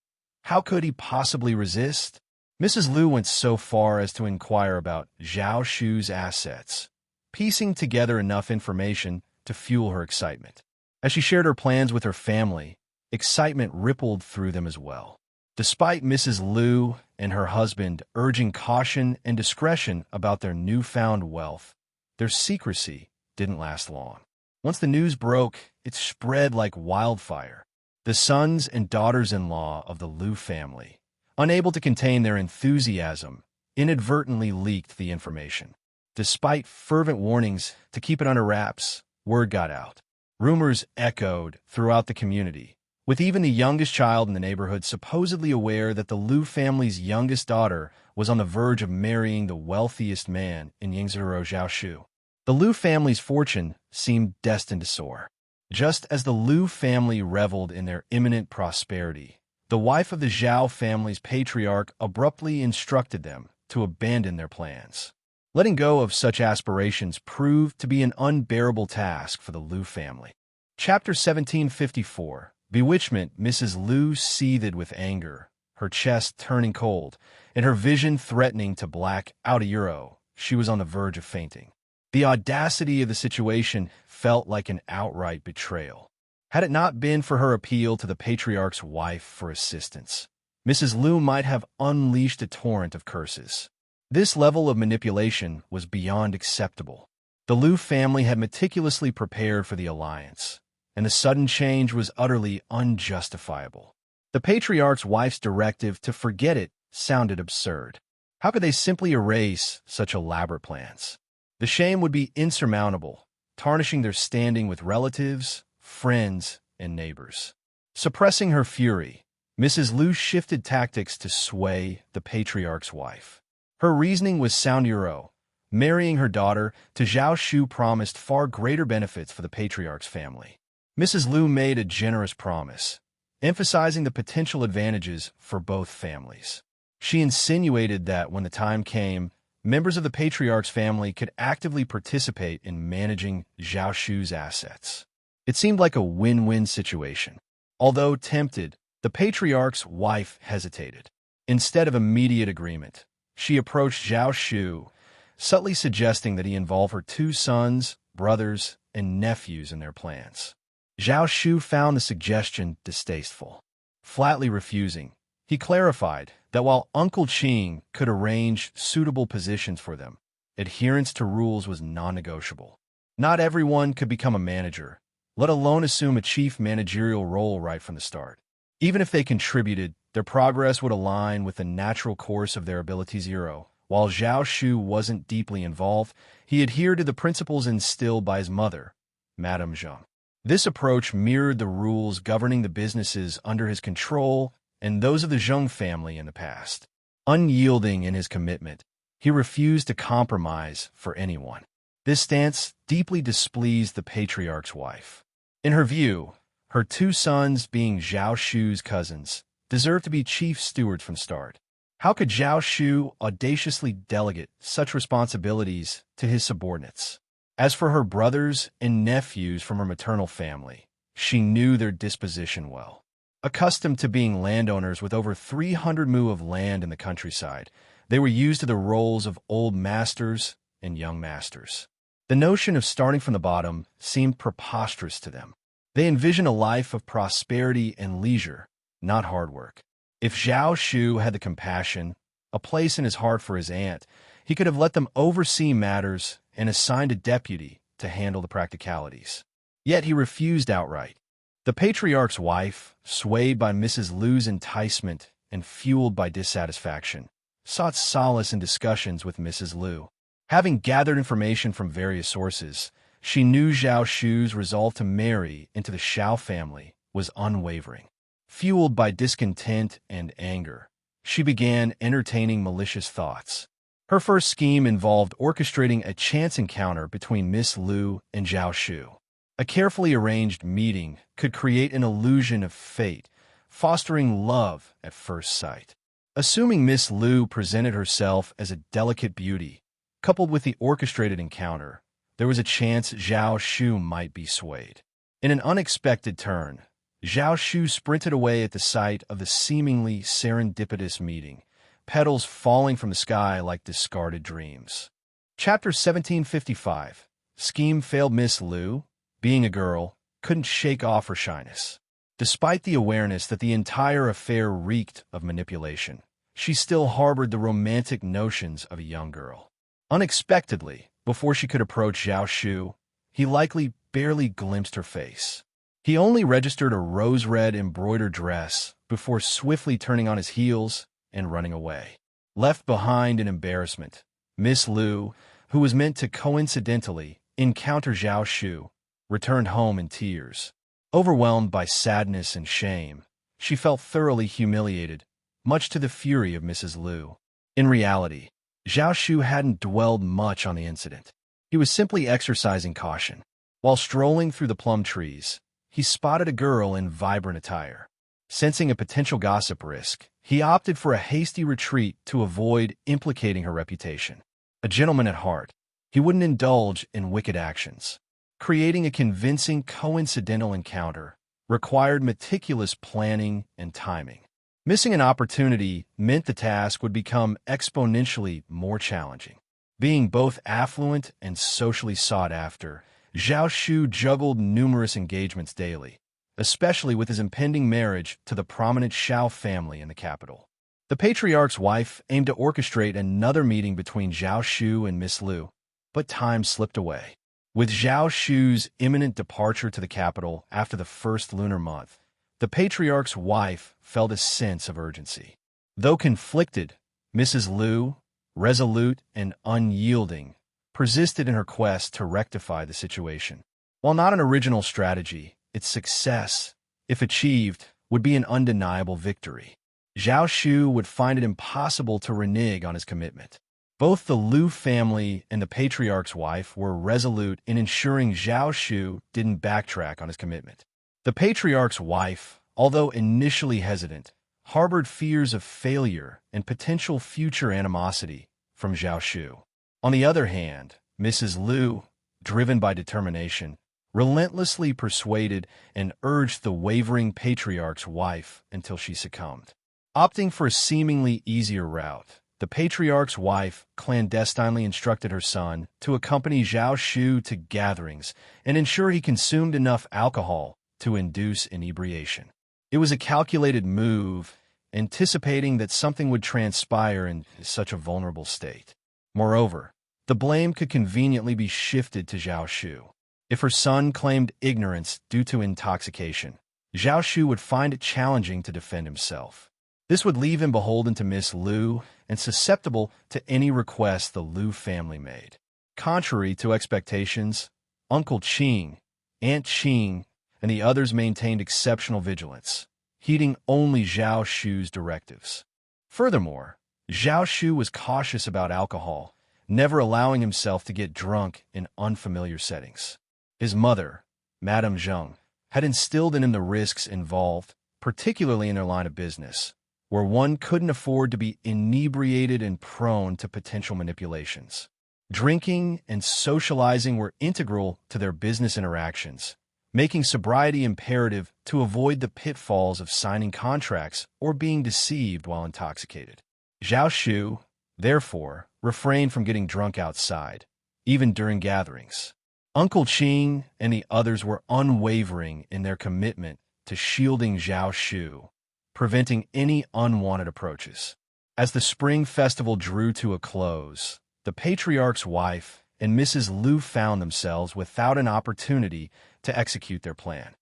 How could he possibly resist? Mrs. Liu went so far as to inquire about Zhao Shu's assets, piecing together enough information to fuel her excitement. As she shared her plans with her family, excitement rippled through them as well. Despite Mrs. Liu and her husband urging caution and discretion about their newfound wealth, their secrecy didn't last long. Once the news broke, it spread like wildfire. The sons and daughters-in-law of the Liu family, unable to contain their enthusiasm, inadvertently leaked the information. Despite fervent warnings to keep it under wraps, word got out. Rumors echoed throughout the community, with even the youngest child in the neighborhood supposedly aware that the Liu family's youngest daughter was on the verge of marrying the wealthiest man in Yingzhou Zhao Shu. The Liu family's fortune seemed destined to soar. Just as the Liu family reveled in their imminent prosperity, the wife of the Zhao family's patriarch abruptly instructed them to abandon their plans. Letting go of such aspirations proved to be an unbearable task for the Liu family. Chapter 1754. Bewitchment. Mrs. Liu seethed with anger, her chest turning cold, and her vision threatening to black out a euro. She was on the verge of fainting. The audacity of the situation felt like an outright betrayal. Had it not been for her appeal to the patriarch's wife for assistance, Mrs. Liu might have unleashed a torrent of curses. This level of manipulation was beyond acceptable. The Liu family had meticulously prepared for the alliance, and the sudden change was utterly unjustifiable. The patriarch's wife's directive to forget it sounded absurd. How could they simply erase such elaborate plans? The shame would be insurmountable, tarnishing their standing with relatives, friends, and neighbors. Suppressing her fury, Mrs. Liu shifted tactics to sway the patriarch's wife. Her reasoning was sound euro. Marrying her daughter to Zhao Shu promised far greater benefits for the patriarch's family. Mrs. Liu made a generous promise, emphasizing the potential advantages for both families. She insinuated that when the time came, members of the patriarch's family could actively participate in managing Zhao Shu's assets. It seemed like a win-win situation. Although tempted, the patriarch's wife hesitated. Instead of immediate agreement, she approached Zhao Shu, subtly suggesting that he involve her 2 sons, brothers, and nephews in their plans. Zhao Shu found the suggestion distasteful. Flatly refusing, he clarified that while Uncle Qing could arrange suitable positions for them, adherence to rules was non-negotiable. Not everyone could become a manager, let alone assume a chief managerial role right from the start. Even if they contributed, their progress would align with the natural course of their abilities euro. While Zhao Shu wasn't deeply involved, he adhered to the principles instilled by his mother, Madame Zheng. This approach mirrored the rules governing the businesses under his control and those of the Zheng family in the past. Unyielding in his commitment, he refused to compromise for anyone. This stance deeply displeased the patriarch's wife. In her view, her 2 sons being Zhao Shu's cousins, deserved to be chief steward from start. How could Zhao Shu audaciously delegate such responsibilities to his subordinates? As for her brothers and nephews from her maternal family, she knew their disposition well. Accustomed to being landowners with over 300 mu of land in the countryside, they were used to the roles of old masters and young masters. The notion of starting from the bottom seemed preposterous to them. They envisioned a life of prosperity and leisure, not hard work. If Zhao Shu had the compassion, a place in his heart for his aunt, he could have let them oversee matters and assigned a deputy to handle the practicalities. Yet he refused outright. The patriarch's wife, swayed by Mrs. Lu's enticement and fueled by dissatisfaction, sought solace in discussions with Mrs. Lu. Having gathered information from various sources, she knew Zhao Shu's resolve to marry into the Shao family was unwavering. Fueled by discontent and anger, she began entertaining malicious thoughts. Her first scheme involved orchestrating a chance encounter between Miss Lu and Zhao Shu. A carefully arranged meeting could create an illusion of fate, fostering love at first sight. Assuming Miss Lu presented herself as a delicate beauty, coupled with the orchestrated encounter, there was a chance Zhao Shu might be swayed. In an unexpected turn, Zhao Shu sprinted away at the sight of the seemingly serendipitous meeting, petals falling from the sky like discarded dreams. Chapter 1755. Scheme failed. Miss Lu, being a girl, couldn't shake off her shyness. Despite the awareness that the entire affair reeked of manipulation, she still harbored the romantic notions of a young girl. Unexpectedly, before she could approach Zhao Shu, he likely barely glimpsed her face. He only registered a rose-red embroidered dress before swiftly turning on his heels and running away. Left behind in embarrassment, Miss Lu, who was meant to coincidentally encounter Zhao Shu, returned home in tears. Overwhelmed by sadness and shame, she felt thoroughly humiliated, much to the fury of Mrs. Lu. In reality, Zhao Shu hadn't dwelled much on the incident. He was simply exercising caution. While strolling through the plum trees, he spotted a girl in vibrant attire. Sensing a potential gossip risk, he opted for a hasty retreat to avoid implicating her reputation. A gentleman at heart, he wouldn't indulge in wicked actions. Creating a convincing coincidental encounter required meticulous planning and timing. Missing an opportunity meant the task would become exponentially more challenging. Being both affluent and socially sought after, Zhao Shu juggled numerous engagements daily, especially with his impending marriage to the prominent Shao family in the capital. The patriarch's wife aimed to orchestrate another meeting between Zhao Shu and Miss Lu, but time slipped away. With Zhao Shu's imminent departure to the capital after the first lunar month, the patriarch's wife felt a sense of urgency. Though conflicted, Mrs. Lu, resolute and unyielding, persisted in her quest to rectify the situation. While not an original strategy, its success, if achieved, would be an undeniable victory. Zhao Shu would find it impossible to renege on his commitment. Both the Lu family and the patriarch's wife were resolute in ensuring Zhao Shu didn't backtrack on his commitment. The patriarch's wife, although initially hesitant, harbored fears of failure and potential future animosity from Zhao Shu. On the other hand, Mrs. Lu, driven by determination, relentlessly persuaded and urged the wavering patriarch's wife until she succumbed. Opting for a seemingly easier route, the patriarch's wife clandestinely instructed her son to accompany Zhao Shu to gatherings and ensure he consumed enough alcohol to induce inebriation. It was a calculated move, anticipating that something would transpire in such a vulnerable state. Moreover, the blame could conveniently be shifted to Zhao Shu. If her son claimed ignorance due to intoxication, Zhao Shu would find it challenging to defend himself. This would leave him beholden to Miss Lu and susceptible to any request the Lu family made. Contrary to expectations, Uncle Qing, Aunt Qing, and the others maintained exceptional vigilance, heeding only Zhao Shu's directives. Furthermore, Zhao Shu was cautious about alcohol, never allowing himself to get drunk in unfamiliar settings. His mother, Madame Zheng, had instilled in him the risks involved, particularly in their line of business, where one couldn't afford to be inebriated and prone to potential manipulations. Drinking and socializing were integral to their business interactions, making sobriety imperative to avoid the pitfalls of signing contracts or being deceived while intoxicated. Zhao Shu, therefore, refrained from getting drunk outside, even during gatherings. Uncle Qing and the others were unwavering in their commitment to shielding Zhao Shu, preventing any unwanted approaches. As the spring festival drew to a close, the patriarch's wife and Mrs. Liu found themselves without an opportunity to execute their plan.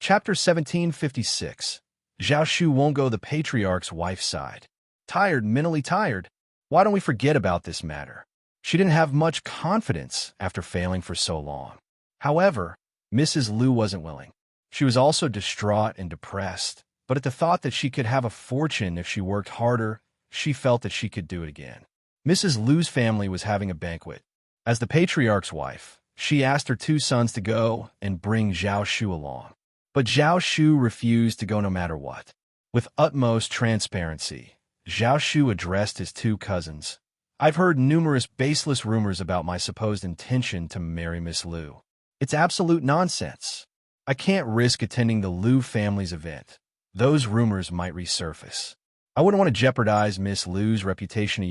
Chapter 1756. Zhao Shu won't go the patriarch's wife's side. Tired, mentally tired. Why don't we forget about this matter? She didn't have much confidence after failing for so long. However, Mrs. Liu wasn't willing. She was also distraught and depressed, but at the thought that she could have a fortune if she worked harder, she felt that she could do it again. Mrs. Liu's family was having a banquet. As the patriarch's wife, she asked her two sons to go and bring Zhao Shu along. But Zhao Shu refused to go no matter what. With utmost transparency, Zhao Shu addressed his two cousins. I've heard numerous baseless rumors about my supposed intention to marry Miss Liu. It's absolute nonsense. I can't risk attending the Liu family's event. Those rumors might resurface. I wouldn't want to jeopardize Miss Liu's reputation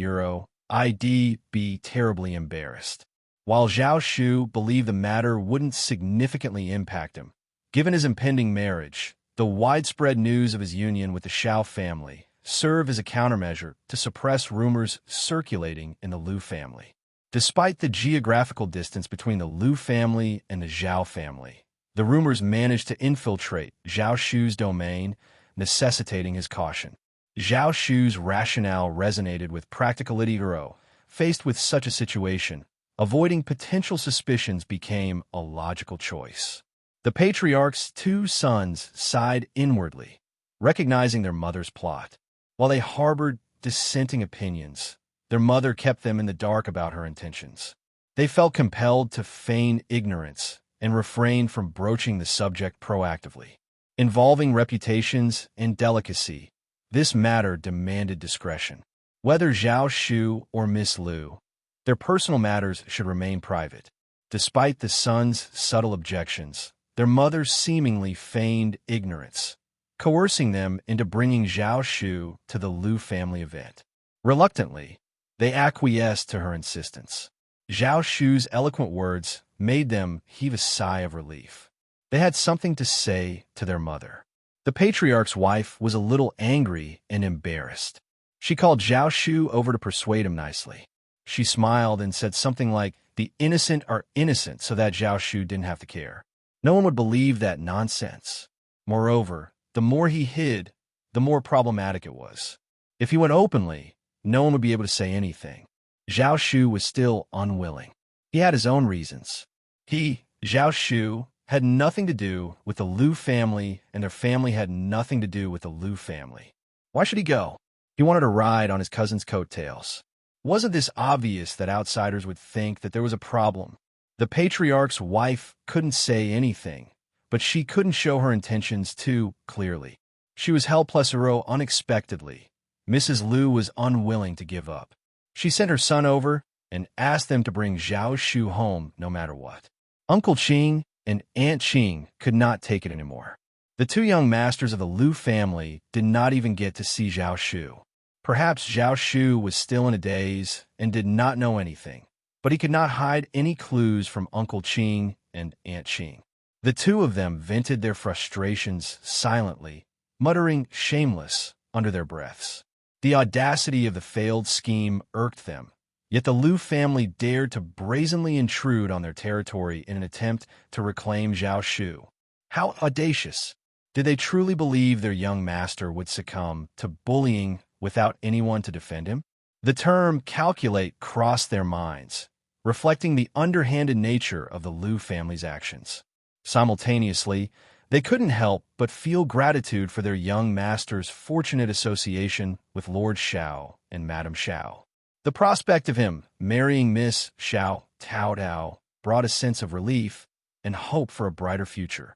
I'd be terribly embarrassed. While Zhao Shu believed the matter wouldn't significantly impact him, given his impending marriage, the widespread news of his union with the Xiao family served as a countermeasure to suppress rumors circulating in the Liu family. Despite the geographical distance between the Liu family and the Zhao family, the rumors managed to infiltrate Zhao Shu's domain, necessitating his caution. Zhao Shu's rationale resonated with practical idiot. Faced with such a situation, avoiding potential suspicions became a logical choice. The patriarch's two sons sighed inwardly, recognizing their mother's plot. While they harbored dissenting opinions, their mother kept them in the dark about her intentions. They felt compelled to feign ignorance and refrain from broaching the subject proactively. Involving reputations and delicacy, this matter demanded discretion. Whether Zhao Shu or Miss Liu, their personal matters should remain private. Despite the sons' subtle objections, their mother seemingly feigned ignorance, coercing them into bringing Zhao Shu to the Liu family event. Reluctantly, they acquiesced to her insistence. Zhao Shu's eloquent words made them heave a sigh of relief. They had something to say to their mother. The patriarch's wife was a little angry and embarrassed. She called Zhao Shu over to persuade him nicely. She smiled and said something like, "The innocent are innocent," so that Zhao Shu didn't have to care. No one would believe that nonsense. Moreover, the more he hid, the more problematic it was. If he went openly, no one would be able to say anything. Zhao Shu was still unwilling. He had his own reasons. He, Zhao Shu, had nothing to do with the Liu family, and their family had nothing to do with the Liu family. Why should he go? He wanted to ride on his cousin's coattails. Wasn't this obvious that outsiders would think that there was a problem? The patriarch's wife couldn't say anything, but she couldn't show her intentions too clearly. She was helpless unexpectedly. Mrs. Liu was unwilling to give up. She sent her son over and asked them to bring Zhao Shu home no matter what. Uncle Qing and Aunt Qing could not take it anymore. The two young masters of the Liu family did not even get to see Zhao Shu. Perhaps Zhao Shu was still in a daze and did not know anything, but he could not hide any clues from Uncle Qing and Aunt Qing. The two of them vented their frustrations silently, muttering "shameless" under their breaths. The audacity of the failed scheme irked them, yet the Liu family dared to brazenly intrude on their territory in an attempt to reclaim Zhao Shu. How audacious! Did they truly believe their young master would succumb to bullying without anyone to defend him? The term calculate crossed their minds, reflecting the underhanded nature of the Liu family's actions. Simultaneously, they couldn't help but feel gratitude for their young master's fortunate association with Lord Xiao and Madame Xiao. The prospect of him marrying Miss Xiao Tao brought a sense of relief and hope for a brighter future.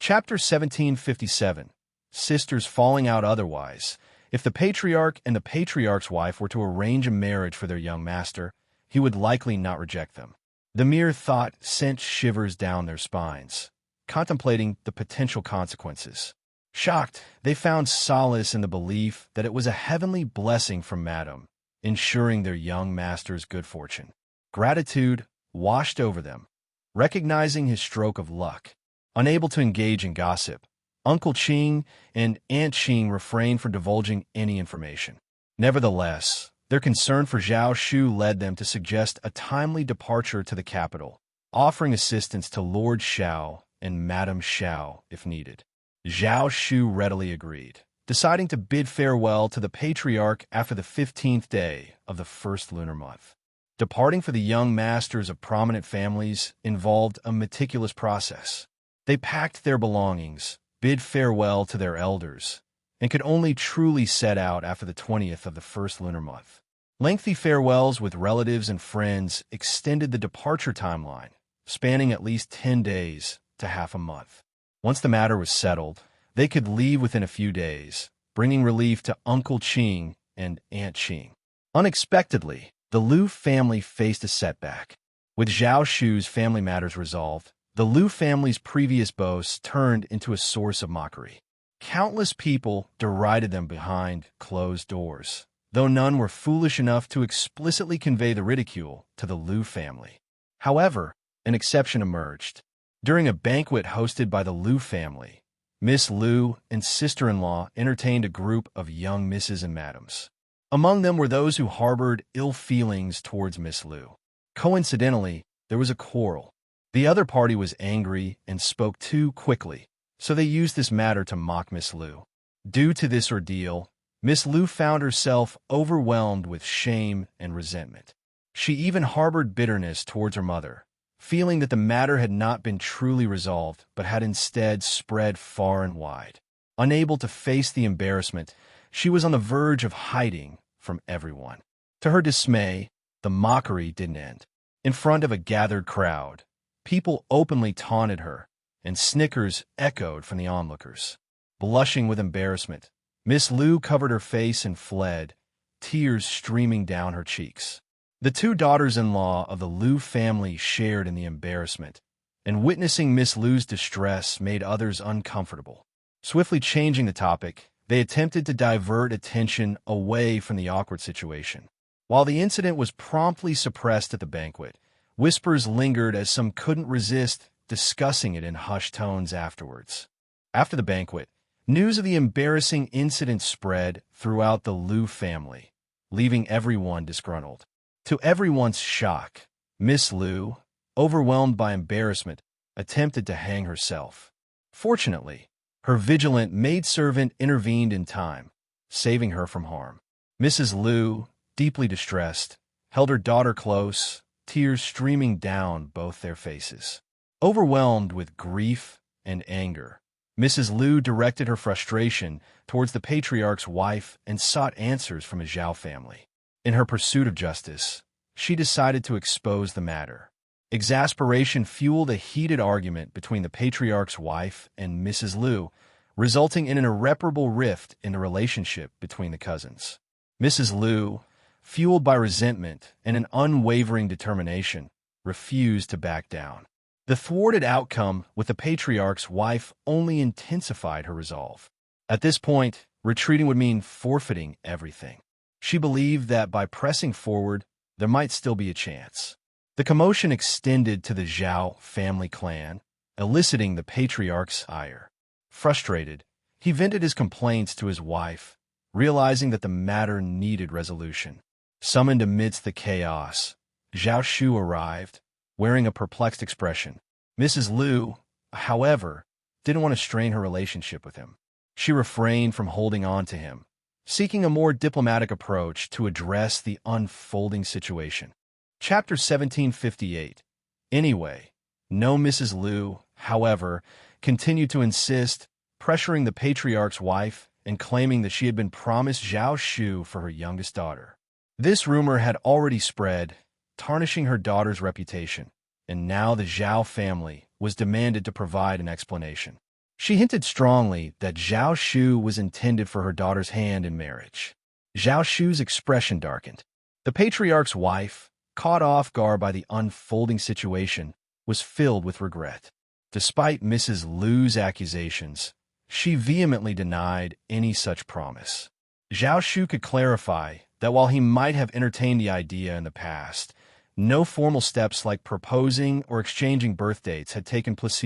Chapter 1757. sisters falling out otherwise. If the patriarch and the patriarch's wife were to arrange a marriage for their young master, he would likely not reject them. The mere thought sent shivers down their spines, contemplating the potential consequences. Shocked, they found solace in the belief that it was a heavenly blessing from Madame, ensuring their young master's good fortune. Gratitude washed over them, recognizing his stroke of luck. Unable to engage in gossip, Uncle Qing and Aunt Qing refrained from divulging any information. Nevertheless, their concern for Zhao Shu led them to suggest a timely departure to the capital, offering assistance to Lord Xiao and Madame Xiao if needed. Zhao Shu readily agreed, deciding to bid farewell to the patriarch after the 15th day of the first lunar month. Departing for the young masters of prominent families involved a meticulous process. They packed their belongings, bid farewell to their elders, and could only truly set out after the 20th of the first lunar month. Lengthy farewells with relatives and friends extended the departure timeline, spanning at least 10 days to half a month. Once the matter was settled, they could leave within a few days, bringing relief to Uncle Qing and Aunt Qing. Unexpectedly, the Liu family faced a setback. With Zhao Shu's family matters resolved, the Liu family's previous boasts turned into a source of mockery. Countless people derided them behind closed doors, though none were foolish enough to explicitly convey the ridicule to the Liu family. However, an exception emerged. During a banquet hosted by the Liu family, Miss Liu and sister-in-law entertained a group of young misses and madams. Among them were those who harbored ill feelings towards Miss Liu. Coincidentally, there was a quarrel. The other party was angry and spoke too quickly, so they used this matter to mock Miss Liu. Due to this ordeal, Miss Liu found herself overwhelmed with shame and resentment. She even harbored bitterness towards her mother, feeling that the matter had not been truly resolved but had instead spread far and wide. Unable to face the embarrassment, she was on the verge of hiding from everyone. To her dismay, the mockery didn't end. In front of a gathered crowd, people openly taunted her, and snickers echoed from the onlookers. Blushing with embarrassment, Miss Liu covered her face and fled, tears streaming down her cheeks. The two daughters-in-law of the Liu family shared in the embarrassment, and witnessing Miss Liu's distress made others uncomfortable. Swiftly changing the topic, they attempted to divert attention away from the awkward situation. While the incident was promptly suppressed at the banquet, whispers lingered as some couldn't resist discussing it in hushed tones afterwards. After the banquet, news of the embarrassing incident spread throughout the Liu family, leaving everyone disgruntled. To everyone's shock, Miss Liu, overwhelmed by embarrassment, attempted to hang herself. Fortunately, her vigilant maidservant intervened in time, saving her from harm. Mrs. Liu, deeply distressed, held her daughter close, tears streaming down both their faces. Overwhelmed with grief and anger, Mrs. Liu directed her frustration towards the patriarch's wife and sought answers from his Zhao family. In her pursuit of justice, she decided to expose the matter. Exasperation fueled a heated argument between the patriarch's wife and Mrs. Liu, resulting in an irreparable rift in the relationship between the cousins. Mrs. Liu, fueled by resentment and an unwavering determination, refused to back down. The thwarted outcome with the patriarch's wife only intensified her resolve. At this point, retreating would mean forfeiting everything. She believed that by pressing forward, there might still be a chance. The commotion extended to the Zhao family clan, eliciting the patriarch's ire. Frustrated, he vented his complaints to his wife, realizing that the matter needed resolution. Summoned amidst the chaos, Zhao Shu arrived, wearing a perplexed expression. Mrs. Liu, however, didn't want to strain her relationship with him. She refrained from holding on to him, seeking a more diplomatic approach to address the unfolding situation. Chapter 1758. Anyway, no Mrs. Liu, however, continued to insist, pressuring the patriarch's wife and claiming that she had been promised Zhao Shu for her youngest daughter. This rumor had already spread, tarnishing her daughter's reputation, and now the Zhao family was demanded to provide an explanation. She hinted strongly that Zhao Shu was intended for her daughter's hand in marriage. Zhao Shu's expression darkened. The patriarch's wife, caught off guard by the unfolding situation, was filled with regret. Despite Mrs. Lu's accusations, she vehemently denied any such promise. Zhao Shu could clarify that while he might have entertained the idea in the past, no formal steps like proposing or exchanging birth dates had taken place.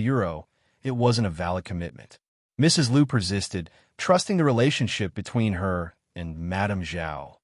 It wasn't a valid commitment. Mrs. Lu persisted, trusting the relationship between her and Madame Zhao,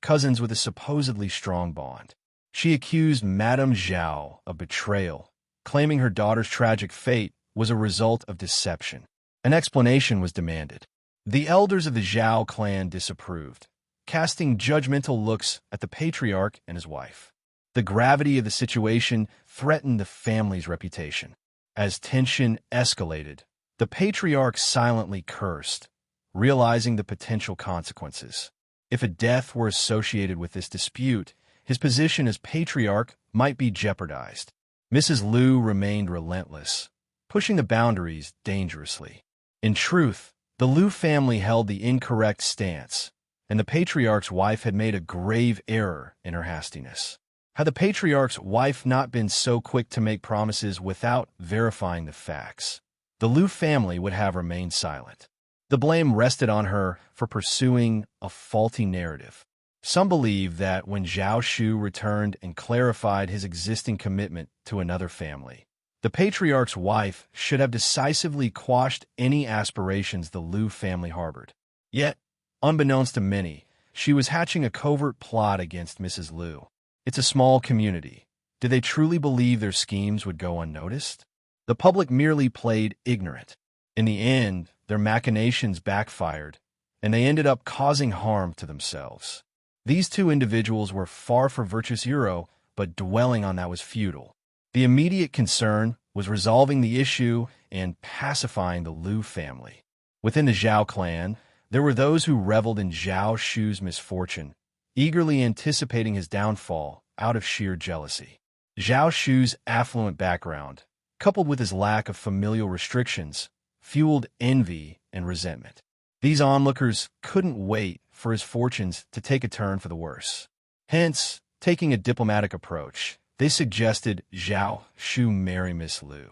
cousins with a supposedly strong bond. She accused Madame Zhao of betrayal, claiming her daughter's tragic fate was a result of deception. An explanation was demanded. The elders of the Zhao clan disapproved, casting judgmental looks at the patriarch and his wife. The gravity of the situation threatened the family's reputation. As tension escalated, the patriarch silently cursed, realizing the potential consequences. If a death were associated with this dispute, his position as patriarch might be jeopardized. Mrs. Lu remained relentless, pushing the boundaries dangerously. In truth, the Lu family held the incorrect stance, and the patriarch's wife had made a grave error in her hastiness. Had the patriarch's wife not been so quick to make promises without verifying the facts, the Lu family would have remained silent. The blame rested on her for pursuing a faulty narrative. Some believe that when Zhao Shu returned and clarified his existing commitment to another family, the patriarch's wife should have decisively quashed any aspirations the Lu family harbored. Yet, unbeknownst to many, she was hatching a covert plot against Mrs. Lu. It's a small community. Did they truly believe their schemes would go unnoticed? The public merely played ignorant. In the end, their machinations backfired, and they ended up causing harm to themselves. These two individuals were far from virtuous, but dwelling on that was futile. The immediate concern was resolving the issue and pacifying the Lu family. Within the Zhao clan, there were those who reveled in Zhao Shu's misfortune, eagerly anticipating his downfall out of sheer jealousy. Zhao Shu's affluent background, coupled with his lack of familial restrictions, fueled envy and resentment. These onlookers couldn't wait for his fortunes to take a turn for the worse. Hence, taking a diplomatic approach, they suggested Zhao Shu marry Miss Lu.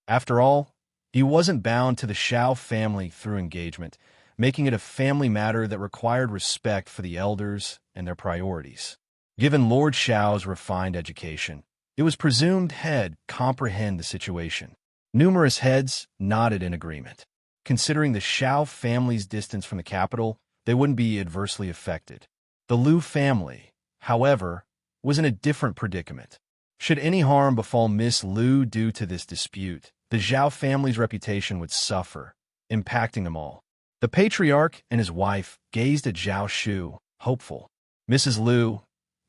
After all, he wasn't bound to the Shao family through engagement, making it a family matter that required respect for the elders and their priorities. Given Lord Shao's refined education, it was presumed he'd comprehend the situation. Numerous heads nodded in agreement. Considering the Shao family's distance from the capital, they wouldn't be adversely affected. The Lu family, however, was in a different predicament. Should any harm befall Miss Lu due to this dispute, the Zhao family's reputation would suffer, impacting them all. The patriarch and his wife gazed at Zhao Shu, hopeful. Mrs. Lu,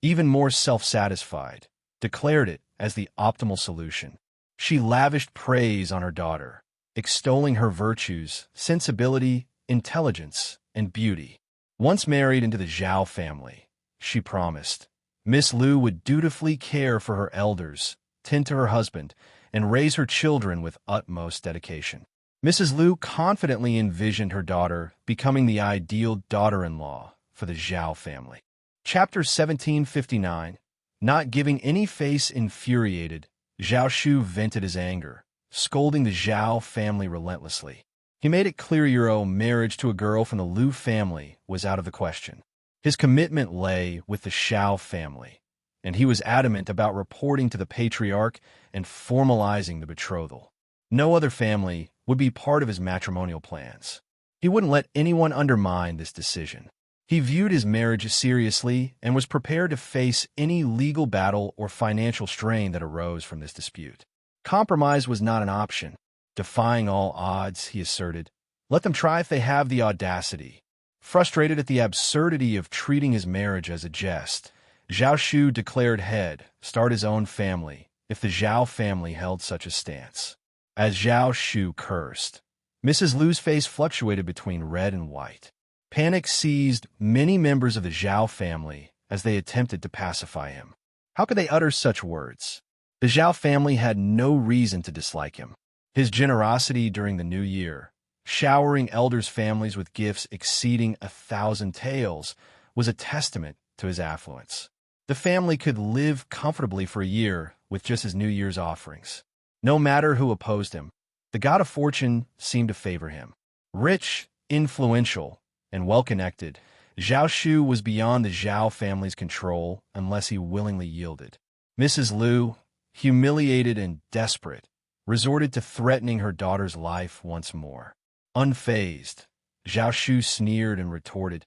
even more self-satisfied, declared it as the optimal solution. She lavished praise on her daughter, extolling her virtues, sensibility, intelligence, and beauty. Once married into the Zhao family, she promised, Miss Lu would dutifully care for her elders, tend to her husband, and raise her children with utmost dedication. Mrs. Lu confidently envisioned her daughter becoming the ideal daughter-in-law for the Zhao family. Chapter 1759. Not giving any face, infuriated, Zhao Shu vented his anger, scolding the Zhao family relentlessly. He made it clear marriage to a girl from the Lu family was out of the question. His commitment lay with the Shao family, and he was adamant about reporting to the patriarch and formalizing the betrothal. No other family would be part of his matrimonial plans. He wouldn't let anyone undermine this decision. He viewed his marriage seriously and was prepared to face any legal battle or financial strain that arose from this dispute. Compromise was not an option. Defying all odds, he asserted, let them try if they have the audacity. Frustrated at the absurdity of treating his marriage as a jest, Zhao Shu declared he'd start his own family if the Zhao family held such a stance. As Zhao Shu cursed, Mrs. Lu's face fluctuated between red and white. Panic seized many members of the Zhao family as they attempted to pacify him. How could they utter such words? The Zhao family had no reason to dislike him. His generosity during the new year, showering elders' families with gifts exceeding 1,000 taels, was a testament to his affluence. The family could live comfortably for a year with just his New Year's offerings. No matter who opposed him, the god of fortune seemed to favor him. Rich, influential, and well-connected, Zhao Shu was beyond the Zhao family's control unless he willingly yielded. Mrs. Liu, humiliated and desperate, resorted to threatening her daughter's life once more. Unfazed, Zhao Shu sneered and retorted,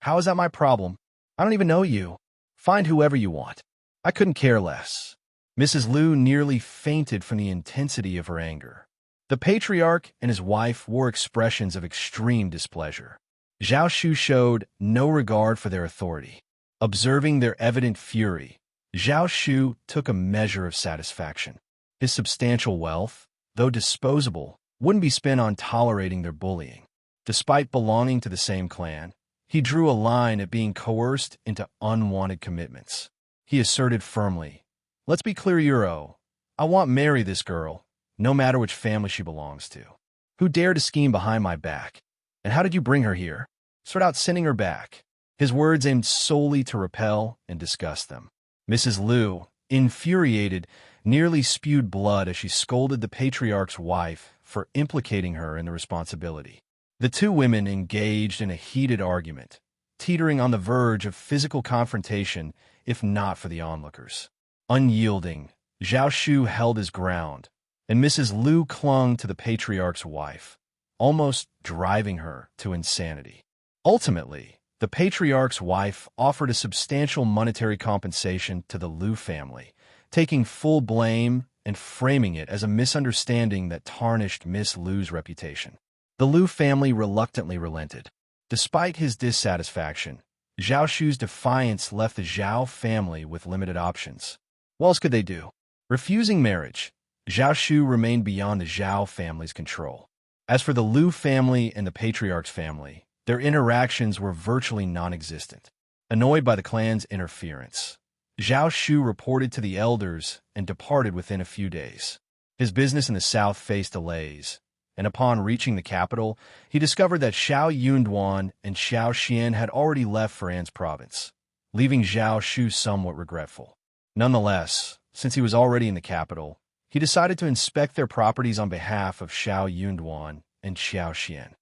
"How is that my problem? I don't even know you. Find whoever you want. I couldn't care less." Mrs. Liu nearly fainted from the intensity of her anger. The patriarch and his wife wore expressions of extreme displeasure. Zhao Shu showed no regard for their authority. Observing their evident fury, Zhao Shu took a measure of satisfaction. His substantial wealth, though disposable, wouldn't be spent on tolerating their bullying. Despite belonging to the same clan, he drew a line at being coerced into unwanted commitments. He asserted firmly, "Let's be clear, Euro. I won't marry this girl, no matter which family she belongs to. Who dared to scheme behind my back? And how did you bring her here? Sort out sending her back." His words aimed solely to repel and disgust them. Mrs. Liu, infuriated, nearly spewed blood as she scolded the patriarch's wife for implicating her in the responsibility. The two women engaged in a heated argument, teetering on the verge of physical confrontation if not for the onlookers. Unyielding, Zhao Shu held his ground, and Mrs. Liu clung to the patriarch's wife, almost driving her to insanity. Ultimately, the patriarch's wife offered a substantial monetary compensation to the Liu family, taking full blame and framing it as a misunderstanding that tarnished Miss Liu's reputation. The Liu family reluctantly relented. Despite his dissatisfaction, Zhao Shu's defiance left the Zhao family with limited options. What else could they do? Refusing marriage, Zhao Shu remained beyond the Zhao family's control. As for the Liu family and the patriarch's family, their interactions were virtually non-existent. Annoyed by the clan's interference, Zhao Shu reported to the elders and departed within a few days. His business in the south faced delays, and upon reaching the capital, he discovered that Xiao Yunduan and Xiao Xian had already left for An's province, leaving Zhao Shu somewhat regretful. Nonetheless, since he was already in the capital, he decided to inspect their properties on behalf of Xiao Yunduan and Xiao Xian.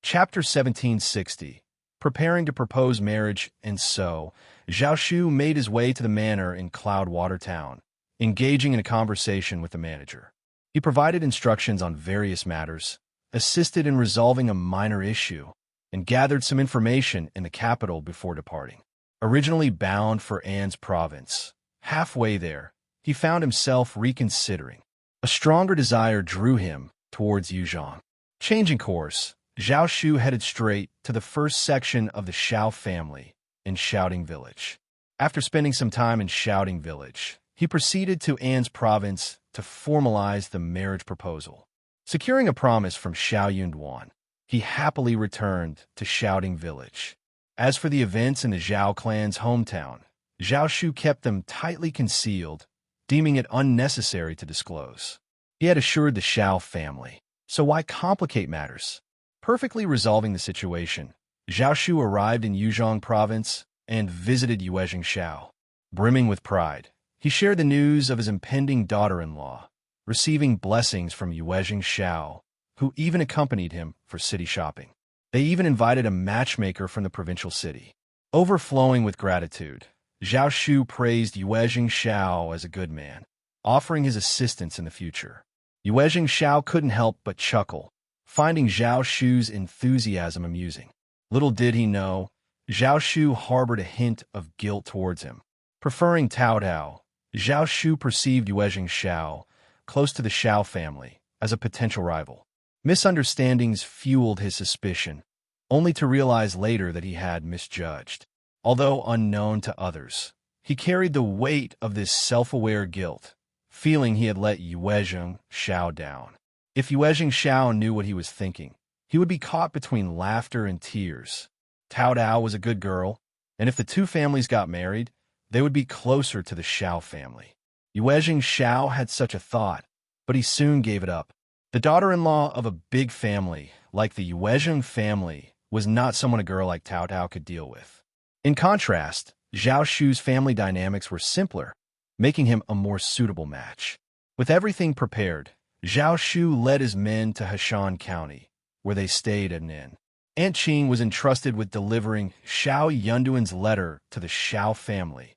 Chapter 1760. Preparing to propose marriage, and so, Zhao Shu made his way to the manor in Cloudwater Town, engaging in a conversation with the manager. He provided instructions on various matters, assisted in resolving a minor issue, and gathered some information in the capital before departing. Originally bound for An's province, halfway there, he found himself reconsidering. A stronger desire drew him towards Yuzhong. Changing course, Zhao Shu headed straight to the first section of the Xiao family in Shouting Village. After spending some time in Shouting Village, he proceeded to An's province to formalize the marriage proposal. Securing a promise from Xiao Yunduan, he happily returned to Shouting Village. As for the events in the Zhao clan's hometown, Zhao Shu kept them tightly concealed, deeming it unnecessary to disclose. He had assured the Xiao family, so why complicate matters? Perfectly resolving the situation, Zhao Shu arrived in Yuzhong province and visited Yuezheng Xiao. Brimming with pride, he shared the news of his impending daughter-in-law, receiving blessings from Yuezheng Xiao, who even accompanied him for city shopping. They even invited a matchmaker from the provincial city. Overflowing with gratitude, Zhao Shu praised Yuezheng Xiao as a good man, offering his assistance in the future. Yuezheng Xiao couldn't help but chuckle, finding Zhao Shu's enthusiasm amusing. Little did he know, Zhao Shu harbored a hint of guilt towards him. Preferring Tao Dao, Zhao Shu perceived Yuezheng Xiao, close to the Xiao family, as a potential rival. Misunderstandings fueled his suspicion, only to realize later that he had misjudged. Although unknown to others, he carried the weight of this self-aware guilt, feeling he had let Yuezheng Xiao down. If Yuezheng Xiao knew what he was thinking, he would be caught between laughter and tears. Tao Dao was a good girl, and if the two families got married, they would be closer to the Xiao family. Yuezheng Xiao had such a thought, but he soon gave it up. The daughter-in-law of a big family, like the Yuezheng family, was not someone a girl like Tao Tao could deal with. In contrast, Zhao Shu's family dynamics were simpler, making him a more suitable match. With everything prepared, Zhao Shu led his men to Hashan County, where they stayed at an inn. Aunt Qing was entrusted with delivering Xiao Yunduan's letter to the Xiao family,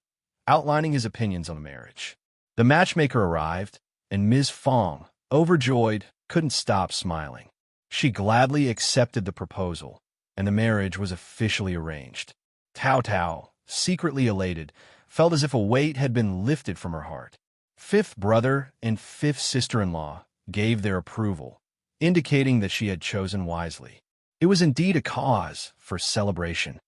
outlining his opinions on the marriage. The matchmaker arrived, and Ms. Fong, overjoyed, couldn't stop smiling. She gladly accepted the proposal, and the marriage was officially arranged. Tao Tao, secretly elated, felt as if a weight had been lifted from her heart. Fifth brother and fifth sister-in-law gave their approval, indicating that she had chosen wisely. It was indeed a cause for celebration.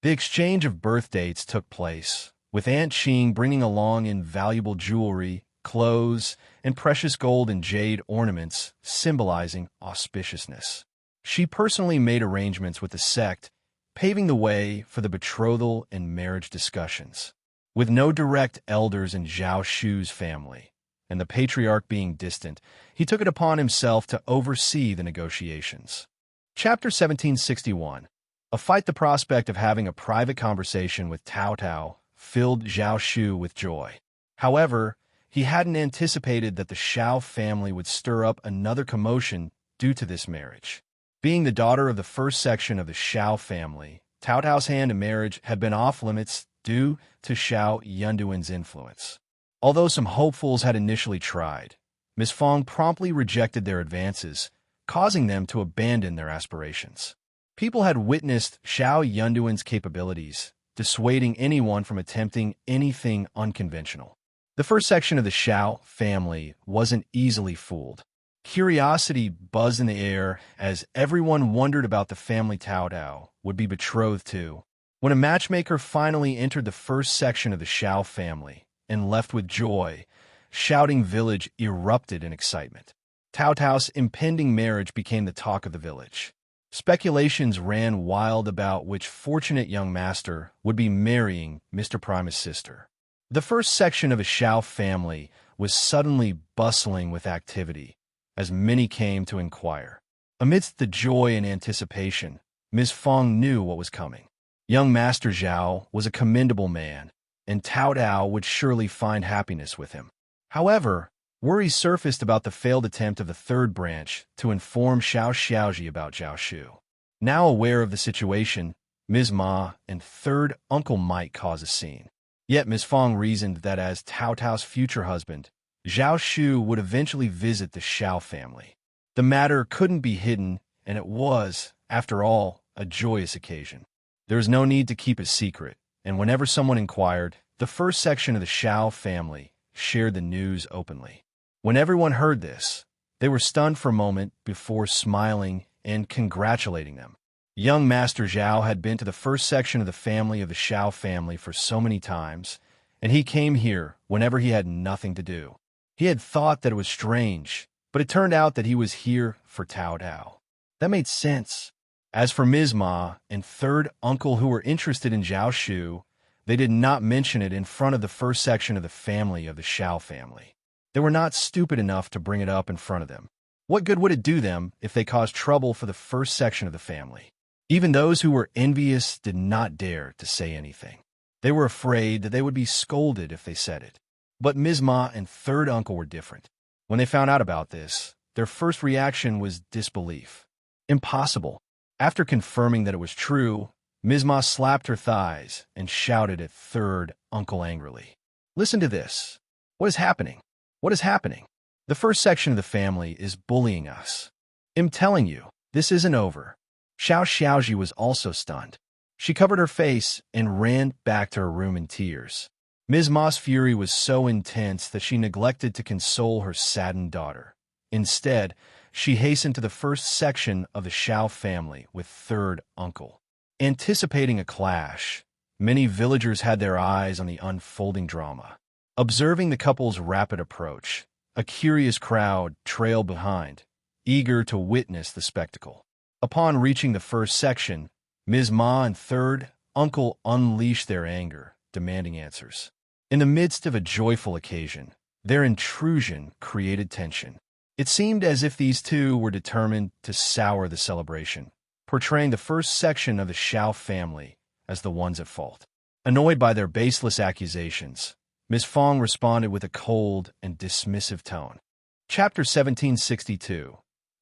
The exchange of birth dates took place, with Aunt Qing bringing along invaluable jewelry, clothes, and precious gold and jade ornaments symbolizing auspiciousness. She personally made arrangements with the sect, paving the way for the betrothal and marriage discussions. With no direct elders in Zhao Shu's family, and the patriarch being distant, he took it upon himself to oversee the negotiations. Chapter 1761. A fight. The prospect of having a private conversation with Tao Tao filled Zhao Shu with joy. However, he hadn't anticipated that the Xiao family would stir up another commotion due to this marriage. Being the daughter of the first section of the Xiao family, Tao Tao's hand in marriage had been off-limits due to Xiao Yunduan's influence. Although some hopefuls had initially tried, Ms. Fong promptly rejected their advances, causing them to abandon their aspirations. People had witnessed Xiao Yunduan's capabilities, dissuading anyone from attempting anything unconventional. The first section of the Xiao family wasn't easily fooled. Curiosity buzzed in the air as everyone wondered about the family Tao Tao would be betrothed to. When a matchmaker finally entered the first section of the Xiao family and left with joy, Shouting Village erupted in excitement. Tao Tao's impending marriage became the talk of the village. Speculations ran wild about which fortunate young master would be marrying Mr. Primus' sister. The first section of a Xiao family was suddenly bustling with activity, as many came to inquire. Amidst the joy and anticipation, Ms. Fong knew what was coming. Young Master Zhao was a commendable man, and Tao Tao would surely find happiness with him. However, worries surfaced about the failed attempt of the third branch to inform Xiao Xiaoji about Zhao Shu. Now aware of the situation, Ms. Ma and third uncle might cause a scene. Yet Ms. Fong reasoned that as Tao Tao's future husband, Zhao Shu would eventually visit the Xiao family. The matter couldn't be hidden, and it was, after all, a joyous occasion. There was no need to keep it secret, and whenever someone inquired, the first section of the Xiao family shared the news openly. When everyone heard this, they were stunned for a moment before smiling and congratulating them. Young Master Zhao had been to the first section of the family of the Xiao family for so many times, and he came here whenever he had nothing to do. He had thought that it was strange, but it turned out that he was here for Tao Tao. That made sense. As for Ms. Ma and third uncle who were interested in Zhao Shu, they did not mention it in front of the first section of the family of the Xiao family. They were not stupid enough to bring it up in front of them. What good would it do them if they caused trouble for the first section of the family? Even those who were envious did not dare to say anything. They were afraid that they would be scolded if they said it. But Ms. Ma and third uncle were different. When they found out about this, their first reaction was disbelief. Impossible. After confirming that it was true, Ms. Ma slapped her thighs and shouted at third uncle angrily. Listen to this. What is happening? What is happening? The first section of the family is bullying us. I'm telling you, this isn't over. Xiao Xiaoji was also stunned. She covered her face and ran back to her room in tears. Ms. Ma's fury was so intense that she neglected to console her saddened daughter. Instead, she hastened to the first section of the Xiao family with third uncle. Anticipating a clash, many villagers had their eyes on the unfolding drama. Observing the couple's rapid approach, a curious crowd trailed behind, eager to witness the spectacle. Upon reaching the first section, Ms. Ma and third uncle unleashed their anger, demanding answers. In the midst of a joyful occasion, their intrusion created tension. It seemed as if these two were determined to sour the celebration, portraying the first section of the Xiao family as the ones at fault. Annoyed by their baseless accusations, Ms. Fong responded with a cold and dismissive tone. Chapter 1762.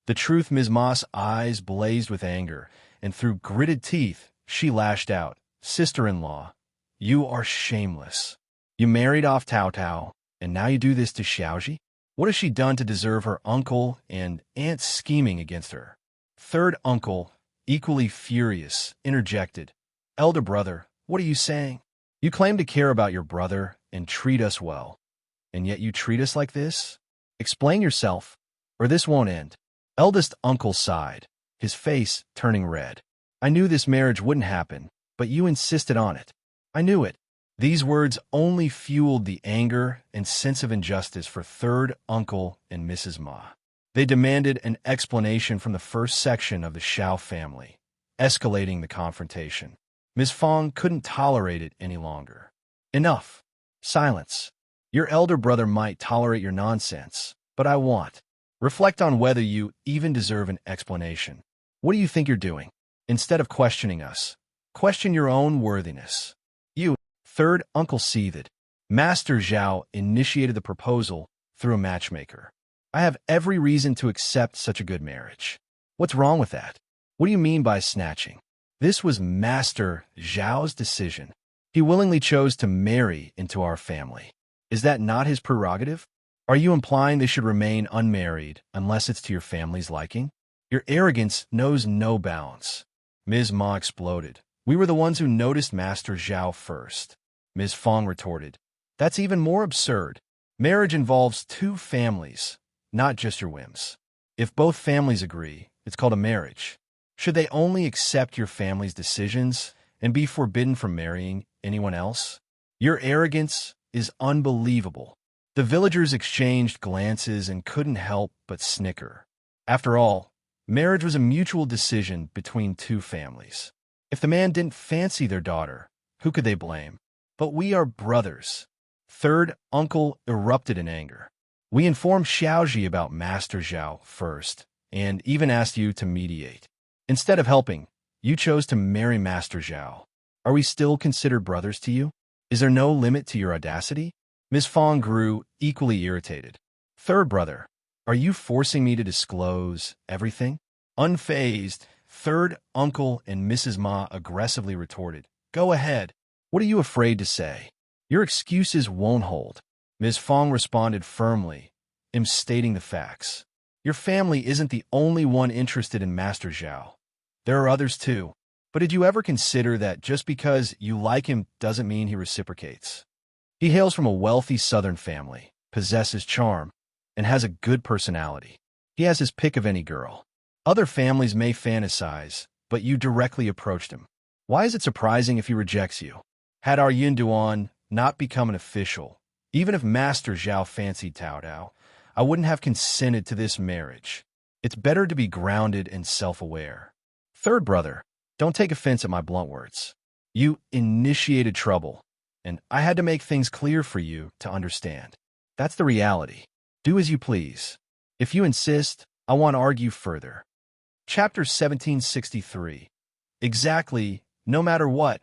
The truth. Ms. Ma's eyes blazed with anger, and through gritted teeth, she lashed out, "Sister-in-law, you are shameless. You married off Tao Tao, and now you do this to Xiaoji? What has she done to deserve her uncle and aunt scheming against her?" Third uncle, equally furious, interjected, "Elder brother, what are you saying? You claim to care about your brother and treat us well, and yet you treat us like this? Explain yourself, or this won't end." Eldest uncle sighed, his face turning red. "I knew this marriage wouldn't happen, but you insisted on it. I knew it." These words only fueled the anger and sense of injustice for third uncle and Mrs. Ma. They demanded an explanation from the first section of the Xiao family, escalating the confrontation. Ms. Fong couldn't tolerate it any longer. "Enough. Silence. Your elder brother might tolerate your nonsense, but I won't. Reflect on whether you even deserve an explanation. What do you think you're doing? Instead of questioning us, question your own worthiness." "You," third uncle seethed. "Master Zhao initiated the proposal through a matchmaker. I have every reason to accept such a good marriage. What's wrong with that? What do you mean by snatching? This was Master Zhao's decision. He willingly chose to marry into our family. Is that not his prerogative? Are you implying they should remain unmarried unless it's to your family's liking? Your arrogance knows no bounds." Ms. Ma exploded. "We were the ones who noticed Master Zhao first." Ms. Fong retorted, "That's even more absurd. Marriage involves two families, not just your whims. If both families agree, it's called a marriage. Should they only accept your family's decisions and be forbidden from marrying anyone else? Your arrogance is unbelievable." The villagers exchanged glances and couldn't help but snicker. After all, marriage was a mutual decision between two families. If the man didn't fancy their daughter, who could they blame? "But we are brothers." Third uncle erupted in anger. "We informed Xiaoji about Master Zhao first, and even asked you to mediate. Instead of helping, you chose to marry Master Zhao. Are we still considered brothers to you? Is there no limit to your audacity?" Ms. Fong grew equally irritated. "Third brother, are you forcing me to disclose everything?" Unfazed, third uncle and Mrs. Ma aggressively retorted, "Go ahead. What are you afraid to say? Your excuses won't hold." Ms. Fong responded firmly, stating the facts. "Your family isn't the only one interested in Master Zhao. There are others too. But did you ever consider that just because you like him doesn't mean he reciprocates? He hails from a wealthy southern family, possesses charm, and has a good personality. He has his pick of any girl. Other families may fantasize, but you directly approached him. Why is it surprising if he rejects you? Had our Yin Duan not become an official, even if Master Zhao fancied Tao Tao, I wouldn't have consented to this marriage. It's better to be grounded and self-aware. Third brother, don't take offense at my blunt words. You initiated trouble, and I had to make things clear for you to understand. That's the reality. Do as you please. If you insist, I won't argue further." Chapter 1763. Exactly, no matter what,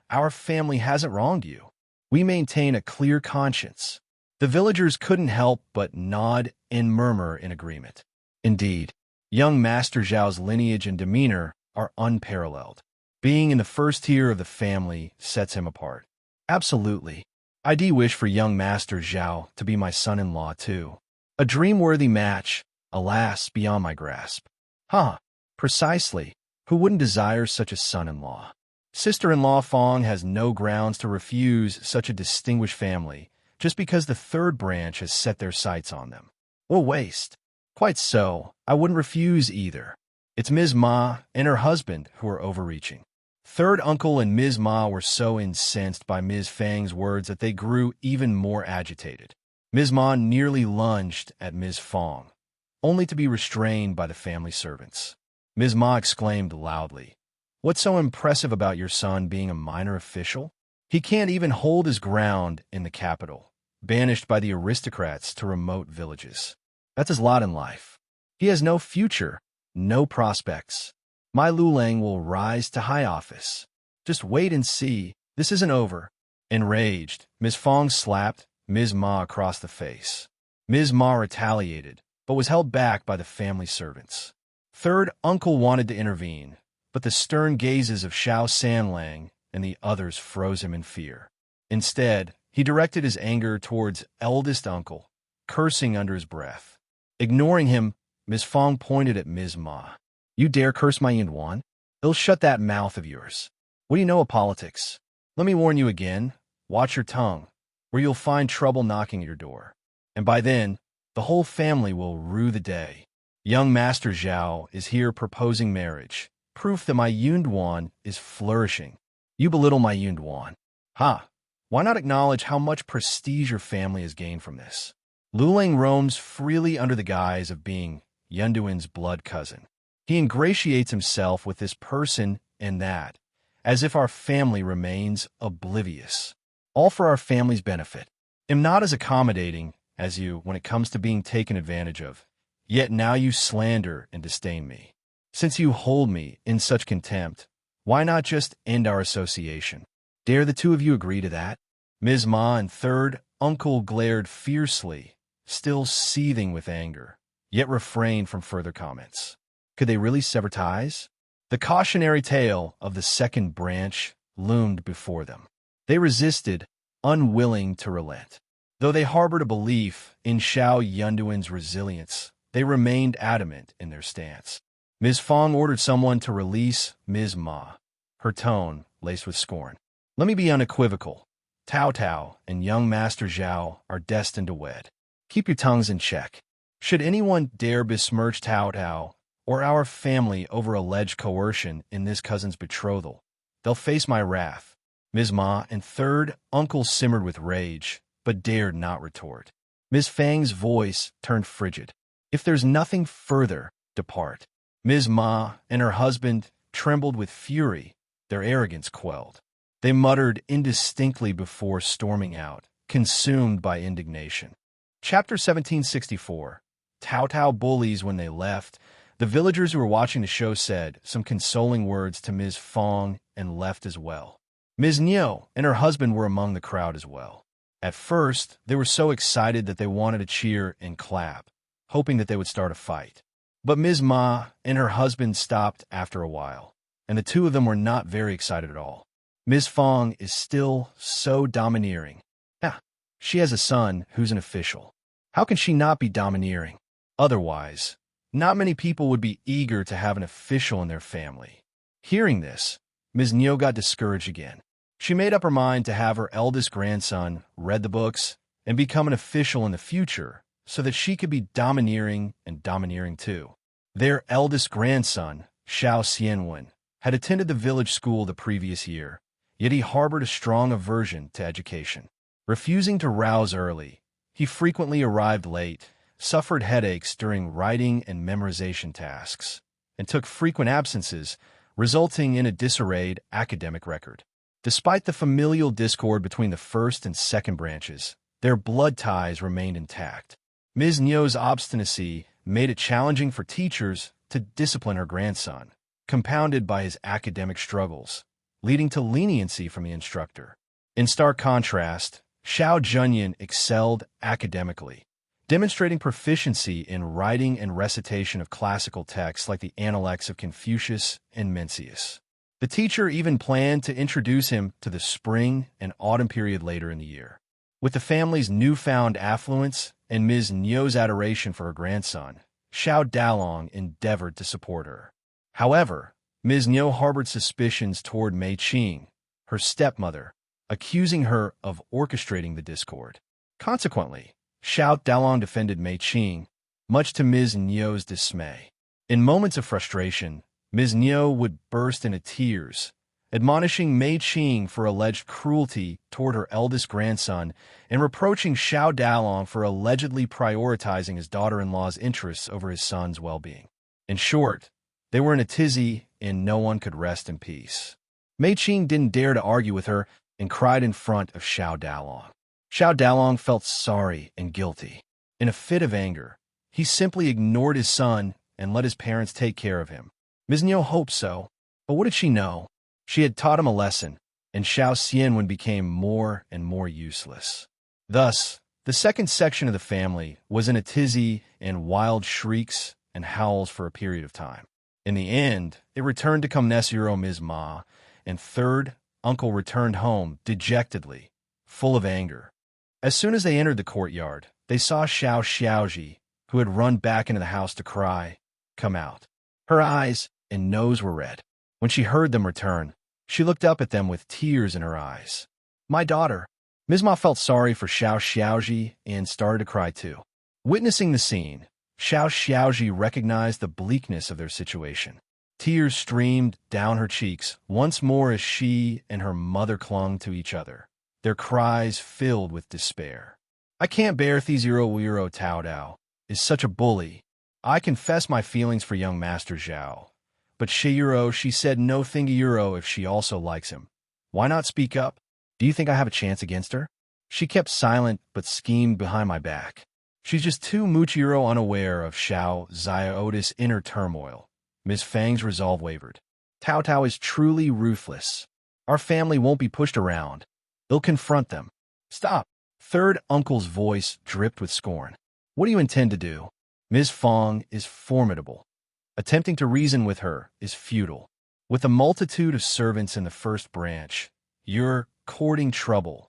our family hasn't wronged you. We maintain a clear conscience. The villagers couldn't help but nod and murmur in agreement. Indeed, young Master Zhao's lineage and demeanor are unparalleled. Being in the first tier of the family sets him apart. Absolutely. I do wish for young Master Zhao to be my son-in-law too. A dream-worthy match, alas, beyond my grasp. Huh, precisely. Who wouldn't desire such a son-in-law? Sister-in-law Fong has no grounds to refuse such a distinguished family, just because the third branch has set their sights on them. What a waste. Quite so, I wouldn't refuse either. It's Ms. Ma and her husband who are overreaching. Third uncle and Ms. Ma were so incensed by Ms. Fang's words that they grew even more agitated. Ms. Ma nearly lunged at Ms. Fong, only to be restrained by the family servants. Ms. Ma exclaimed loudly, "What's so impressive about your son being a minor official? He can't even hold his ground in the capital, banished by the aristocrats to remote villages. That's his lot in life. He has no future, no prospects. My Lulang will rise to high office. Just wait and see. This isn't over. Enraged, Ms. Fong slapped Ms. Ma across the face. Ms. Ma retaliated, but was held back by the family servants. Third uncle wanted to intervene, but the stern gazes of Xiao Sanlang and the others froze him in fear. Instead, he directed his anger towards eldest uncle, cursing under his breath. Ignoring him, Ms. Fong pointed at Ms. Ma. You dare curse my Yunwan? They'll shut that mouth of yours. What do you know of politics? Let me warn you again, watch your tongue, or you'll find trouble knocking at your door. And by then, the whole family will rue the day. Young Master Zhao is here proposing marriage, proof that my Yunwan is flourishing. You belittle my Yunwan. Ha! Why not acknowledge how much prestige your family has gained from this? Lulang roams freely under the guise of being Yunduin's blood cousin. He ingratiates himself with this person and that, as if our family remains oblivious. All for our family's benefit. Am not as accommodating as you when it comes to being taken advantage of. Yet now you slander and disdain me. Since you hold me in such contempt, why not just end our association? Dare the two of you agree to that? Ms. Ma and third uncle glared fiercely, still seething with anger, yet refrained from further comments. Could they really sever ties? The cautionary tale of the second branch loomed before them. They resisted, unwilling to relent. Though they harbored a belief in Xiao Yunduin's resilience, they remained adamant in their stance. Ms. Fong ordered someone to release Ms. Ma, her tone laced with scorn. Let me be unequivocal. Tao Tao and young Master Zhao are destined to wed. Keep your tongues in check. Should anyone dare besmirch Tao Tao or our family over alleged coercion in this cousin's betrothal, they'll face my wrath. Ms. Ma and third uncle simmered with rage, but dared not retort. Ms. Fang's voice turned frigid. If there's nothing further, depart. Ms. Ma and her husband trembled with fury, their arrogance quelled. They muttered indistinctly before storming out, consumed by indignation. Chapter 1764. Tao Tao bullies when they left. The villagers who were watching the show said some consoling words to Ms. Fong and left as well. Ms. Niu and her husband were among the crowd as well. At first, they were so excited that they wanted to cheer and clap, hoping that they would start a fight. But Ms. Ma and her husband stopped after a while, and the two of them were not very excited at all. Ms. Fong is still so domineering. She has a son who's an official. How can she not be domineering? Otherwise, not many people would be eager to have an official in their family. Hearing this, Ms. Niu got discouraged again. She made up her mind to have her eldest grandson read the books and become an official in the future so that she could be domineering and domineering too. Their eldest grandson, Xiao Xianwen, had attended the village school the previous year, yet he harbored a strong aversion to education. Refusing to rouse early, he frequently arrived late, suffered headaches during writing and memorization tasks, and took frequent absences, resulting in a disarrayed academic record. Despite the familial discord between the first and second branches, their blood ties remained intact. Ms. Niu's obstinacy made it challenging for teachers to discipline her grandson, compounded by his academic struggles, leading to leniency from the instructor. In stark contrast, Xiao Junyan excelled academically, demonstrating proficiency in writing and recitation of classical texts like the Analects of Confucius and Mencius. The teacher even planned to introduce him to the spring and autumn period later in the year. With the family's newfound affluence and Ms. Niu's adoration for her grandson, Xiao Dalong endeavored to support her. However, Ms. Niu harbored suspicions toward Mei Qing, her stepmother, accusing her of orchestrating the discord. Consequently, Xiao Dalong defended Mei Qing, much to Ms. Niu's dismay. In moments of frustration, Ms. Niu would burst into tears, admonishing Mei Qing for alleged cruelty toward her eldest grandson and reproaching Xiao Dalong for allegedly prioritizing his daughter-in-law's interests over his son's well-being. In short, they were in a tizzy and no one could rest in peace. Mei Qing didn't dare to argue with her and cried in front of Xiao Dalong. Xiao Dalong felt sorry and guilty. In a fit of anger, He simply ignored his son and let his parents take care of him. Ms. Niu hoped so, but what did she know? She had taught him a lesson, and Xiao Xianwen became more and more useless. Thus, the second section of the family was in a tizzy and wild shrieks and howls for a period of time. In the end, it returned to Comnesiero Ms. Ma, and third uncle returned home dejectedly, full of anger. As soon as they entered the courtyard, they saw Xiao Xiaoji, who had run back into the house to cry, come out. Her eyes and nose were red. When she heard them return, she looked up at them with tears in her eyes. My daughter. Ms. Ma felt sorry for Xiao Xiaoji and started to cry too. Witnessing the scene, Xiao Xiaoji recognized the bleakness of their situation. Tears streamed down her cheeks once more as she and her mother clung to each other, their cries filled with despair. I can't bear Thizero Wiro Tao Dao is such a bully. I confess my feelings for young Master Zhao. But Shiyuro, she said no Thingiyuro if she also likes him. Why not speak up? Do you think I have a chance against her? She kept silent but schemed behind my back. She's just too Muchiro unaware of Xiao Xiaoda's inner turmoil. Ms. Fang's resolve wavered. Tao Tao is truly ruthless. Our family won't be pushed around. They'll confront them. Stop. Third uncle's voice dripped with scorn. What do you intend to do? Ms. Fang is formidable. Attempting to reason with her is futile. With a multitude of servants in the first branch, you're courting trouble.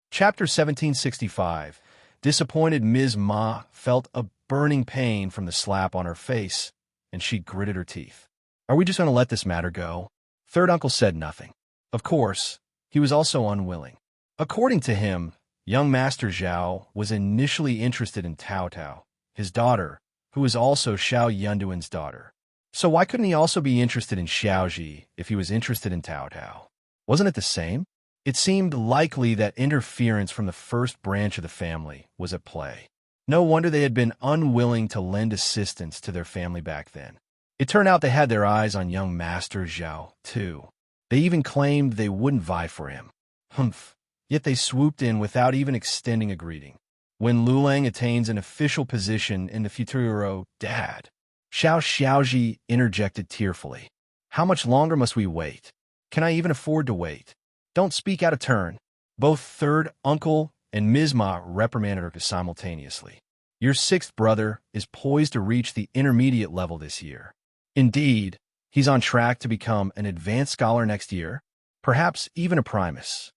Chapter 1765. Disappointed Ms. Ma felt a burning pain from the slap on her face, and she gritted her teeth. Are we just going to let this matter go? Third uncle said nothing. Of course, he was also unwilling. According to him, young Master Zhao was initially interested in Tao Tao, his daughter, who was also Xiao Yunduan's daughter. So why couldn't he also be interested in Xiaoji if he was interested in Tao Tao? Wasn't it the same? It seemed likely that interference from the first branch of the family was at play. No wonder they had been unwilling to lend assistance to their family back then. It turned out they had their eyes on young Master Zhao, too. They even claimed they wouldn't vie for him. Humph. Yet they swooped in without even extending a greeting. When Lulang attains an official position in the Futuro, Dad, Xiao Xiaoji interjected tearfully. How much longer must we wait? Can I even afford to wait? Don't speak out of turn. Both third uncle and Ms. Ma reprimanded her simultaneously. Your sixth brother is poised to reach the intermediate level this year. Indeed, he's on track to become an advanced scholar next year, perhaps even a primus.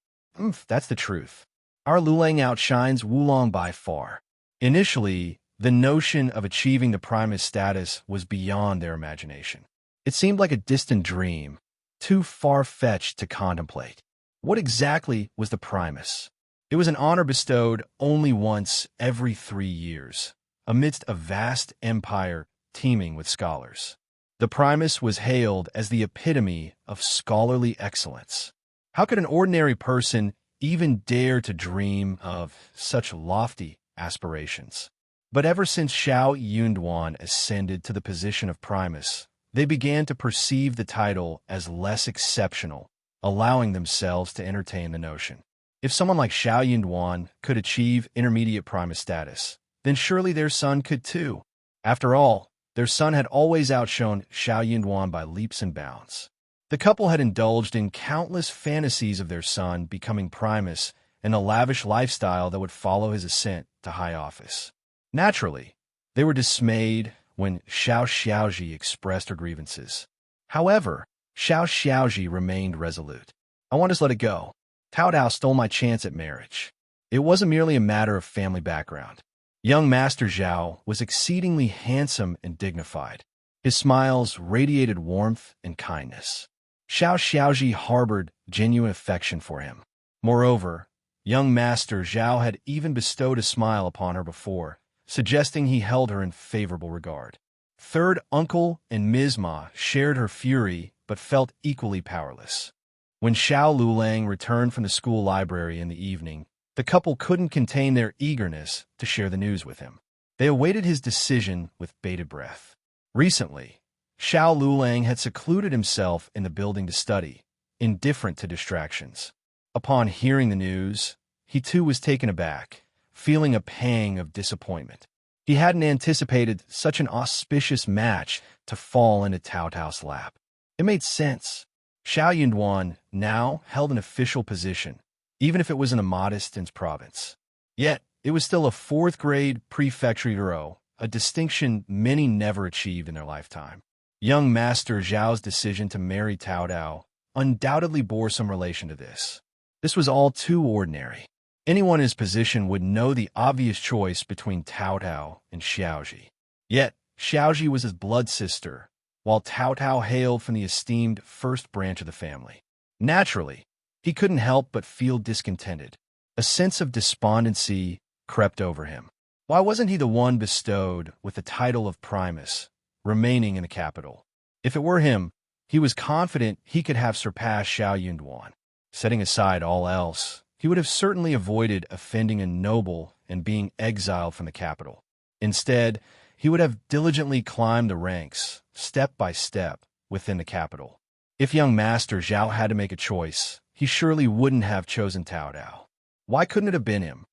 That's the truth. Our Lulang outshines Wulong by far. Initially, the notion of achieving the primus status was beyond their imagination. It seemed like a distant dream, too far-fetched to contemplate. What exactly was the primus? It was an honor bestowed only once every 3 years, amidst a vast empire teeming with scholars. The primus was hailed as the epitome of scholarly excellence. How could an ordinary person even dare to dream of such lofty aspirations? But ever since Xiao Yunduan ascended to the position of primus, they began to perceive the title as less exceptional, allowing themselves to entertain the notion. If someone like Xiao Yunduan could achieve intermediate primus status, then surely their son could too. After all, their son had always outshone Xiao Yunduan by leaps and bounds. The couple had indulged in countless fantasies of their son becoming primus and a lavish lifestyle that would follow his ascent to high office. Naturally, they were dismayed when Xiao Xiaoji expressed her grievances. However, Xiao Xiaoji remained resolute. I want to let it go. Tao Dao stole my chance at marriage. It wasn't merely a matter of family background. Young Master Zhao was exceedingly handsome and dignified. His smiles radiated warmth and kindness. Xiao Xiaoji harbored genuine affection for him. Moreover, young Master Zhao had even bestowed a smile upon her before, suggesting he held her in favorable regard. Third uncle and Ms. Ma shared her fury but felt equally powerless. When Xiao Lulang returned from the school library in the evening, the couple couldn't contain their eagerness to share the news with him. They awaited his decision with bated breath. Recently, Xiao Lulang had secluded himself in the building to study, indifferent to distractions. Upon hearing the news, he too was taken aback, feeling a pang of disappointment. He hadn't anticipated such an auspicious match to fall into Tao Tao's lap. It made sense. Xiao Yunduan now held an official position, even if it was in a modest province. Yet, it was still a fourth-grade prefecture, a distinction many never achieved in their lifetime. Young Master Zhao's decision to marry Tao Tao undoubtedly bore some relation to this. This was all too ordinary. Anyone in his position would know the obvious choice between Tao Tao and Xiaoji. Yet, Xiaoji was his blood sister, while Tao Tao hailed from the esteemed first branch of the family. Naturally, he couldn't help but feel discontented. A sense of despondency crept over him. Why wasn't he the one bestowed with the title of Primus, remaining in the capital? If it were him, he was confident he could have surpassed Xiao Yunduan. Setting aside all else, he would have certainly avoided offending a noble and being exiled from the capital. Instead, he would have diligently climbed the ranks, step by step, within the capital. If young Master Zhao had to make a choice, he surely wouldn't have chosen Tao Tao. Why couldn't it have been him?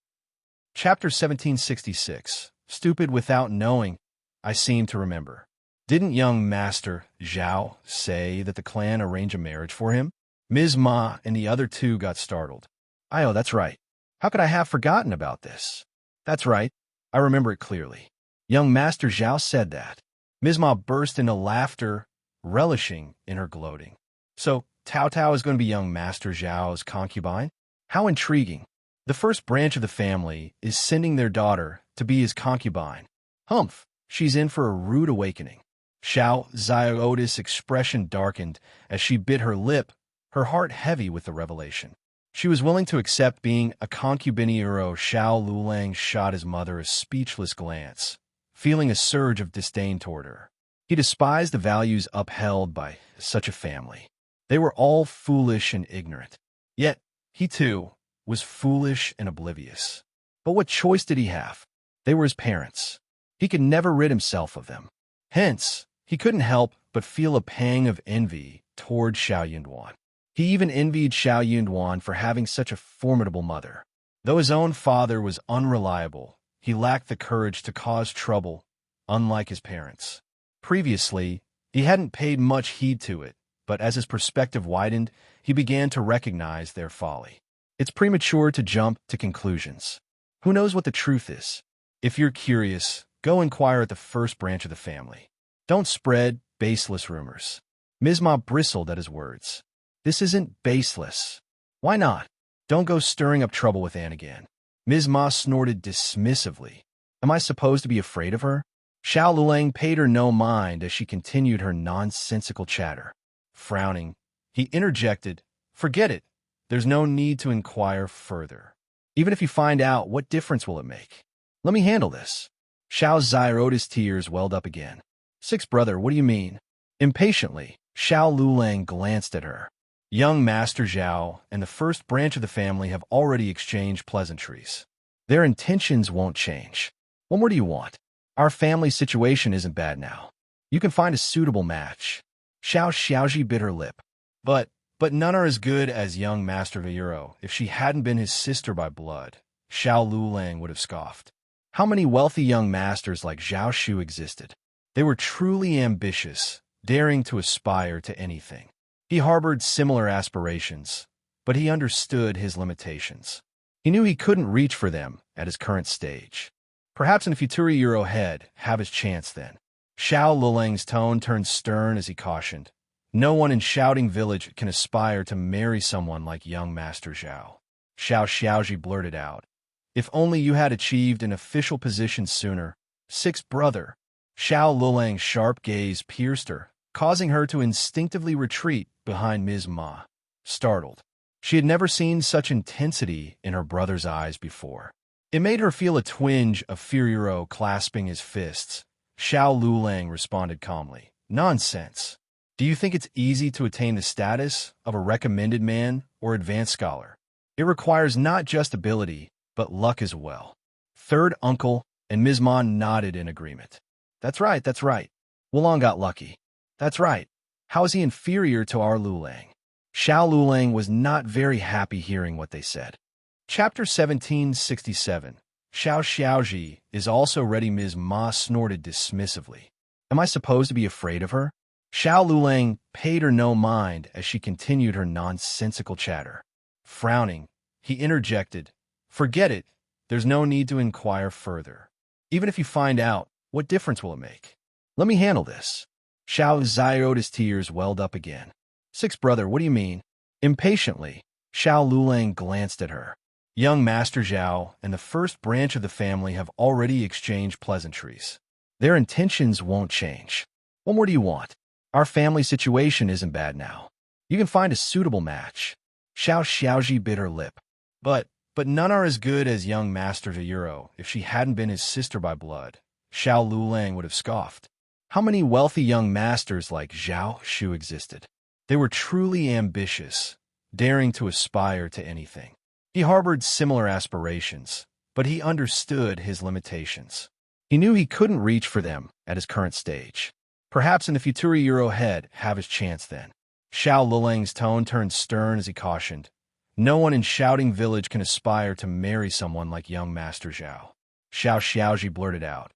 Chapter 1766. Stupid without knowing, I seem to remember. Didn't young Master Zhao say that the clan arranged a marriage for him? Ms. Ma and the other two got startled. Oh, that's right. How could I have forgotten about this? That's right. I remember it clearly. Young Master Zhao said that. Ms. Ma burst into laughter, relishing in her gloating. So, Tao Tao is going to be young Master Zhao's concubine? How intriguing. The first branch of the family is sending their daughter to be his concubine. Humph, she's in for a rude awakening. Xiao Ziotis' expression darkened as she bit her lip, her heart heavy with the revelation. She was willing to accept being a concubine. Xiao Lulang shot his mother a speechless glance, feeling a surge of disdain toward her. He despised the values upheld by such a family. They were all foolish and ignorant. Yet, he too was foolish and oblivious. But what choice did he have? They were his parents. He could never rid himself of them. Hence, he couldn't help but feel a pang of envy toward Xiao Yunduan. He even envied Xiao Yunduan for having such a formidable mother. Though his own father was unreliable, he lacked the courage to cause trouble, unlike his parents. Previously, he hadn't paid much heed to it, but as his perspective widened, he began to recognize their folly. It's premature to jump to conclusions. Who knows what the truth is? If you're curious, go inquire at the first branch of the family. Don't spread baseless rumors. Ms. Ma bristled at his words. This isn't baseless. Why not? Don't go stirring up trouble with Anne again. Ms. Ma snorted dismissively. Am I supposed to be afraid of her? Xiao Lulang paid her no mind as she continued her nonsensical chatter. Frowning, he interjected, Forget it. There's no need to inquire further. Even if you find out, what difference will it make? Let me handle this. Xiao Zairota's tears welled up again. Six brother, what do you mean? Impatiently, Xiao Lulang glanced at her. Young Master Zhao and the first branch of the family have already exchanged pleasantries. Their intentions won't change. What more do you want? Our family situation isn't bad now. You can find a suitable match. Xiao Xiaoji bit her lip. But none are as good as young Master Veyuro. If she hadn't been his sister by blood, Xiao Lulang would have scoffed. How many wealthy young masters like Zhao Shu existed? They were truly ambitious, daring to aspire to anything. He harbored similar aspirations, but he understood his limitations. He knew he couldn't reach for them at his current stage. Perhaps in a future year ahead, have his chance then. Xiao Lulang's tone turned stern as he cautioned. No one in Shouting Village can aspire to marry someone like young Master Zhao. Xiao Xiaoji blurted out. If only you had achieved an official position sooner. Sixth brother. Xiao Lulang's sharp gaze pierced her, causing her to instinctively retreat behind Ms. Ma. Startled. She had never seen such intensity in her brother's eyes before. It made her feel a twinge of fear clasping his fists. Xiao Lulang responded calmly. Nonsense. Do you think it's easy to attain the status of a recommended man or advanced scholar? It requires not just ability, but luck as well. Third uncle and Ms. Ma nodded in agreement. That's right. Wulong got lucky. That's right. How is he inferior to our Lulang? Xiao Lulang was not very happy hearing what they said. Chapter 1767. Xiao Xiaoji is also ready, Ms. Ma snorted dismissively. Am I supposed to be afraid of her? Xiao Lulang paid her no mind as she continued her nonsensical chatter. Frowning, he interjected, Forget it, there's no need to inquire further. Even if you find out, what difference will it make? Let me handle this. Xiao Zioda's tears welled up again. Sixth brother, what do you mean? Impatiently, Xiao Lulang glanced at her. Young Master Zhao and the first branch of the family have already exchanged pleasantries. Their intentions won't change. What more do you want? Our family situation isn't bad now. You can find a suitable match. Xiao Xiaoji bit her lip. But none are as good as young Master Ziyuro. If she hadn't been his sister by blood, Xiao Lulang would have scoffed. How many wealthy young masters like Zhao Shu existed? They were truly ambitious, daring to aspire to anything. He harbored similar aspirations, but he understood his limitations. He knew he couldn't reach for them at his current stage. Perhaps in the Futuro he'd have his chance then. Xiao Lulang's tone turned stern as he cautioned, No one in Shouting Village can aspire to marry someone like young Master Zhao. Xiao Xiaoji blurted out,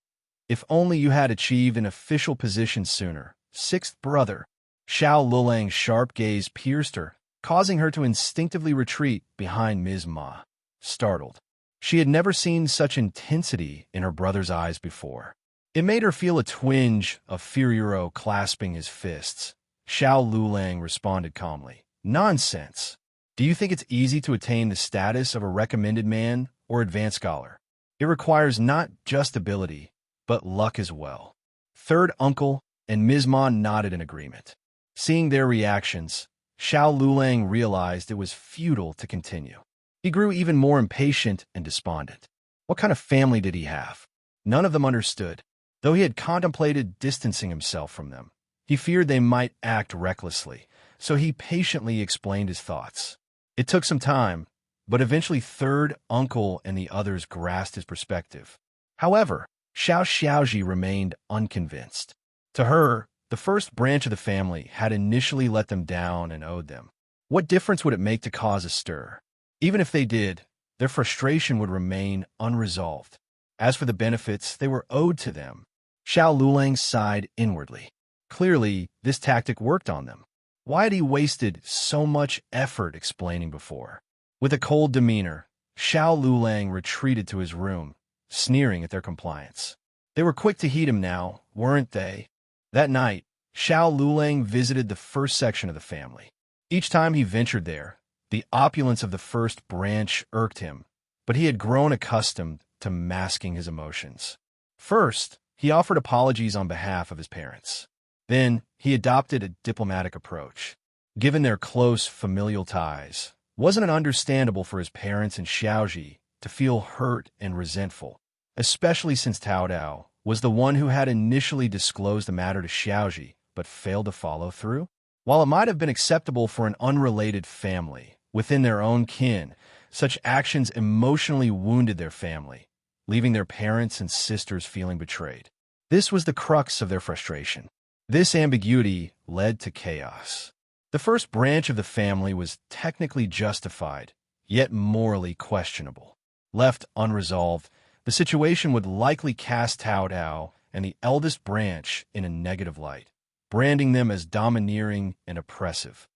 If only you had achieved an official position sooner, sixth brother. Xiao Lulang's sharp gaze pierced her, causing her to instinctively retreat behind Ms. Ma. Startled, she had never seen such intensity in her brother's eyes before. It made her feel a twinge of Fururo clasping his fists. Xiao Lulang responded calmly, Nonsense. Do you think it's easy to attain the status of a recommended man or advanced scholar? It requires not just ability, but luck as well. Third uncle and Ms. Ma nodded in agreement. Seeing their reactions, Xiao Lulang realized it was futile to continue. He grew even more impatient and despondent. What kind of family did he have? None of them understood. Though he had contemplated distancing himself from them, he feared they might act recklessly, so he patiently explained his thoughts. It took some time, but eventually third uncle and the others grasped his perspective. However, Xiao Xiaoji remained unconvinced. To her, the first branch of the family had initially let them down and owed them. What difference would it make to cause a stir? Even if they did, their frustration would remain unresolved. As for the benefits, they were owed to them. Xiao Lulang sighed inwardly. Clearly, this tactic worked on them. Why had he wasted so much effort explaining before? With a cold demeanor, Xiao Lulang retreated to his room, sneering at their compliance. They were quick to heed him now, weren't they? That night, Xiao Lulang visited the first section of the family. Each time he ventured there, the opulence of the first branch irked him, but he had grown accustomed to masking his emotions. First, he offered apologies on behalf of his parents. Then, he adopted a diplomatic approach. Given their close familial ties, wasn't it understandable for his parents and Xiaoji to feel hurt and resentful, especially since Tao Dao was the one who had initially disclosed the matter to Xiaoji but failed to follow through? While it might have been acceptable for an unrelated family within their own kin, such actions emotionally wounded their family, leaving their parents and sisters feeling betrayed. This was the crux of their frustration. This ambiguity led to chaos. The first branch of the family was technically justified, yet morally questionable. Left unresolved, the situation would likely cast Tao Dao and the eldest branch in a negative light, branding them as domineering and oppressive.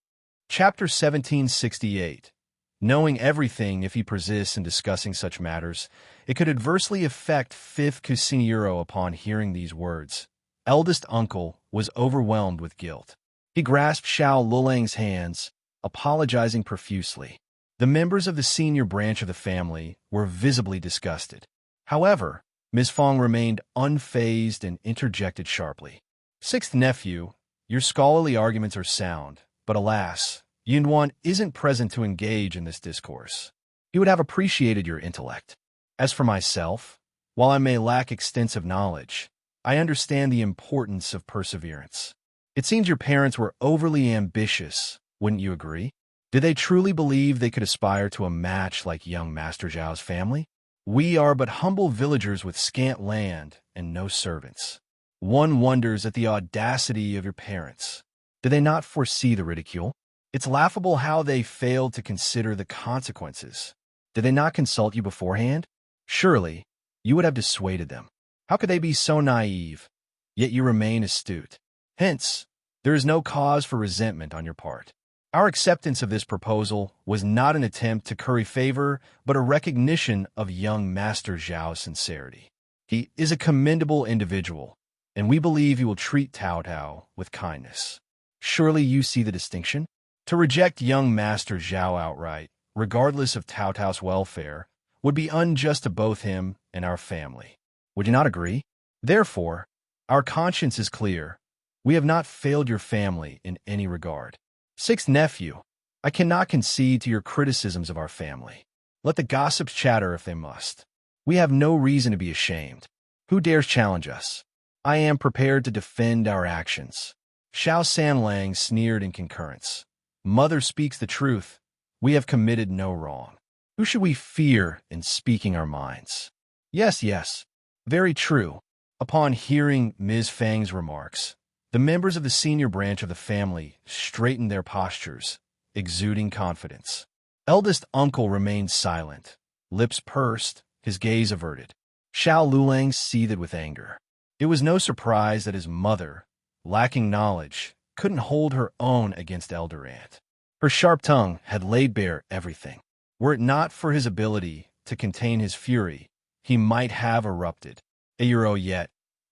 Chapter 1768. Knowing everything if he persists in discussing such matters, it could adversely affect fifth Kusiniro upon hearing these words. Eldest uncle was overwhelmed with guilt. He grasped Xiao Lulang's hands, apologizing profusely. The members of the senior branch of the family were visibly disgusted. However, Ms. Fong remained unfazed and interjected sharply. Sixth nephew, your scholarly arguments are sound, but alas, Yunwan isn't present to engage in this discourse. He would have appreciated your intellect. As for myself, while I may lack extensive knowledge, I understand the importance of perseverance. It seems your parents were overly ambitious, wouldn't you agree? Did they truly believe they could aspire to a match like young Master Zhao's family? We are but humble villagers with scant land and no servants. One wonders at the audacity of your parents. Did they not foresee the ridicule? It's laughable how they failed to consider the consequences. Did they not consult you beforehand? Surely, you would have dissuaded them. How could they be so naive? Yet you remain astute. Hence, there is no cause for resentment on your part. Our acceptance of this proposal was not an attempt to curry favor, but a recognition of young Master Zhao's sincerity. He is a commendable individual, and we believe he will treat Tao Tao with kindness. Surely you see the distinction? To reject young Master Zhao outright, regardless of Tao Tao's welfare, would be unjust to both him and our family. Would you not agree? Therefore, our conscience is clear. We have not failed your family in any regard. Sixth nephew, I cannot concede to your criticisms of our family. Let the gossips chatter if they must. We have no reason to be ashamed. Who dares challenge us? I am prepared to defend our actions. Xiao Sanlang sneered in concurrence. Mother speaks the truth. We have committed no wrong. Who should we fear in speaking our minds? Yes, yes, very true. Upon hearing Ms. Fang's remarks, the members of the senior branch of the family straightened their postures, exuding confidence. Eldest uncle remained silent, lips pursed, his gaze averted. Xiao Lulang seethed with anger. It was no surprise that his mother, lacking knowledge, couldn't hold her own against elder aunt. Her sharp tongue had laid bare everything. Were it not for his ability to contain his fury, he might have erupted. A euro yet.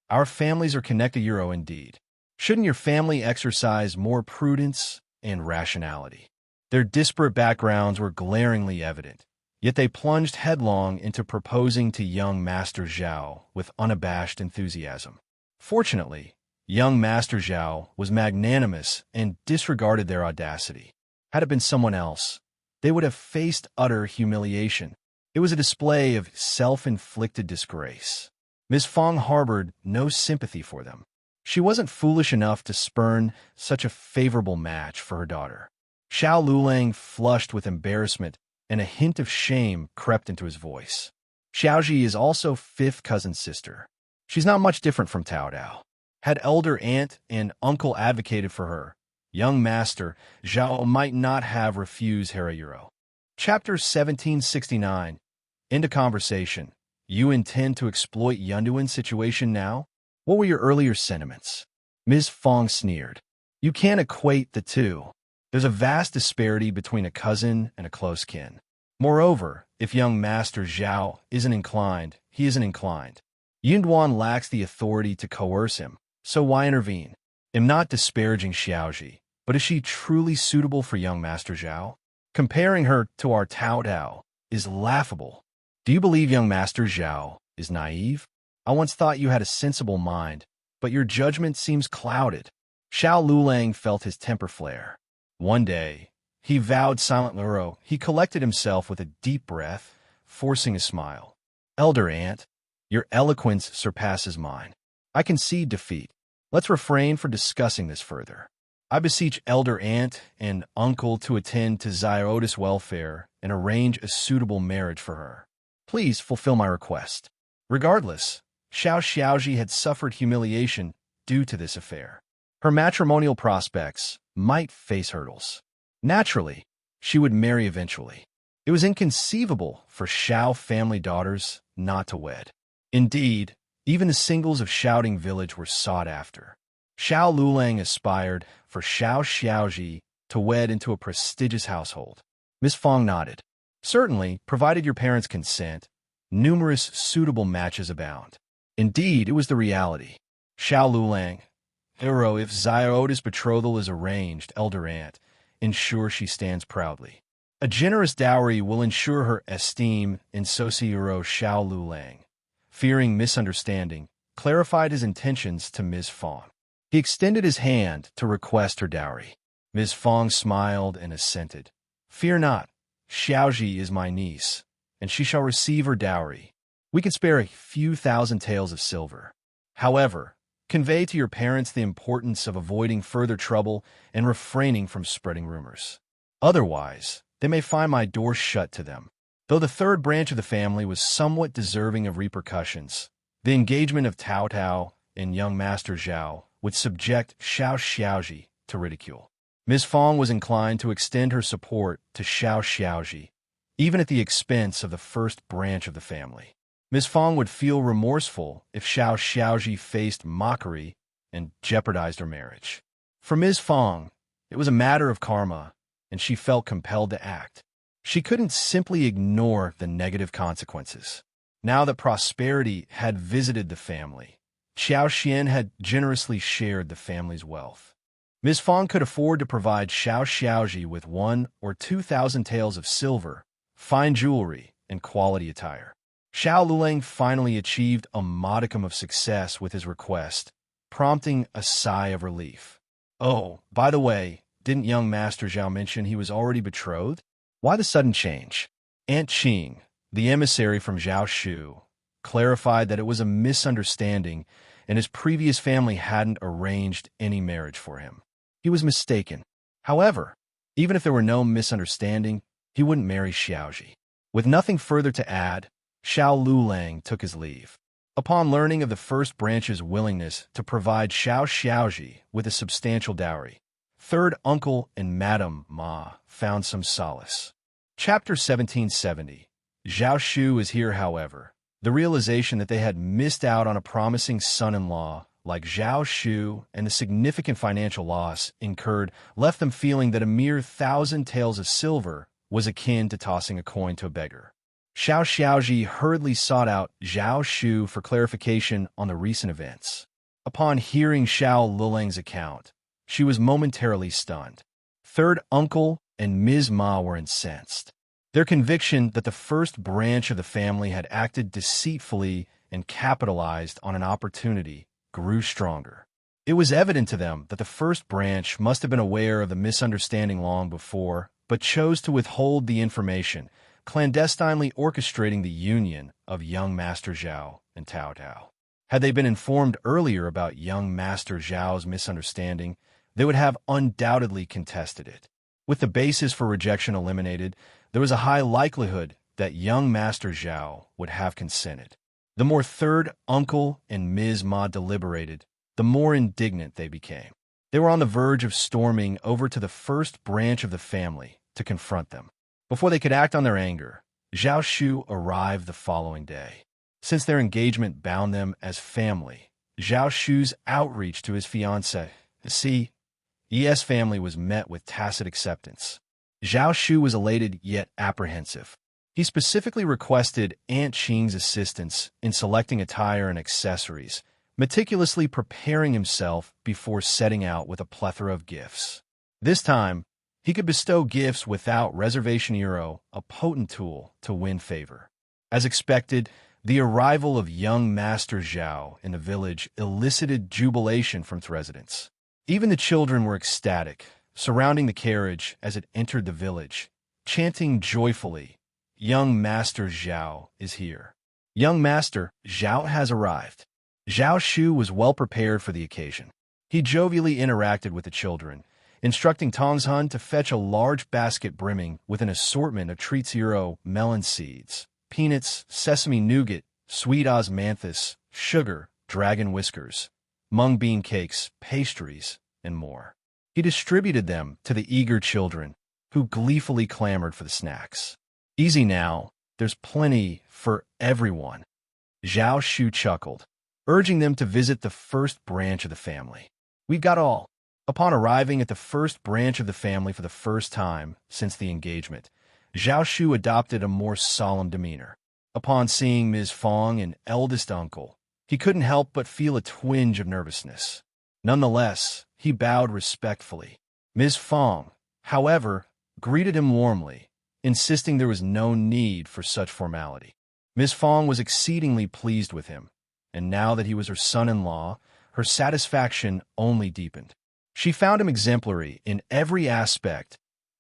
Our families are connected euro indeed. Shouldn't your family exercise more prudence and rationality? Their disparate backgrounds were glaringly evident, yet they plunged headlong into proposing to young Master Zhao with unabashed enthusiasm. Fortunately, young Master Zhao was magnanimous and disregarded their audacity. Had it been someone else, they would have faced utter humiliation. It was a display of self-inflicted disgrace. Ms. Fong harbored no sympathy for them. She wasn't foolish enough to spurn such a favorable match for her daughter. Xiao Lulang flushed with embarrassment, and a hint of shame crept into his voice. Xiaoji is also fifth cousin's sister. She's not much different from Tao Tao. Had elder aunt and uncle advocated for her, young Master Zhao might not have refused Hera Euro. Chapter 1769. Into conversation. You intend to exploit Yunduin's situation now? What were your earlier sentiments? Ms. Fong sneered. You can't equate the two. There's a vast disparity between a cousin and a close kin. Moreover, if young Master Zhao isn't inclined, he isn't inclined. Yunduan lacks the authority to coerce him, so why intervene? I'm not disparaging Xiaoji, but is she truly suitable for young Master Zhao? Comparing her to our Tao Tao is laughable. Do you believe young Master Zhao is naive? I once thought you had a sensible mind, but your judgment seems clouded. Xiao Lulang felt his temper flare. One day, he vowed silent Luro. He collected himself with a deep breath, forcing a smile. Elder aunt, your eloquence surpasses mine. I concede defeat. Let's refrain from discussing this further. I beseech elder aunt and uncle to attend to Ziotis' welfare and arrange a suitable marriage for her. Please fulfill my request. Regardless, Xiao Xiaoji had suffered humiliation due to this affair. Her matrimonial prospects might face hurdles. Naturally, she would marry eventually. It was inconceivable for Xiao family daughters not to wed. Indeed, even the singles of Shouting Village were sought after. Xiao Lulang aspired for Xiao Xiaoji to wed into a prestigious household. Miss Fong nodded. Certainly, provided your parents' consent, numerous suitable matches abound. Indeed, it was the reality. Xiao Lulang, Hero, if Ziotis' betrothal is arranged, elder aunt, ensure she stands proudly. A generous dowry will ensure her esteem in Sociero Xiao Lulang. Fearing misunderstanding, clarified his intentions to Ms. Fong. He extended his hand to request her dowry. Ms. Fong smiled and assented. Fear not, Xiaoji is my niece, and she shall receive her dowry. We can spare a few thousand taels of silver. However, convey to your parents the importance of avoiding further trouble and refraining from spreading rumors. Otherwise, they may find my door shut to them. Though the third branch of the family was somewhat deserving of repercussions, the engagement of Tao Tao and young Master Zhao would subject Xiao Xiaoji to ridicule. Ms. Fong was inclined to extend her support to Xiao Xiaoji, even at the expense of the first branch of the family. Ms. Fong would feel remorseful if Xiao Xiaoji faced mockery and jeopardized her marriage. For Ms. Fong, it was a matter of karma, and she felt compelled to act. She couldn't simply ignore the negative consequences. Now that prosperity had visited the family, Xiao Xian had generously shared the family's wealth. Ms. Fong could afford to provide Xiao Xiaoji with 1,000 or 2,000 taels of silver, fine jewelry, and quality attire. Xiao Lulang finally achieved a modicum of success with his request, prompting a sigh of relief. Oh, by the way, didn't young Master Zhao mention he was already betrothed? Why the sudden change? Aunt Qing, the emissary from Zhao Shu, clarified that it was a misunderstanding and his previous family hadn't arranged any marriage for him. He was mistaken. However, even if there were no misunderstanding, he wouldn't marry Xiaoji. With nothing further to add, Xiao Lulang took his leave. Upon learning of the first branch's willingness to provide Xiao Xiaoji with a substantial dowry, third uncle and Madame Ma found some solace. Chapter 1770. Zhao Shu is here, however. The realization that they had missed out on a promising son-in-law like Zhao Shu and the significant financial loss incurred left them feeling that a mere 1,000 taels of silver was akin to tossing a coin to a beggar. Xiao Xiaoji hurriedly sought out Zhao Shu for clarification on the recent events. Upon hearing Xiao Lulang's account, she was momentarily stunned. Third uncle and Ms. Ma were incensed. Their conviction that the first branch of the family had acted deceitfully and capitalized on an opportunity grew stronger. It was evident to them that the first branch must have been aware of the misunderstanding long before, but chose to withhold the information, clandestinely orchestrating the union of young Master Zhao and Tao Tao. Had they been informed earlier about young Master Zhao's misunderstanding, they would have undoubtedly contested it. With the basis for rejection eliminated, there was a high likelihood that young Master Zhao would have consented. The more third uncle and Ms. Ma deliberated, the more indignant they became. They were on the verge of storming over to the first branch of the family to confront them. Before they could act on their anger, Zhao Shu arrived the following day. Since their engagement bound them as family, Zhao Shu's outreach to his fiancée, CES family was met with tacit acceptance. Zhao Shu was elated yet apprehensive. He specifically requested Aunt Qing's assistance in selecting attire and accessories, meticulously preparing himself before setting out with a plethora of gifts. This time, he could bestow gifts without reservation, a potent tool to win favor. As expected, the arrival of young Master Zhao in the village elicited jubilation from its residents. Even the children were ecstatic, surrounding the carriage as it entered the village, chanting joyfully, "Young Master Zhao is here. Young Master Zhao has arrived." Zhao Shu was well prepared for the occasion. He jovially interacted with the children, instructing Tongzhan to fetch a large basket brimming with an assortment of treats, melon seeds, peanuts, sesame nougat, sweet osmanthus, sugar, dragon whiskers, mung bean cakes, pastries, and more. He distributed them to the eager children, who gleefully clamored for the snacks. "Easy now, there's plenty for everyone," Zhao Shu chuckled, urging them to visit the first branch of the family. "We've got all." Upon arriving at the first branch of the family for the first time since the engagement, Zhao Shu adopted a more solemn demeanor. Upon seeing Ms. Fong and eldest uncle, he couldn't help but feel a twinge of nervousness. Nonetheless, he bowed respectfully. Ms. Fong, however, greeted him warmly, insisting there was no need for such formality. Ms. Fong was exceedingly pleased with him, and now that he was her son-in-law, her satisfaction only deepened. She found him exemplary in every aspect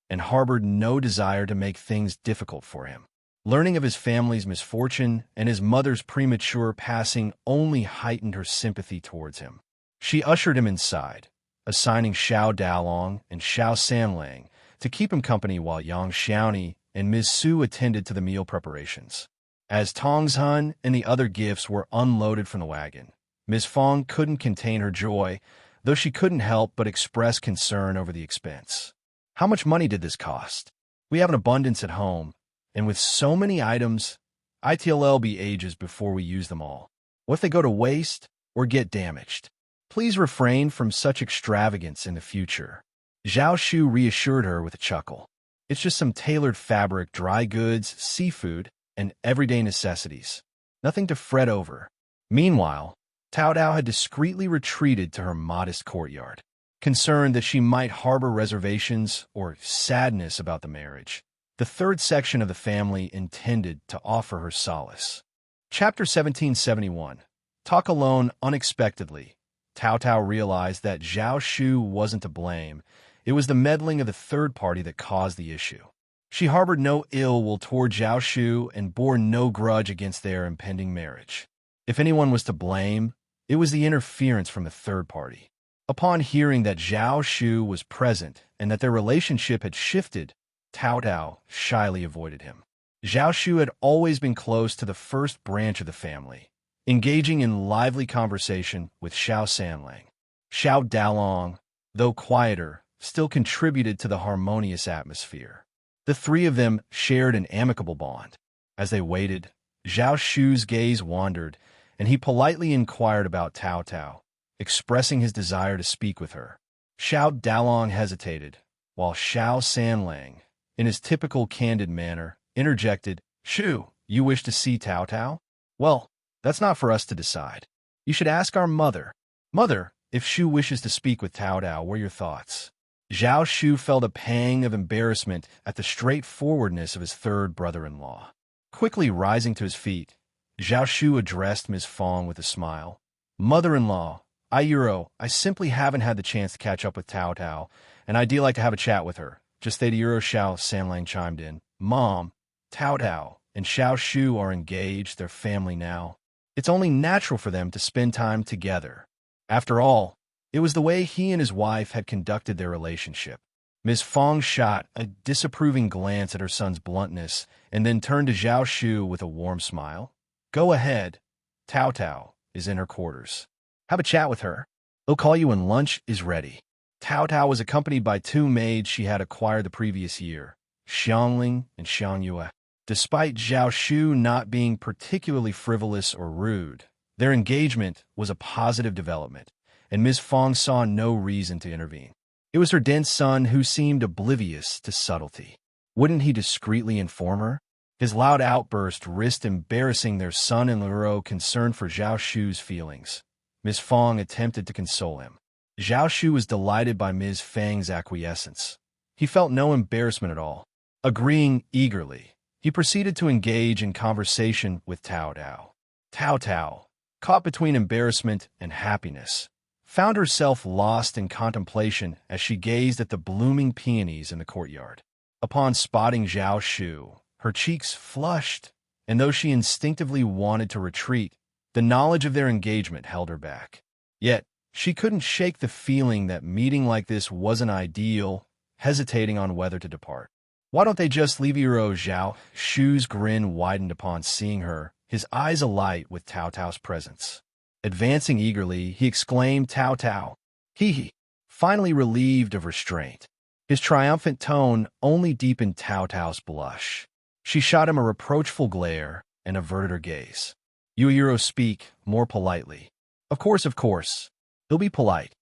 and harbored no desire to make things difficult for him. Learning of his family's misfortune and his mother's premature passing only heightened her sympathy towards him. She ushered him inside, assigning Xiao Dalong and Xiao Sanlang to keep him company while Yang Xiaoni and Ms. Su attended to the meal preparations. As Tongzhan and the other gifts were unloaded from the wagon, Ms. Fong couldn't contain her joy, though she couldn't help but express concern over the expense. "How much money did this cost? We have an abundance at home, and with so many items, It'll be ages before we use them all. What if they go to waste or get damaged? Please refrain from such extravagance in the future. Zhao Shu reassured her with a chuckle. It's just some tailored fabric, dry goods, seafood, and everyday necessities. Nothing to fret over. Meanwhile, Tao Dao had discreetly retreated to her modest courtyard, concerned that she might harbor reservations or sadness about the marriage. The third section of the family intended to offer her solace. Chapter 1771. Talk alone unexpectedly. Tao Tao realized that Zhao Shu wasn't to blame. It was the meddling of the third party that caused the issue. She harbored no ill will toward Zhao Shu and bore no grudge against their impending marriage. If anyone was to blame, it was the interference from the third party. Upon hearing that Zhao Shu was present and that their relationship had shifted, Tao Tao shyly avoided him. Zhao Shu had always been close to the first branch of the family, engaging in lively conversation with Xiao Sanlang. Xiao Dalong, though quieter, still contributed to the harmonious atmosphere. The three of them shared an amicable bond. As they waited, Zhao Shu's gaze wandered, and he politely inquired about Tao Tao, expressing his desire to speak with her. Xiao Dalong hesitated, while Xiao Sanlang, in his typical candid manner, interjected, "Shu, you wish to see Tao Tao? Well, that's not for us to decide. You should ask our mother. Mother, if Shu wishes to speak with Tao Tao, what are your thoughts?" Zhao Shu felt a pang of embarrassment at the straightforwardness of his third brother-in-law. Quickly rising to his feet, Zhao Shu addressed Ms. Fong with a smile. "Mother-in-law, I simply haven't had the chance to catch up with Tao Tao, and I'd like to have a chat with her." Just Theta Xiao Sanlang chimed in. "Mom, Tao Tao and Xiao Shu are engaged, they're family now. It's only natural for them to spend time together. After all, it was the way he and his wife had conducted their relationship." Ms. Fong shot a disapproving glance at her son's bluntness and then turned to Zhao Shu with a warm smile. "Go ahead. Tao Tao is in her quarters. Have a chat with her. They'll call you when lunch is ready." Tao Tao was accompanied by two maids she had acquired the previous year, Xiangling and Xiangyue. Despite Zhao Shu not being particularly frivolous or rude, their engagement was a positive development, and Ms. Fong saw no reason to intervene. It was her dense son who seemed oblivious to subtlety. Wouldn't he discreetly inform her? His loud outburst risked embarrassing their son-in-law, concerned for Zhao Shu's feelings. Ms. Fong attempted to console him. Zhao Shu was delighted by Ms. Fang's acquiescence. He felt no embarrassment at all. Agreeing eagerly, he proceeded to engage in conversation with Tao Tao. Tao Tao, caught between embarrassment and happiness, found herself lost in contemplation as she gazed at the blooming peonies in the courtyard. Upon spotting Zhao Shu, her cheeks flushed, and though she instinctively wanted to retreat, the knowledge of their engagement held her back. Yet, she couldn't shake the feeling that meeting like this wasn't ideal, hesitating on whether to depart. "Why don't they just leave Iro?" Zhao Shu's grin widened upon seeing her, his eyes alight with Tao Tao's presence. Advancing eagerly, he exclaimed, "Tao Tao." He, finally relieved of restraint. His triumphant tone only deepened Tao Tao's blush. She shot him a reproachful glare and averted her gaze. "You speak more politely." Of course. He'll be polite."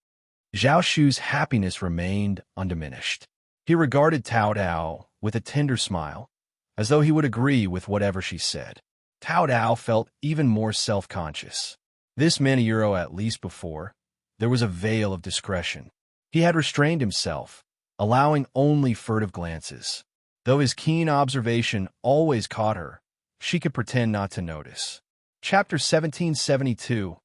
Zhao Shu's happiness remained undiminished. He regarded Tao Tao with a tender smile, as though he would agree with whatever she said. Tao Tao felt even more self-conscious. This meant at least before. There was a veil of discretion. He had restrained himself, allowing only furtive glances. Though his keen observation always caught her, she could pretend not to notice. Chapter 1772.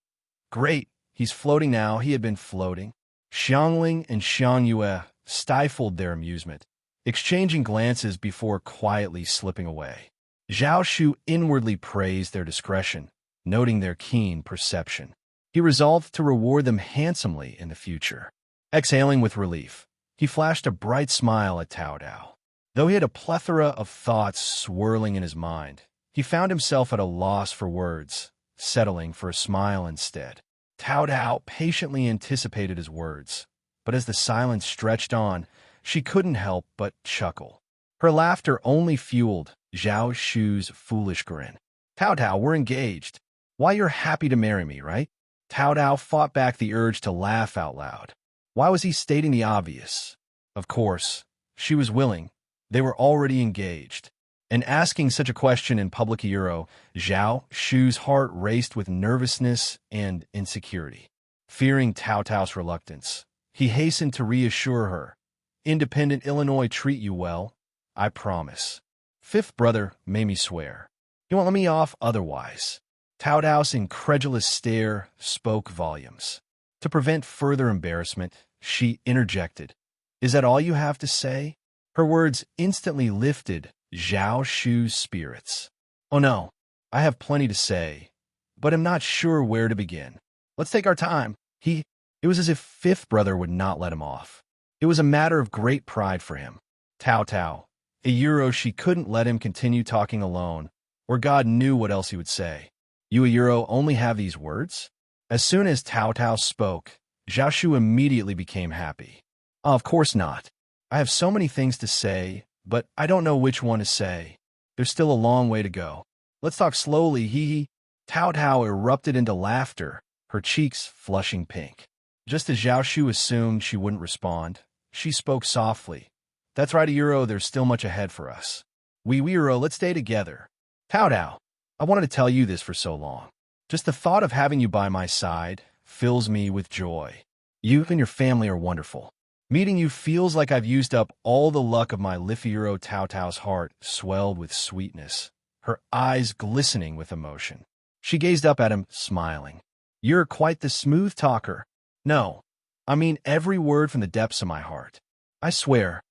Great, he's floating now. He had been floating. Xiangling and Xiangyue stifled their amusement, exchanging glances before quietly slipping away. Zhao Shu inwardly praised their discretion, noting their keen perception. He resolved to reward them handsomely in the future. Exhaling with relief, he flashed a bright smile at Tao Tao. Though he had a plethora of thoughts swirling in his mind, he found himself at a loss for words, settling for a smile instead. Tao Tao patiently anticipated his words, but as the silence stretched on, she couldn't help but chuckle. Her laughter only fueled Zhao Shu's foolish grin. Tao Tao, we're engaged. Why, you're happy to marry me, right? Tao Tao fought back the urge to laugh out loud. Why was he stating the obvious? Of course, she was willing. They were already engaged. And asking such a question in public Zhao Shu's heart raced with nervousness and insecurity. Fearing Tao Tao's reluctance, he hastened to reassure her. Independent Illinois treat you well, I promise. Fifth brother made me swear. He won't let me off otherwise. Tao Tao's incredulous stare spoke volumes. To prevent further embarrassment, she interjected. Is that all you have to say? Her words instantly lifted Zhao Shu's spirits. Oh no, I have plenty to say, but I'm not sure where to begin. Let's take our time. It was as if fifth brother would not let him off. It was a matter of great pride for him. Tao Tao, she couldn't let him continue talking alone, or God knew what else he would say. You only have these words? As soon as Tao Tao spoke, Zhao Shu immediately became happy. Oh, of course not. I have so many things to say, but I don't know which one to say. There's still a long way to go. Let's talk slowly, Tao Tao erupted into laughter, her cheeks flushing pink. Just as Zhao Shu assumed she wouldn't respond, she spoke softly. That's right, there's still much ahead for us. Let's stay together. Tao Tao, I wanted to tell you this for so long. Just the thought of having you by my side fills me with joy. You and your family are wonderful. Meeting you feels like I've used up all the luck of my Lifiro. Tao Tao's heart swelled with sweetness, her eyes glistening with emotion. She gazed up at him, smiling. You're quite the smooth talker. No, I mean every word from the depths of my heart. I swear.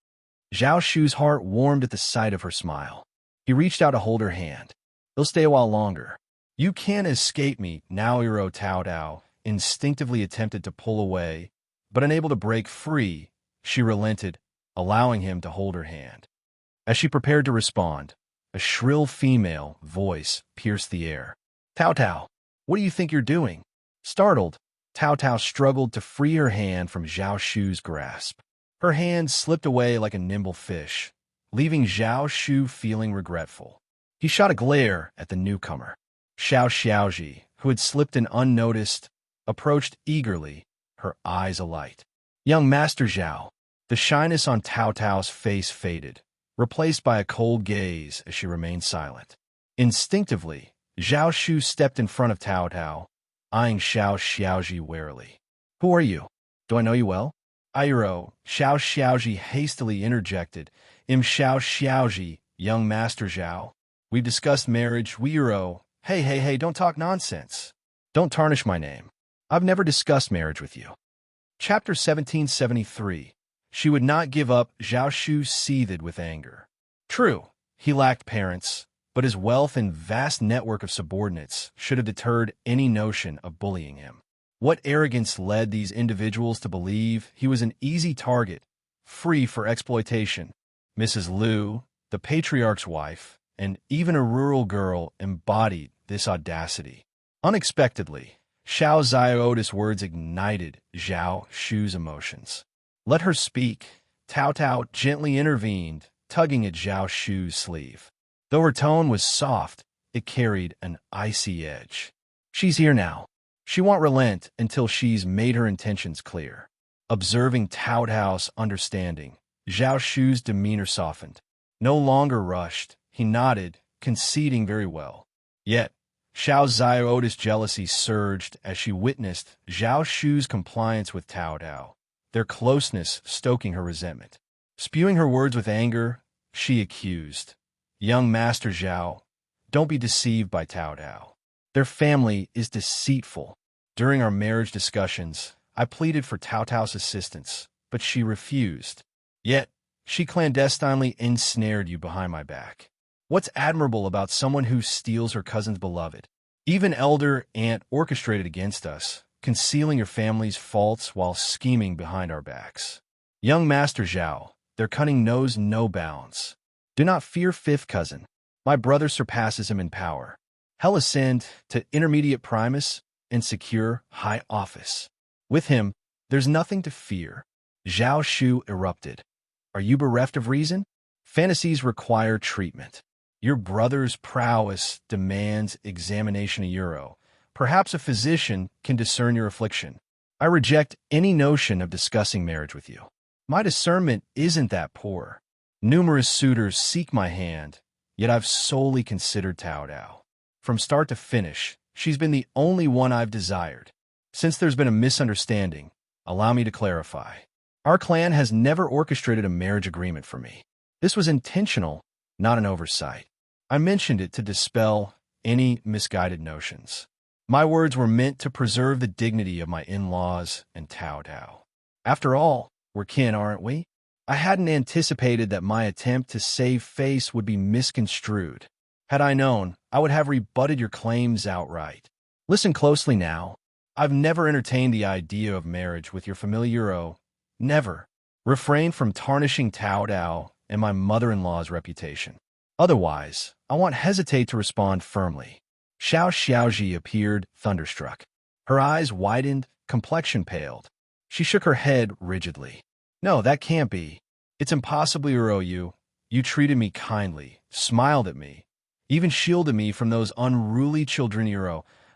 Zhao Shu's heart warmed at the sight of her smile. He reached out to hold her hand. He'll stay a while longer. You can't escape me, now. Tao Tao instinctively attempted to pull away, but unable to break free, she relented, allowing him to hold her hand. As she prepared to respond, a shrill female voice pierced the air. Tao Tao, what do you think you're doing? Startled, Tao Tao struggled to free her hand from Zhao Shu's grasp. Her hand slipped away like a nimble fish, leaving Zhao Shu feeling regretful. He shot a glare at the newcomer. Xiaoji, who had slipped in unnoticed, approached eagerly, her eyes alight. Young Master Zhao. The shyness on Tao Tao's face faded, replaced by a cold gaze as she remained silent. Instinctively, Zhao Shu stepped in front of Tao Tao, eyeing Xiaoji warily. Who are you? Do I know you well? Xiaoji hastily interjected. Xiaoji, young Master Zhao. We've discussed marriage. Hey, don't talk nonsense. Don't tarnish my name. I've never discussed marriage with you. Chapter 1773. She would not give up. Zhao Shu seethed with anger. True, he lacked parents, but his wealth and vast network of subordinates should have deterred any notion of bullying him. What arrogance led these individuals to believe he was an easy target, free for exploitation? Mrs. Liu, the patriarch's wife, and even a rural girl embodied this audacity. Unexpectedly, Xiao Zioda's words ignited Zhao Shu's emotions. Let her speak. Tao Tao gently intervened, tugging at Zhao Shu's sleeve. Though her tone was soft, it carried an icy edge. She's here now. She won't relent until she's made her intentions clear. Observing Tao Tao's understanding, Zhao Shu's demeanor softened. No longer rushed, he nodded, conceding very well. Yet, Xiao Zioda's jealousy surged as she witnessed Zhao Shu's compliance with Tao Tao, their closeness stoking her resentment. Spewing her words with anger, she accused, Young Master Zhao, don't be deceived by Tao Tao. Their family is deceitful. During our marriage discussions, I pleaded for Tao Tao's assistance, but she refused. Yet, she clandestinely ensnared you behind my back. What's admirable about someone who steals her cousin's beloved? Even elder aunt orchestrated against us, concealing your family's faults while scheming behind our backs. Young Master Zhao, their cunning knows no bounds. Do not fear fifth cousin. My brother surpasses him in power. He'll ascend to intermediate primus and secure high office. With him, there's nothing to fear. Zhao Shu erupted. Are you bereft of reason? Fantasies require treatment. Your brother's prowess demands examination of euro. Perhaps a physician can discern your affliction. I reject any notion of discussing marriage with you. My discernment isn't that poor. Numerous suitors seek my hand, yet I've solely considered Tao Dao. From start to finish, she's been the only one I've desired. Since there's been a misunderstanding, allow me to clarify. Our clan has never orchestrated a marriage agreement for me. This was intentional, not an oversight. I mentioned it to dispel any misguided notions. My words were meant to preserve the dignity of my in-laws and Tao Dao. After all, we're kin, aren't we? I hadn't anticipated that my attempt to save face would be misconstrued. Had I known, I would have rebutted your claims outright. Listen closely now. I've never entertained the idea of marriage with your familiaro. Never. Refrain from tarnishing Tao Dao and my mother-in-law's reputation. Otherwise, I won't hesitate to respond firmly. Xiao Xiaoji appeared thunderstruck. Her eyes widened, complexion paled. She shook her head rigidly. No, that can't be. It's impossible, you. You treated me kindly, smiled at me, even shielded me from those unruly children,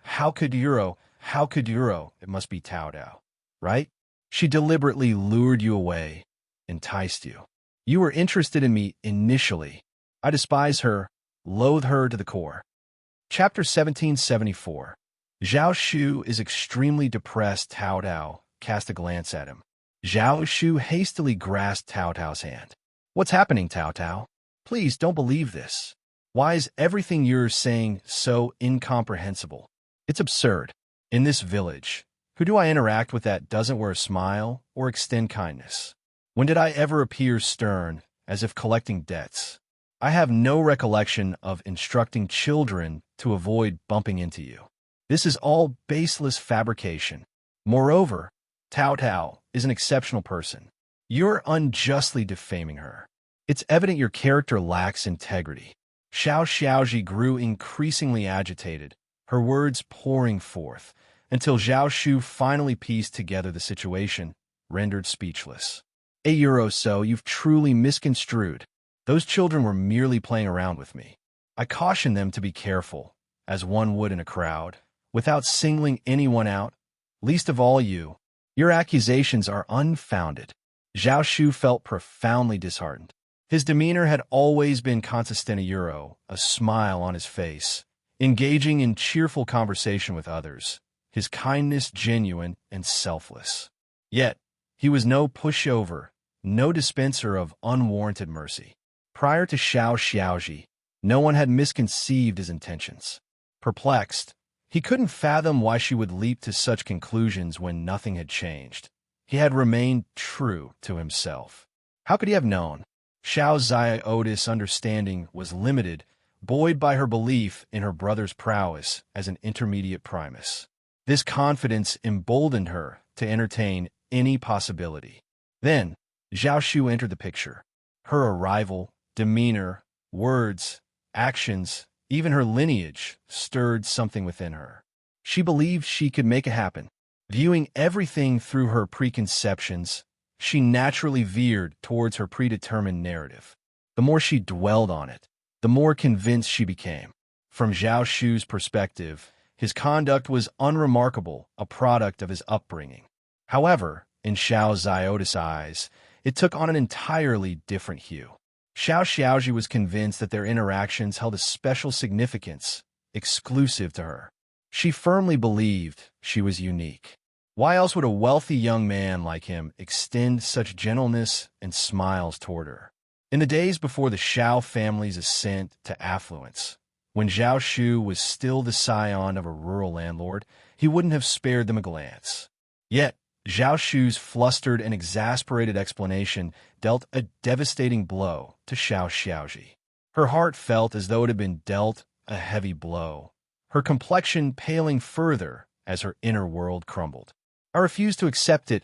How could it must be Tao Dao, right? She deliberately lured you away, enticed you. You were interested in me initially. I despise her, loathe her to the core. Chapter 1774. Zhao Shu is extremely depressed. Tao Dao cast a glance at him. Zhao Shu hastily grasped Tao Tao's hand. What's happening, Tao Tao? Please don't believe this. Why is everything you're saying so incomprehensible? It's absurd. In this village, who do I interact with that doesn't wear a smile or extend kindness? When did I ever appear stern, as if collecting debts? I have no recollection of instructing children to avoid bumping into you. This is all baseless fabrication. Moreover, Tao Tao is an exceptional person. You're unjustly defaming her. It's evident your character lacks integrity. Xiao Xiaoji grew increasingly agitated, her words pouring forth, until Zhao Shu finally pieced together the situation, rendered speechless. So you've truly misconstrued. Those children were merely playing around with me. I cautioned them to be careful, as one would in a crowd, without singling anyone out, least of all you. Your accusations are unfounded. Zhao Shu felt profoundly disheartened. His demeanor had always been consistentero, a smile on his face, engaging in cheerful conversation with others, his kindness genuine and selfless. Yet, he was no pushover, no dispenser of unwarranted mercy. Prior to Xiao Xiaoji, no one had misconceived his intentions. Perplexed, he couldn't fathom why she would leap to such conclusions when nothing had changed. He had remained true to himself. How could he have known? Xiao Ziotis' understanding was limited, buoyed by her belief in her brother's prowess as an intermediate primus. This confidence emboldened her to entertain any possibility. Then, Zhao Shu entered the picture. Her arrival, demeanor, words, actions, even her lineage stirred something within her. She believed she could make it happen. Viewing everything through her preconceptions, she naturally veered towards her predetermined narrative. The more she dwelled on it, the more convinced she became. From Zhao Shu's perspective, his conduct was unremarkable, a product of his upbringing. However, in Xiao Ziotis' eyes, it took on an entirely different hue. Xiao Xiaoji was convinced that their interactions held a special significance, exclusive to her. She firmly believed she was unique. Why else would a wealthy young man like him extend such gentleness and smiles toward her? In the days before the Xiao family's ascent to affluence, when Zhao Shu was still the scion of a rural landlord, he wouldn't have spared them a glance. Yet, Zhao Shu's flustered and exasperated explanation dealt a devastating blow to Xiao Xiaoji. Her heart felt as though it had been dealt a heavy blow, her complexion paling further as her inner world crumbled. I refuse to accept it.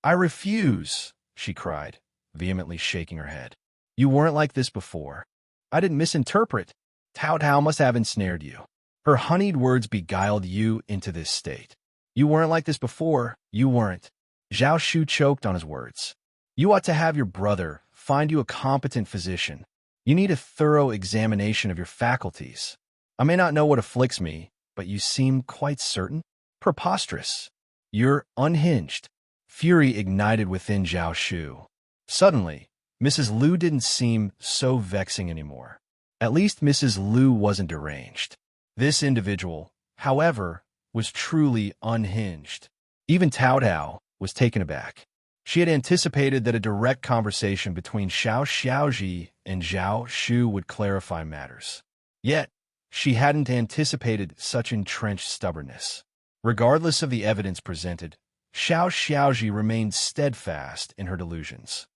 I refuse, she cried, vehemently shaking her head. You weren't like this before. I didn't misinterpret. Tao Tao must have ensnared you. Her honeyed words beguiled you into this state. You weren't like this before. You weren't. Zhao Shu choked on his words. You ought to have your brother find you a competent physician. You need a thorough examination of your faculties. I may not know what afflicts me, but you seem quite certain? Preposterous. You're unhinged. Fury ignited within Zhao Shu. Suddenly, Mrs. Liu didn't seem so vexing anymore. At least Mrs. Liu wasn't deranged. This individual, however, was truly unhinged. Even Tao Tao was taken aback. She had anticipated that a direct conversation between Xiao Xiaoji and Zhao Shu would clarify matters. Yet, she hadn't anticipated such entrenched stubbornness. Regardless of the evidence presented, Xiao Xiaoji remained steadfast in her delusions.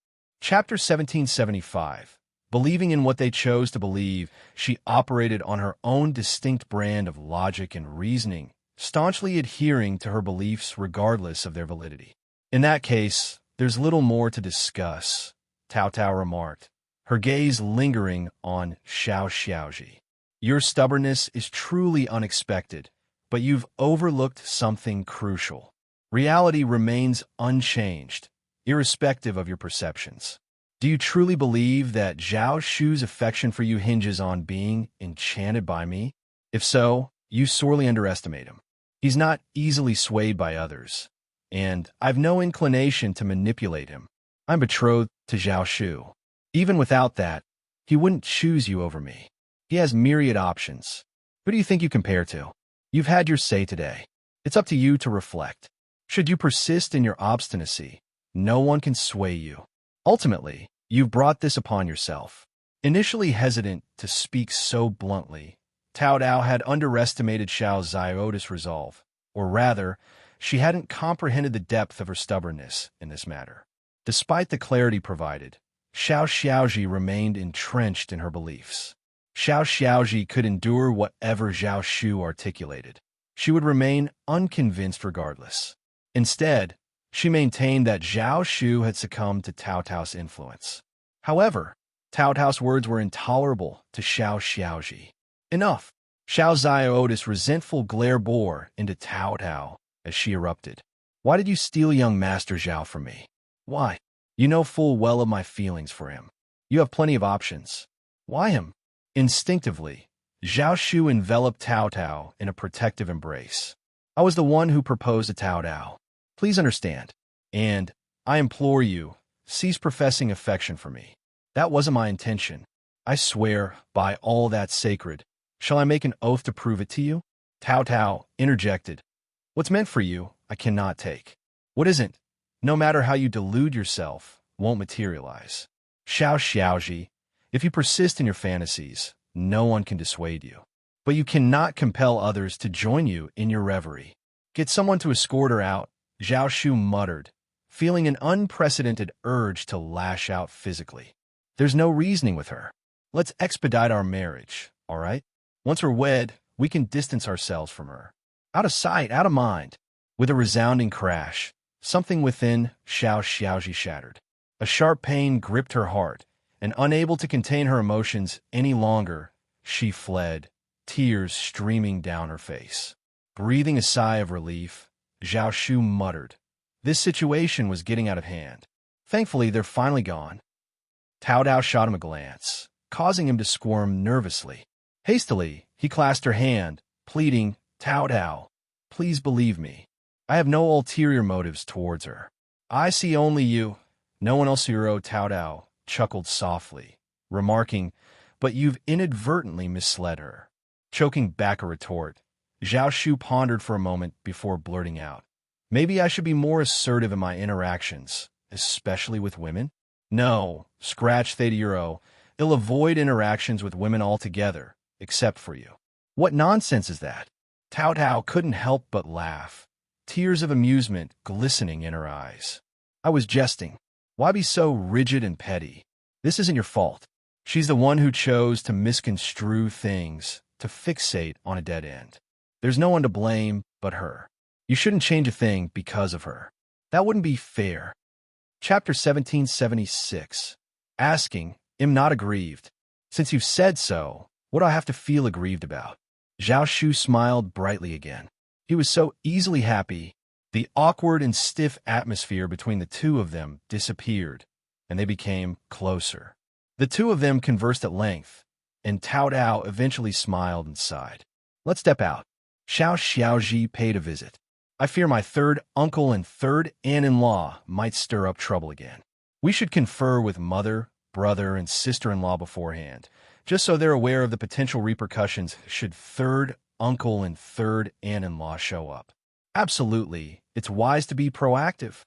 Chapter 1775. Believing in what they chose to believe, she operated on her own distinct brand of logic and reasoning, staunchly adhering to her beliefs regardless of their validity. In that case, there's little more to discuss, Tao Tao remarked, her gaze lingering on Xiao Xiaoji. Your stubbornness is truly unexpected, but you've overlooked something crucial. Reality remains unchanged, irrespective of your perceptions. Do you truly believe that Zhao Shu's affection for you hinges on being enchanted by me? If so, you sorely underestimate him. He's not easily swayed by others, and I've no inclination to manipulate him. I'm betrothed to Zhao Shu. Even without that, he wouldn't choose you over me. He has myriad options. Who do you think you compare to? You've had your say today. It's up to you to reflect. Should you persist in your obstinacy, no one can sway you. Ultimately, you've brought this upon yourself. Initially hesitant to speak so bluntly, Tao Tao had underestimated Xiao Zioda's resolve, or rather, she hadn't comprehended the depth of her stubbornness in this matter. Despite the clarity provided, Xiao Xiaoji remained entrenched in her beliefs. Xiao Xiaoji could endure whatever Zhao Shu articulated. She would remain unconvinced regardless. Instead, she maintained that Zhao Shu had succumbed to Tao Tao's influence. However, Tao Tao's words were intolerable to Xiao Xiaoji. Enough! Xiao Zioda's resentful glare bore into Tao Tao as she erupted. Why did you steal young Master Zhao from me? Why? You know full well of my feelings for him. You have plenty of options. Why him? Instinctively, Zhao Shu enveloped Tao Tao in a protective embrace. I was the one who proposed to Tao Tao. Please understand, and, I implore you, cease professing affection for me. That wasn't my intention. I swear, by all that's sacred, shall I make an oath to prove it to you? Tao Tao interjected. What's meant for you, I cannot take. What isn't, no matter how you delude yourself, won't materialize. Xiao Xiaoji, if you persist in your fantasies, no one can dissuade you. But you cannot compel others to join you in your reverie. Get someone to escort her out, Zhao Shu muttered, feeling an unprecedented urge to lash out physically. There's no reasoning with her. Let's expedite our marriage, all right? Once we're wed, we can distance ourselves from her. Out of sight, out of mind. With a resounding crash, something within Xiao Xiaoji shattered. A sharp pain gripped her heart, and unable to contain her emotions any longer, she fled, tears streaming down her face. Breathing a sigh of relief, Zhao Shu muttered. This situation was getting out of hand. Thankfully, they're finally gone. Tao Tao shot him a glance, causing him to squirm nervously. Hastily, he clasped her hand, pleading, Tao Tao, please believe me. I have no ulterior motives towards her. I see only you. No one else. Hero Tao Tao chuckled softly, remarking, but you've inadvertently misled her. Choking back a retort, Zhao Shu pondered for a moment before blurting out. Maybe I should be more assertive in my interactions, especially with women? No, scratch Theta Euro. I'll avoid interactions with women altogether, except for you. What nonsense is that? Tao Tao couldn't help but laugh, tears of amusement glistening in her eyes. I was jesting. Why be so rigid and petty? This isn't your fault. She's the one who chose to misconstrue things, to fixate on a dead end. There's no one to blame but her. You shouldn't change a thing because of her. That wouldn't be fair. Chapter 1776. Asking, am not aggrieved. Since you've said so, what do I have to feel aggrieved about? Zhao Shu smiled brightly again. He was so easily happy. The awkward and stiff atmosphere between the two of them disappeared, and they became closer. The two of them conversed at length, and Tao Dao eventually smiled and sighed. Let's step out. Xiao Xiaoji paid a visit. I fear my third uncle and third aunt-in-law might stir up trouble again. We should confer with mother, brother, and sister-in-law beforehand, just so they're aware of the potential repercussions should third uncle and third aunt-in-law show up. Absolutely, it's wise to be proactive.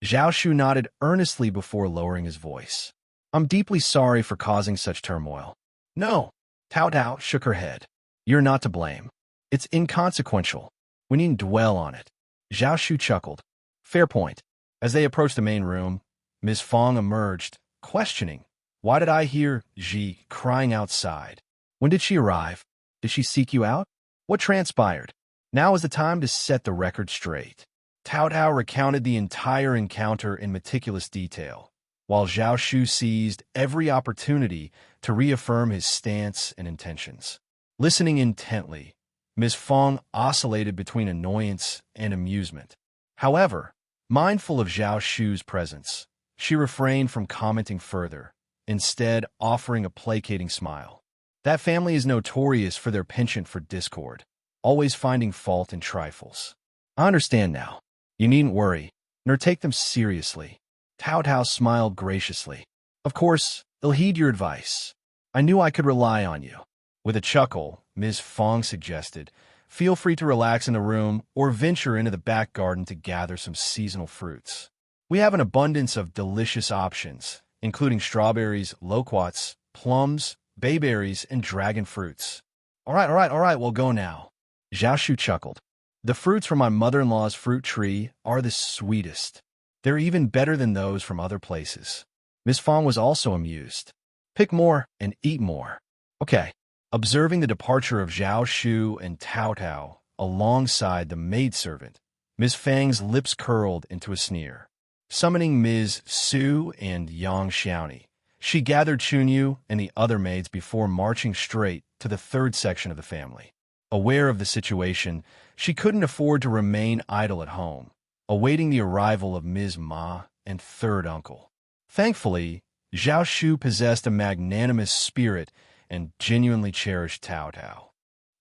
Zhao Shu nodded earnestly before lowering his voice. I'm deeply sorry for causing such turmoil. No, Tao Dao shook her head. You're not to blame. It's inconsequential. We needn't dwell on it. Zhao Shu chuckled. Fair point. As they approached the main room, Ms. Fong emerged, questioning. Why did I hear Ji crying outside? When did she arrive? Did she seek you out? What transpired? Now is the time to set the record straight. Tao Dao recounted the entire encounter in meticulous detail, while Zhao Shu seized every opportunity to reaffirm his stance and intentions. Listening intently, Ms. Fong oscillated between annoyance and amusement. However, mindful of Zhao Shu's presence, she refrained from commenting further, instead offering a placating smile. That family is notorious for their penchant for discord, always finding fault in trifles. I understand now. You needn't worry, nor take them seriously. Tao Dao smiled graciously. Of course, they'll heed your advice. I knew I could rely on you. With a chuckle, Ms. Fong suggested, feel free to relax in the room or venture into the back garden to gather some seasonal fruits. We have an abundance of delicious options, including strawberries, loquats, plums, bayberries, and dragon fruits. All right, we'll go now. Zhao Shu chuckled. The fruits from my mother-in-law's fruit tree are the sweetest. They're even better than those from other places. Miss Fong was also amused. Pick more and eat more. Okay. Observing the departure of Zhao Shu and Tao Tao alongside the maidservant, Miss Fang's lips curled into a sneer. Summoning Ms. Su and Yang Xiaoni, she gathered Chunyu and the other maids before marching straight to the third section of the family. Aware of the situation, she couldn't afford to remain idle at home, awaiting the arrival of Ms. Ma and third uncle. Thankfully, Zhao Shu possessed a magnanimous spirit and genuinely cherished Tao Tao.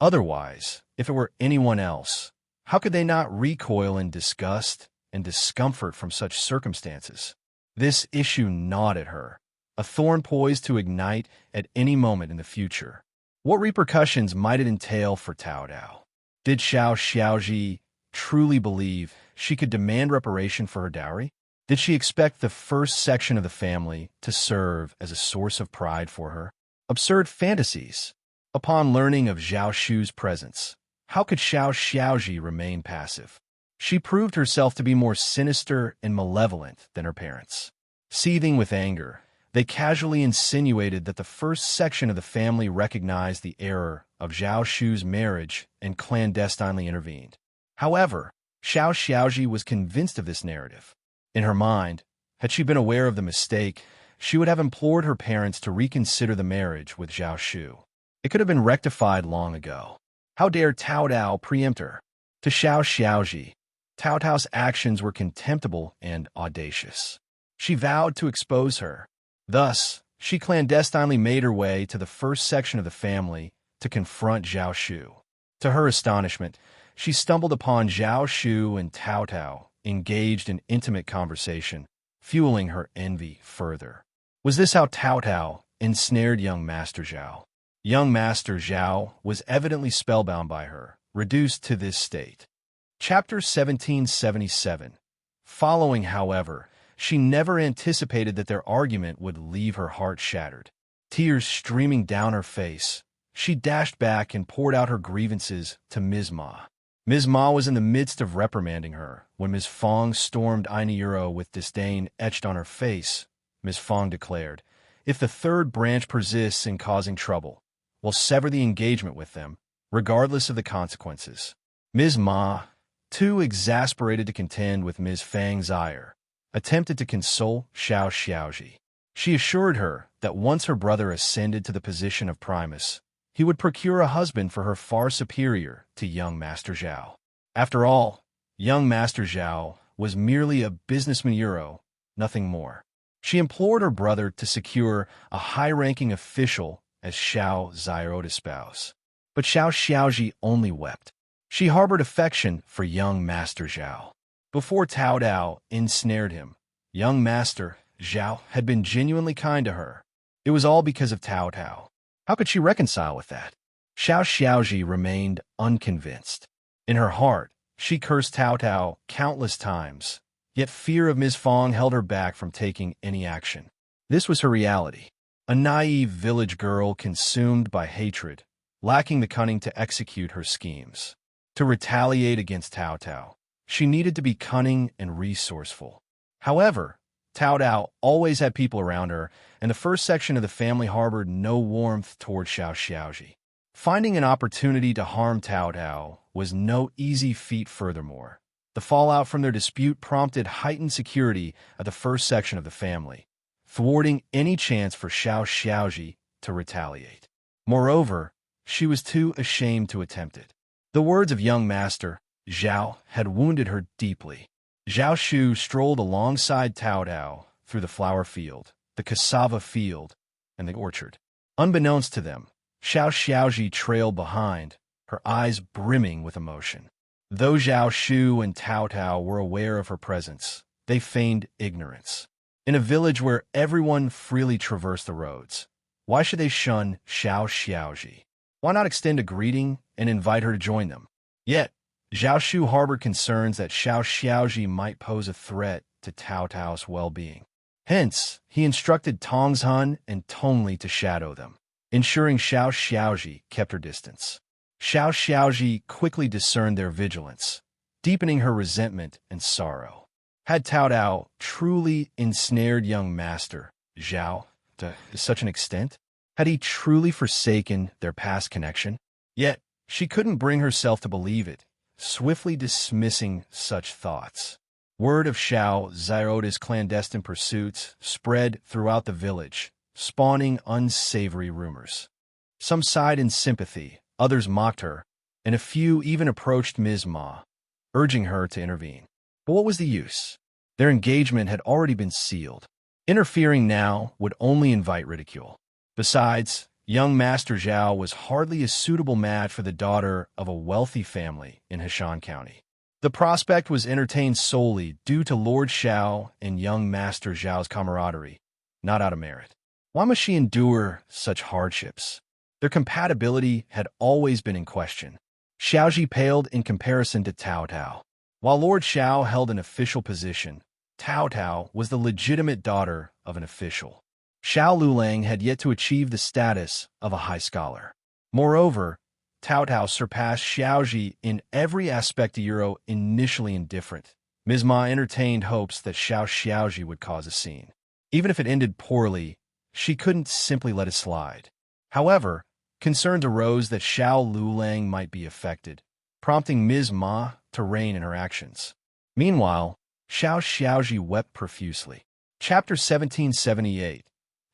Otherwise, if it were anyone else, how could they not recoil in disgust and discomfort from such circumstances? This issue gnawed at her, a thorn poised to ignite at any moment in the future. What repercussions might it entail for Tao Tao? Did Xiao Xiaoji truly believe she could demand reparation for her dowry? Did she expect the first section of the family to serve as a source of pride for her? Absurd fantasies. Upon learning of Zhao Shu's presence, how could Xiao Xiaoji remain passive? She proved herself to be more sinister and malevolent than her parents. Seething with anger, they casually insinuated that the first section of the family recognized the error of Zhao Shu's marriage and clandestinely intervened. However, Xiao Xiaoji was convinced of this narrative. In her mind, had she been aware of the mistake, she would have implored her parents to reconsider the marriage with Zhao Shu. It could have been rectified long ago. How dare Tao Dao preempt her? To Xiao Xiaoji, Tao Tao's actions were contemptible and audacious. She vowed to expose her. Thus, she clandestinely made her way to the first section of the family to confront Zhao Shu. To her astonishment, she stumbled upon Zhao Shu and Tao Tao engaged in intimate conversation, fueling her envy further. Was this how Tao Tao ensnared young Master Zhao? Young Master Zhao was evidently spellbound by her, reduced to this state. Chapter 1777. Following, however, she never anticipated that their argument would leave her heart shattered. Tears streaming down her face, she dashed back and poured out her grievances to Ms. Ma. Ms. Ma was in the midst of reprimanding her when Ms. Fong stormed Ainuro with disdain etched on her face. Ms. Fong declared, if the third branch persists in causing trouble, we'll sever the engagement with them, regardless of the consequences. Ms. Ma, too exasperated to contend with Ms. Fang's ire, attempted to console Xiao Xiaoji. She assured her that once her brother ascended to the position of primus, he would procure a husband for her far superior to young Master Zhao. After all, young Master Zhao was merely a businessman, nothing more. She implored her brother to secure a high-ranking official as Xiao Zairota's spouse. But Xiao Xiaoji only wept. She harbored affection for young Master Zhao. Before Tao Dao ensnared him, young Master Zhao had been genuinely kind to her. It was all because of Tao Dao. How could she reconcile with that? Xiao Xiaoji remained unconvinced. In her heart, she cursed Tao Dao countless times, yet fear of Ms. Fong held her back from taking any action. This was her reality. A naive village girl consumed by hatred, lacking the cunning to execute her schemes. To retaliate against Tao Dao, she needed to be cunning and resourceful. However, Tao Dao always had people around her, and the first section of the family harbored no warmth toward Xiao Xiaoji. Finding an opportunity to harm Tao Dao was no easy feat furthermore. The fallout from their dispute prompted heightened security at the first section of the family, thwarting any chance for Xiao Xiaoji to retaliate. Moreover, she was too ashamed to attempt it. The words of young Master Zhao had wounded her deeply. Zhao Shu strolled alongside Tao Dao through the flower field, the cassava field, and the orchard. Unbeknownst to them, Xiao Xiaoji trailed behind, her eyes brimming with emotion. Though Zhao Shu and Tao Dao were aware of her presence, they feigned ignorance. In a village where everyone freely traversed the roads, why should they shun Xiao Xiaoji? Why not extend a greeting and invite her to join them? Yet, Zhao Shu harbored concerns that Xiao Xiaoji might pose a threat to Tao Tao's well-being. Hence, he instructed Tongzhen and Tongli to shadow them, ensuring Xiao Xiaoji kept her distance. Xiao Xiaoji quickly discerned their vigilance, deepening her resentment and sorrow. Had Tao Dao truly ensnared young Master Zhao to such an extent? Had he truly forsaken their past connection? Yet, she couldn't bring herself to believe it, swiftly dismissing such thoughts. Word of Xiao Zairota's clandestine pursuits spread throughout the village, spawning unsavory rumors. Some sighed in sympathy, others mocked her, and a few even approached Ms. Ma, urging her to intervene. But what was the use? Their engagement had already been sealed. Interfering now would only invite ridicule. Besides, young Master Zhao was hardly a suitable match for the daughter of a wealthy family in Heshan County. The prospect was entertained solely due to Lord Xiao and young Master Zhao's camaraderie, not out of merit. Why must she endure such hardships? Their compatibility had always been in question. Xiaoji paled in comparison to Tao Dao. While Lord Xiao held an official position, Tao Dao was the legitimate daughter of an official. Xiao Lulang had yet to achieve the status of a high scholar. Moreover, Tao Dao surpassed Xiaoji in every aspect initially indifferent. Ms. Ma entertained hopes that Xiao Xiaoji would cause a scene. Even if it ended poorly, she couldn't simply let it slide. However, concerns arose that Xiao Lulang might be affected, prompting Ms. Ma to rein in her actions. Meanwhile, Xiao Xiaoji wept profusely. Chapter 1778.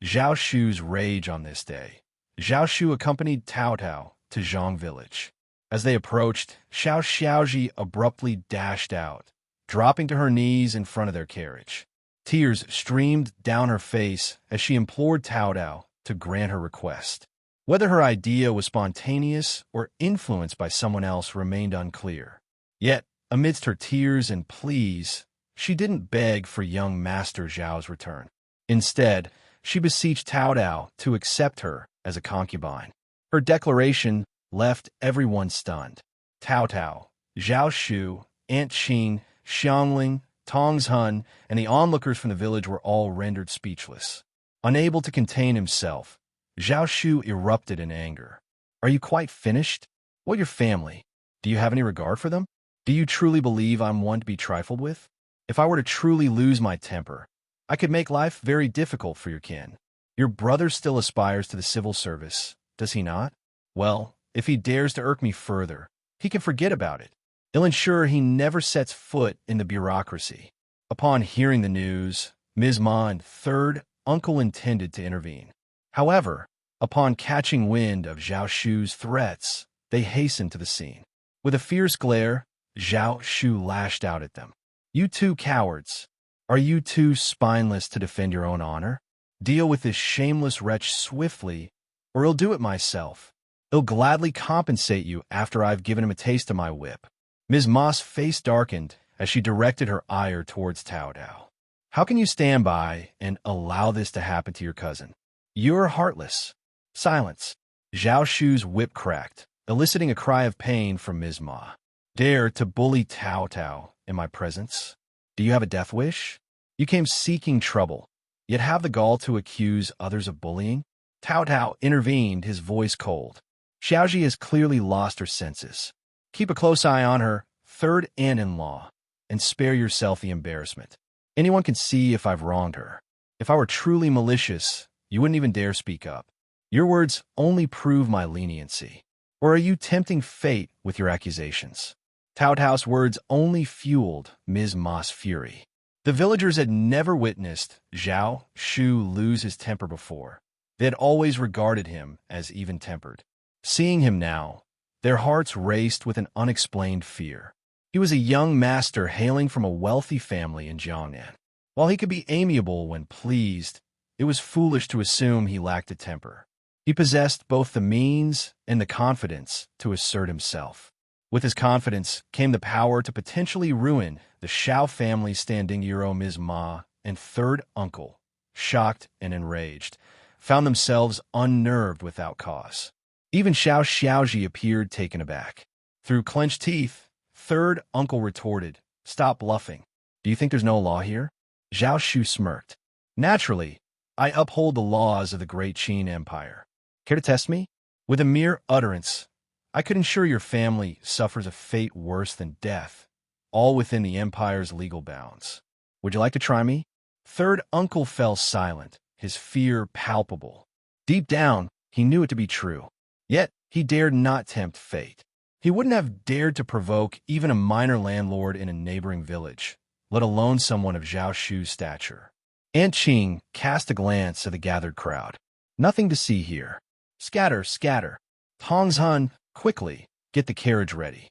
Zhao Shu's Rage on this day. Zhao Shu accompanied Tao Dao to Zhang village. As they approached, Xiao Xiaoji abruptly dashed out, dropping to her knees in front of their carriage. Tears streamed down her face as she implored Tao Dao to grant her request. Whether her idea was spontaneous or influenced by someone else remained unclear. Yet, amidst her tears and pleas, she didn't beg for young Master Zhao's return. Instead, she beseeched Tao Dao to accept her as a concubine. Her declaration left everyone stunned. Tao Dao, Zhao Shu, Aunt Qing, Xiangling, Tongzhen, and the onlookers from the village were all rendered speechless. Unable to contain himself, Zhao Shu erupted in anger. Are you quite finished? What your family? Do you have any regard for them? Do you truly believe I'm one to be trifled with? If I were to truly lose my temper, I could make life very difficult for your kin. Your brother still aspires to the civil service, does he not? Well, if he dares to irk me further, he can forget about it. It'll ensure he never sets foot in the bureaucracy. Upon hearing the news, Ms. Ma and third uncle intended to intervene. However, upon catching wind of Zhao Shu's threats, they hastened to the scene. With a fierce glare, Zhao Shu lashed out at them. You two cowards! Are you too spineless to defend your own honor? Deal with this shameless wretch swiftly, or I'll do it myself. I'll gladly compensate you after I've given him a taste of my whip." Ms. Ma's face darkened as she directed her ire towards Tao Tao. "How can you stand by and allow this to happen to your cousin? You're heartless." Silence. Zhao Shu's whip cracked, eliciting a cry of pain from Ms. Ma. "Dare to bully Tao Tao in my presence? Do you have a death wish? You came seeking trouble, yet have the gall to accuse others of bullying?" Tao Tao intervened, his voice cold. "Xiaoji has clearly lost her senses. Keep a close eye on her, third aunt-in-law, and spare yourself the embarrassment. Anyone can see if I've wronged her. If I were truly malicious, you wouldn't even dare speak up. Your words only prove my leniency. Or are you tempting fate with your accusations?" Tao Tao's words only fueled Ms. Ma's fury. The villagers had never witnessed Zhao Shu lose his temper before. They had always regarded him as even-tempered. Seeing him now, their hearts raced with an unexplained fear. He was a young master hailing from a wealthy family in Jiangnan. While he could be amiable when pleased, it was foolish to assume he lacked a temper. He possessed both the means and the confidence to assert himself. With his confidence came the power to potentially ruin the Shao family. Standing Euro Ms. Ma and third uncle, shocked and enraged, found themselves unnerved without cause. Even Xiaoji appeared taken aback. Through clenched teeth, third uncle retorted, "Stop bluffing. Do you think there's no law here?" Zhao Shu smirked. "Naturally, I uphold the laws of the great Qin Empire. Care to test me? With a mere utterance, I could ensure your family suffers a fate worse than death, all within the Empire's legal bounds. Would you like to try me?" Third uncle fell silent, his fear palpable. Deep down, he knew it to be true. Yet, he dared not tempt fate. He wouldn't have dared to provoke even a minor landlord in a neighboring village, let alone someone of Zhao Shu's stature. Aunt Qing cast a glance at the gathered crowd. "Nothing to see here. Scatter, scatter. Tong's Hun, quickly, get the carriage ready."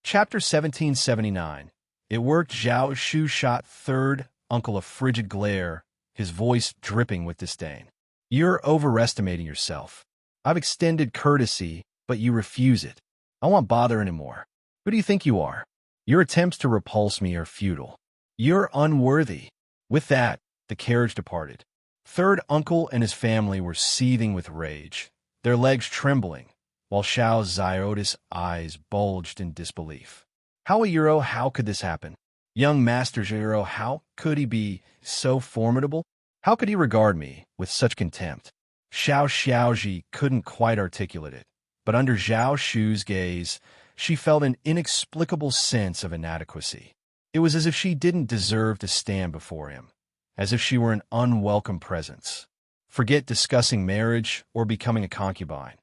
Chapter 1779. It worked. Zhao Shu shot third uncle a frigid glare, his voice dripping with disdain. "You're overestimating yourself. I've extended courtesy, but you refuse it. I won't bother anymore. Who do you think you are? Your attempts to repulse me are futile. You're unworthy." With that, the carriage departed. Third uncle and his family were seething with rage, their legs trembling, while Xiao Ziotis' eyes bulged in disbelief. "How a Euro? How could this happen? Young Master Zero, how could he be so formidable? How could he regard me with such contempt?" Xiaoji couldn't quite articulate it, but under Zhao Shu's gaze, she felt an inexplicable sense of inadequacy. It was as if she didn't deserve to stand before him, as if she were an unwelcome presence. Forget discussing marriage or becoming a concubine.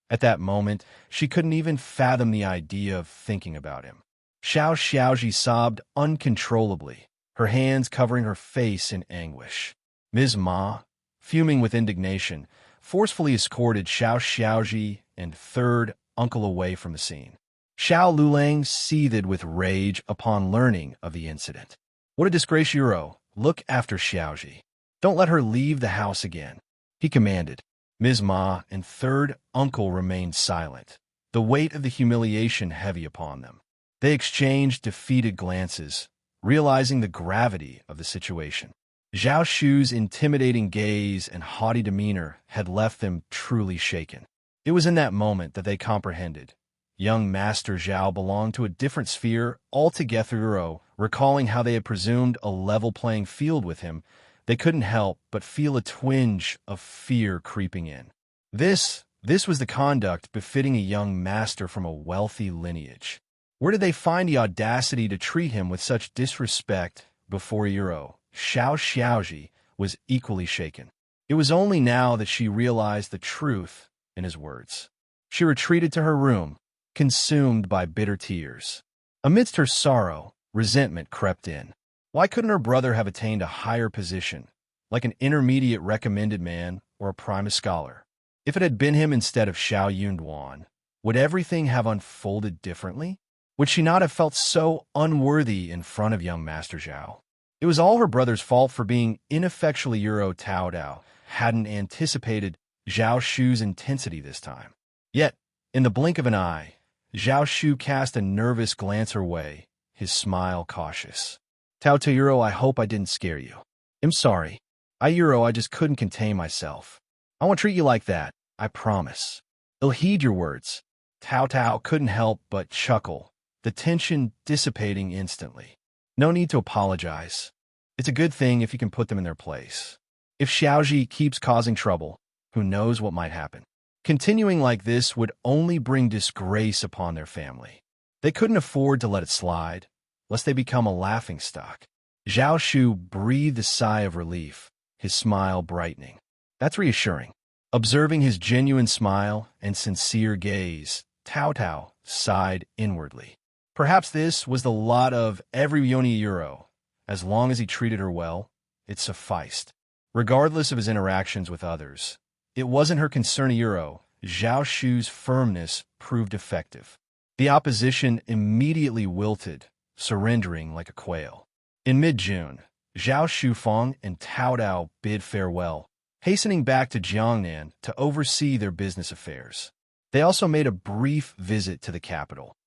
At that moment, she couldn't even fathom the idea of thinking about him. Xiaoji sobbed uncontrollably, her hands covering her face in anguish. Ms. Ma, fuming with indignation, forcefully escorted Xiaoji and third uncle away from the scene. Xiao Lulang seethed with rage upon learning of the incident. "What a disgrace, Euro! Look after Xiaoji. Don't let her leave the house again," he commanded. Ms. Ma and third uncle remained silent, the weight of the humiliation heavy upon them. They exchanged defeated glances, realizing the gravity of the situation. Zhao Shu's intimidating gaze and haughty demeanor had left them truly shaken. It was in that moment that they comprehended. Young Master Zhao belonged to a different sphere altogether. Recalling how they had presumed a level playing field with him, they couldn't help but feel a twinge of fear creeping in. This was the conduct befitting a young master from a wealthy lineage. Where did they find the audacity to treat him with such disrespect before Euro? Xiaoji was equally shaken. It was only now that she realized the truth in his words. She retreated to her room, consumed by bitter tears. Amidst her sorrow, resentment crept in. Why couldn't her brother have attained a higher position, like an intermediate recommended man or a prima scholar? If it had been him instead of Xiao Yunduan, would everything have unfolded differently? Would she not have felt so unworthy in front of young Master Zhao? It was all her brother's fault for being ineffectually Tao Dao hadn't anticipated Zhao Shu's intensity this time. Yet, in the blink of an eye, Zhao Shu cast a nervous glance her way, his smile cautious. Tao Euro, I hope I didn't scare you. I'm sorry. I just couldn't contain myself. I won't treat you like that, I promise. I'll heed your words. Tao couldn't help but chuckle, the tension dissipating instantly. No need to apologize. It's a good thing if you can put them in their place. If Xiaoji keeps causing trouble, who knows what might happen. Continuing like this would only bring disgrace upon their family. They couldn't afford to let it slide, lest they become a laughingstock. Zhao Shu breathed a sigh of relief, his smile brightening. That's reassuring. Observing his genuine smile and sincere gaze, Tao sighed inwardly. Perhaps this was the lot of every Yoni Euro. As long as he treated her well, it sufficed. Regardless of his interactions with others, it wasn't her concern Zhao Shu's firmness proved effective. The opposition immediately wilted, surrendering like a quail. In mid-June, Zhao Shufang and Tao Dao bid farewell, hastening back to Jiangnan to oversee their business affairs. They also made a brief visit to the capital.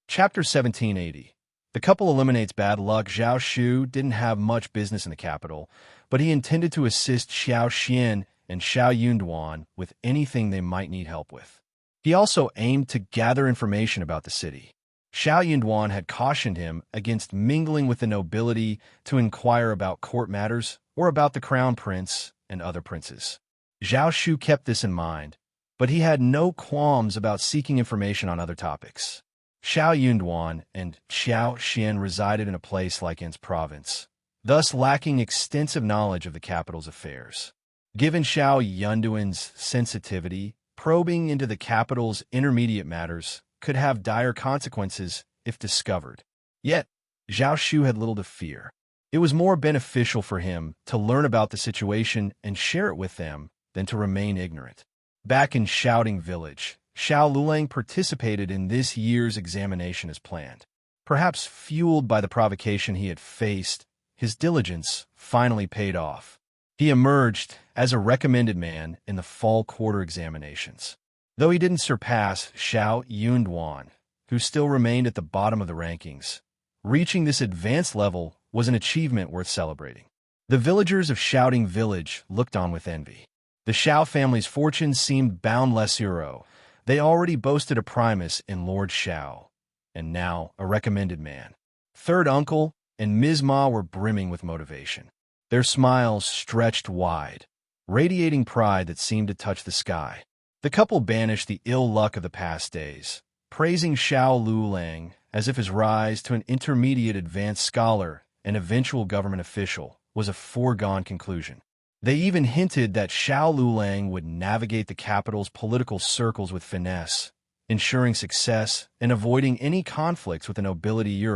Chapter 1780. The couple eliminates bad luck. Zhao Shu didn't have much business in the capital, but he intended to assist Xiao Xian and Xiao Yunduan with anything they might need help with. He also aimed to gather information about the city. Xiao Yunduan had cautioned him against mingling with the nobility to inquire about court matters or about the crown prince and other princes. Zhao Shu kept this in mind, but he had no qualms about seeking information on other topics. Xiao Yunduan and Xiao Xian resided in a place like In's province, thus lacking extensive knowledge of the capital's affairs. Given Xiao Yunduan's sensitivity, probing into the capital's intermediate matters could have dire consequences if discovered. Yet, Zhao Shu had little to fear. It was more beneficial for him to learn about the situation and share it with them than to remain ignorant. Back in Shouting Village, Xiao Lulang participated in this year's examination as planned. Perhaps fueled by the provocation he had faced, his diligence finally paid off. He emerged as a recommended man in the fall quarter examinations. Though he didn't surpass Xiao Yunduan, who still remained at the bottom of the rankings, reaching this advanced level was an achievement worth celebrating. The villagers of Shouting Village looked on with envy. The Xiao family's fortunes seemed boundless. They already boasted a primus in Lord Xiao, and now a recommended man. Third uncle and Ms. Ma were brimming with motivation. Their smiles stretched wide, radiating pride that seemed to touch the sky. The couple banished the ill luck of the past days, praising Xiao Lulang as if his rise to an intermediate advanced scholar and eventual government official was a foregone conclusion. They even hinted that Xiao Lulang would navigate the capital's political circles with finesse, ensuring success and avoiding any conflicts with the nobility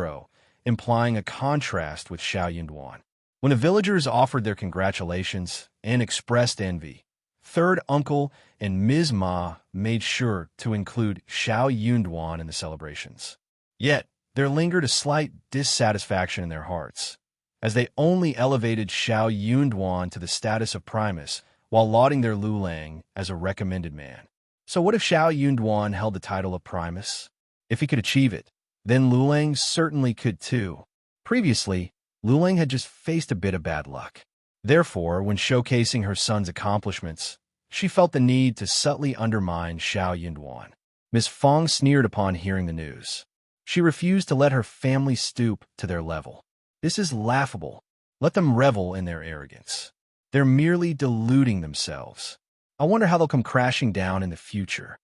implying a contrast with Xiao Yunduan. When the villagers offered their congratulations and expressed envy, third uncle and Ms. Ma made sure to include Xiao Yunduan in the celebrations. Yet, there lingered a slight dissatisfaction in their hearts, as they only elevated Xiao Yunduan to the status of primus while lauding their Lulang as a recommended man. So what if Xiao Yunduan held the title of primus? If he could achieve it, then Lulang certainly could too. Previously, Lulang had just faced a bit of bad luck. Therefore, when showcasing her son's accomplishments, she felt the need to subtly undermine Xiao Yunduan. Ms. Fong sneered upon hearing the news. She refused to let her family stoop to their level. This is laughable. Let them revel in their arrogance. They're merely deluding themselves. I wonder how they'll come crashing down in the future.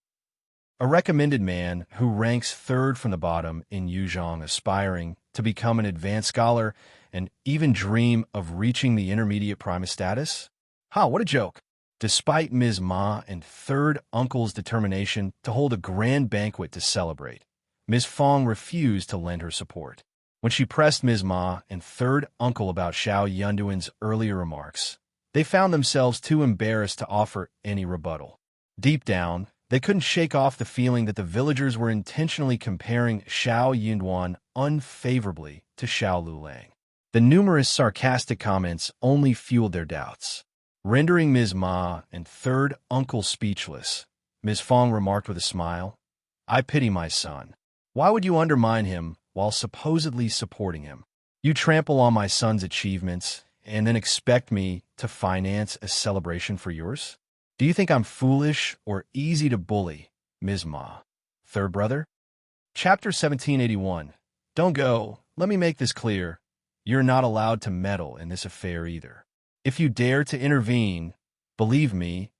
A recommended man who ranks third from the bottom in Yuzhong, aspiring to become an advanced scholar and even dream of reaching the intermediate primus status? What a joke. Despite Ms. Ma and third uncle's determination to hold a grand banquet to celebrate, Ms. Fong refused to lend her support. When she pressed Ms. Ma and third uncle about Xiao Yunduan's earlier remarks, they found themselves too embarrassed to offer any rebuttal. Deep down, they couldn't shake off the feeling that the villagers were intentionally comparing Xiao Yunduan unfavorably to Xiao Lulang. The numerous sarcastic comments only fueled their doubts. Rendering Ms. Ma and third uncle speechless, Ms. Fong remarked with a smile, "I pity my son. Why would you undermine him while supposedly supporting him? You trample on my son's achievements and then expect me to finance a celebration for yours? Do you think I'm foolish or easy to bully, Ms. Ma? Third brother?" Chapter 1781. Don't go. Let me make this clear. You're not allowed to meddle in this affair either. If you dare to intervene, believe me,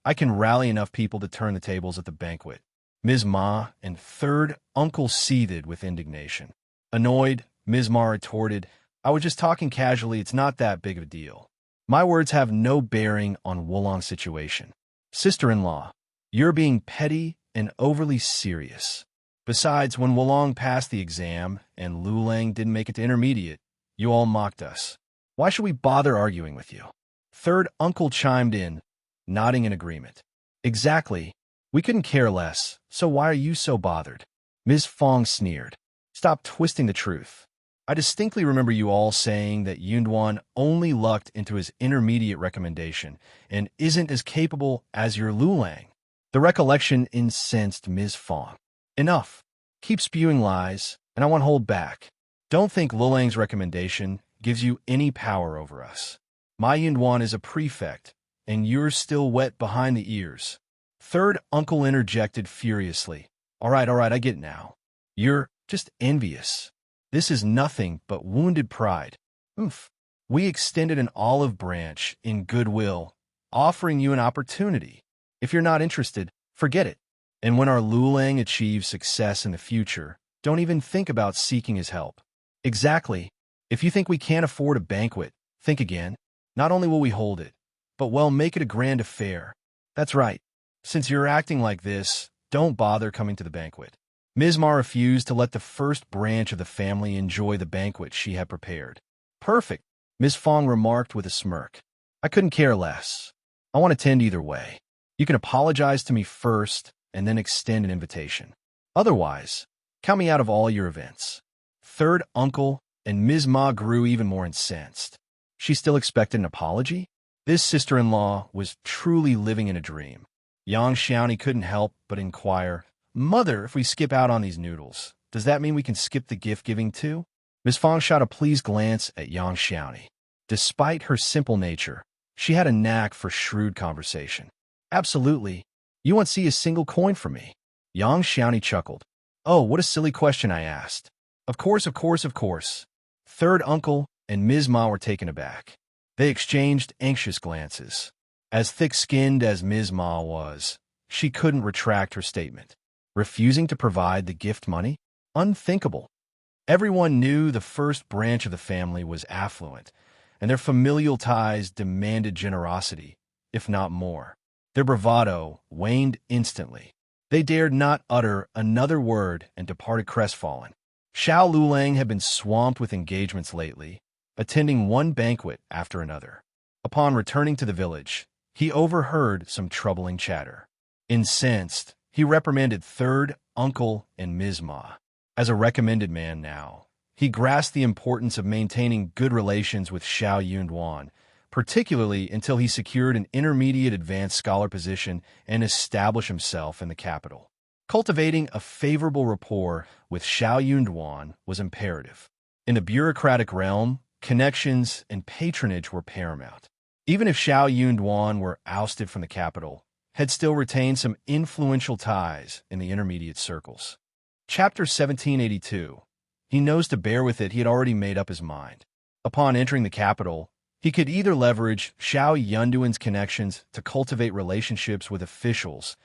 I can rally enough people to turn the tables at the banquet. Ms. Ma and third uncle seethed with indignation. Annoyed, Ms. Ma retorted, "I was just talking casually, it's not that big of a deal. My words have no bearing on Wulong's situation. Sister-in-law, you're being petty and overly serious. Besides, when Wulong passed the exam and Lulang didn't make it to intermediate, you all mocked us. Why should we bother arguing with you?" Third uncle chimed in, nodding in agreement. "Exactly. We couldn't care less, so why are you so bothered?" Ms. Fong sneered. "Stop twisting the truth. I distinctly remember you all saying that Yunduan only lucked into his intermediate recommendation and isn't as capable as your Lulang." The recollection incensed Ms. Fong. "Enough. Keep spewing lies, and I won't hold back. Don't think Lulang's recommendation gives you any power over us. My Yunduan is a prefect, and you're still wet behind the ears." Third uncle interjected furiously. All right, I get it now. You're just envious. This is nothing but wounded pride. Oof. We extended an olive branch in goodwill, offering you an opportunity. If you're not interested, forget it. And when our Lulang achieves success in the future, don't even think about seeking his help. Exactly. If you think we can't afford a banquet, think again. Not only will we hold it, but we'll make it a grand affair. That's right. Since you're acting like this, don't bother coming to the banquet. Ms. Ma refused to let the first branch of the family enjoy the banquet she had prepared. Perfect, Ms. Fong remarked with a smirk. I couldn't care less. I want to attend either way. You can apologize to me first and then extend an invitation. Otherwise, count me out of all your events. Third uncle and Ms. Ma grew even more incensed. She still expected an apology? This sister-in-law was truly living in a dream. Yang Xiaoni couldn't help but inquire, "Mother, if we skip out on these noodles, does that mean we can skip the gift-giving too?" Ms. Fong shot a pleased glance at Yang Xiaoni. Despite her simple nature, she had a knack for shrewd conversation. "Absolutely. You won't see a single coin from me." Yang Xiaoni chuckled. "Oh, what a silly question I asked. Of course. Third uncle and Ms. Ma were taken aback. They exchanged anxious glances. As thick-skinned as Ms. Ma was, she couldn't retract her statement. Refusing to provide the gift money? Unthinkable. Everyone knew the first branch of the family was affluent, and their familial ties demanded generosity, if not more. Their bravado waned instantly. They dared not utter another word and departed crestfallen. Xiao Lulang had been swamped with engagements lately, attending one banquet after another. Upon returning to the village, he overheard some troubling chatter. Incensed, he reprimanded third uncle and Ms. Ma. As a recommended man now, he grasped the importance of maintaining good relations with Xiao Yunduan, particularly until he secured an intermediate advanced scholar position and established himself in the capital. Cultivating a favorable rapport with Xiao Yunduan was imperative. In the bureaucratic realm, connections and patronage were paramount. Even if Xiao Yunduan were ousted from the capital, had still retained some influential ties in the intermediate circles. Chapter 1782. He knows to bear with it, he had already made up his mind. Upon entering the capital, he could either leverage Xiao Yunduan's connections to cultivate relationships with officials,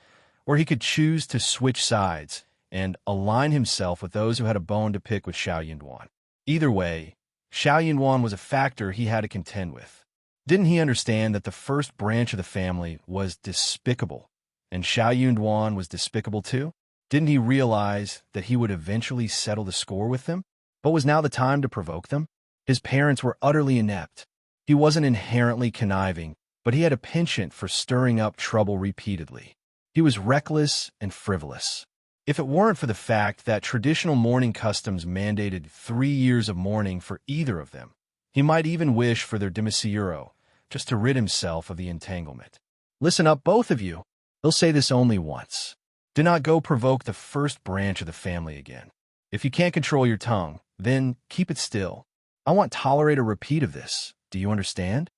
or he could choose to switch sides and align himself with those who had a bone to pick with Xiao Yunduan. Either way, Xiao Yunduan was a factor he had to contend with. Didn't he understand that the first branch of the family was despicable, and Xiao Yunduan was despicable too? Didn't he realize that he would eventually settle the score with them? But was now the time to provoke them? His parents were utterly inept. He wasn't inherently conniving, but he had a penchant for stirring up trouble repeatedly. He was reckless and frivolous. If it weren't for the fact that traditional mourning customs mandated 3 years of mourning for either of them, He might even wish for their demisero, just to rid himself of the entanglement. Listen up, both of you. He'll say this only once. Do not go provoke the first branch of the family again. If you can't control your tongue, then keep it still. I won't tolerate a repeat of this. Do you understand?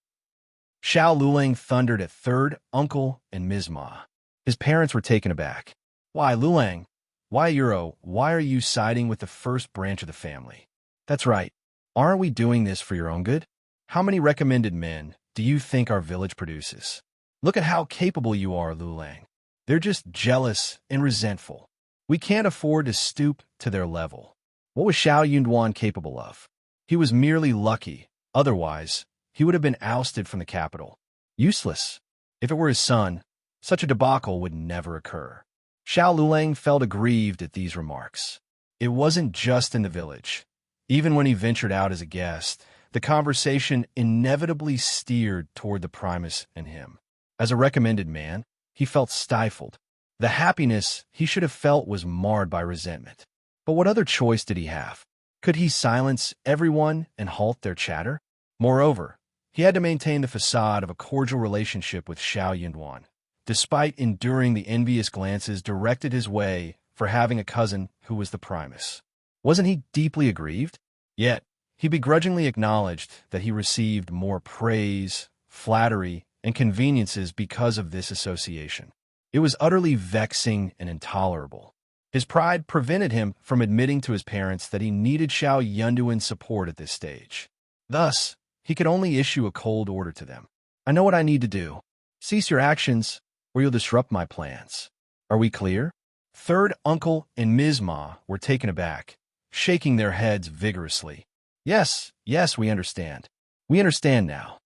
Xiao Lulang thundered at third uncle and Ms. Ma. His parents were taken aback. Why, Lulang? Why are you siding with the first branch of the family? That's right. Aren't we doing this for your own good? How many recommended men do you think our village produces? Look at how capable you are, Lulang. They're just jealous and resentful. We can't afford to stoop to their level. What was Xiao Yunduan capable of? He was merely lucky. Otherwise, he would have been ousted from the capital. Useless. If it were his son, such a debacle would never occur. Xiao Lulang felt aggrieved at these remarks. It wasn't just in the village. Even when he ventured out as a guest, the conversation inevitably steered toward the Primus and him. As a recommended man, he felt stifled. The happiness he should have felt was marred by resentment. But what other choice did he have? Could he silence everyone and halt their chatter? Moreover, he had to maintain the facade of a cordial relationship with Xiao Yunduan, despite enduring the envious glances directed his way for having a cousin who was the Primus. Wasn't he deeply aggrieved? Yet, he begrudgingly acknowledged that he received more praise, flattery, and conveniences because of this association. It was utterly vexing and intolerable. His pride prevented him from admitting to his parents that he needed Xiao Yunduan's support at this stage. Thus, he could only issue a cold order to them. I know what I need to do. Cease your actions, or you'll disrupt my plans. Are we clear? Third uncle and Ms. Ma were taken aback, shaking their heads vigorously. Yes, we understand. We understand now.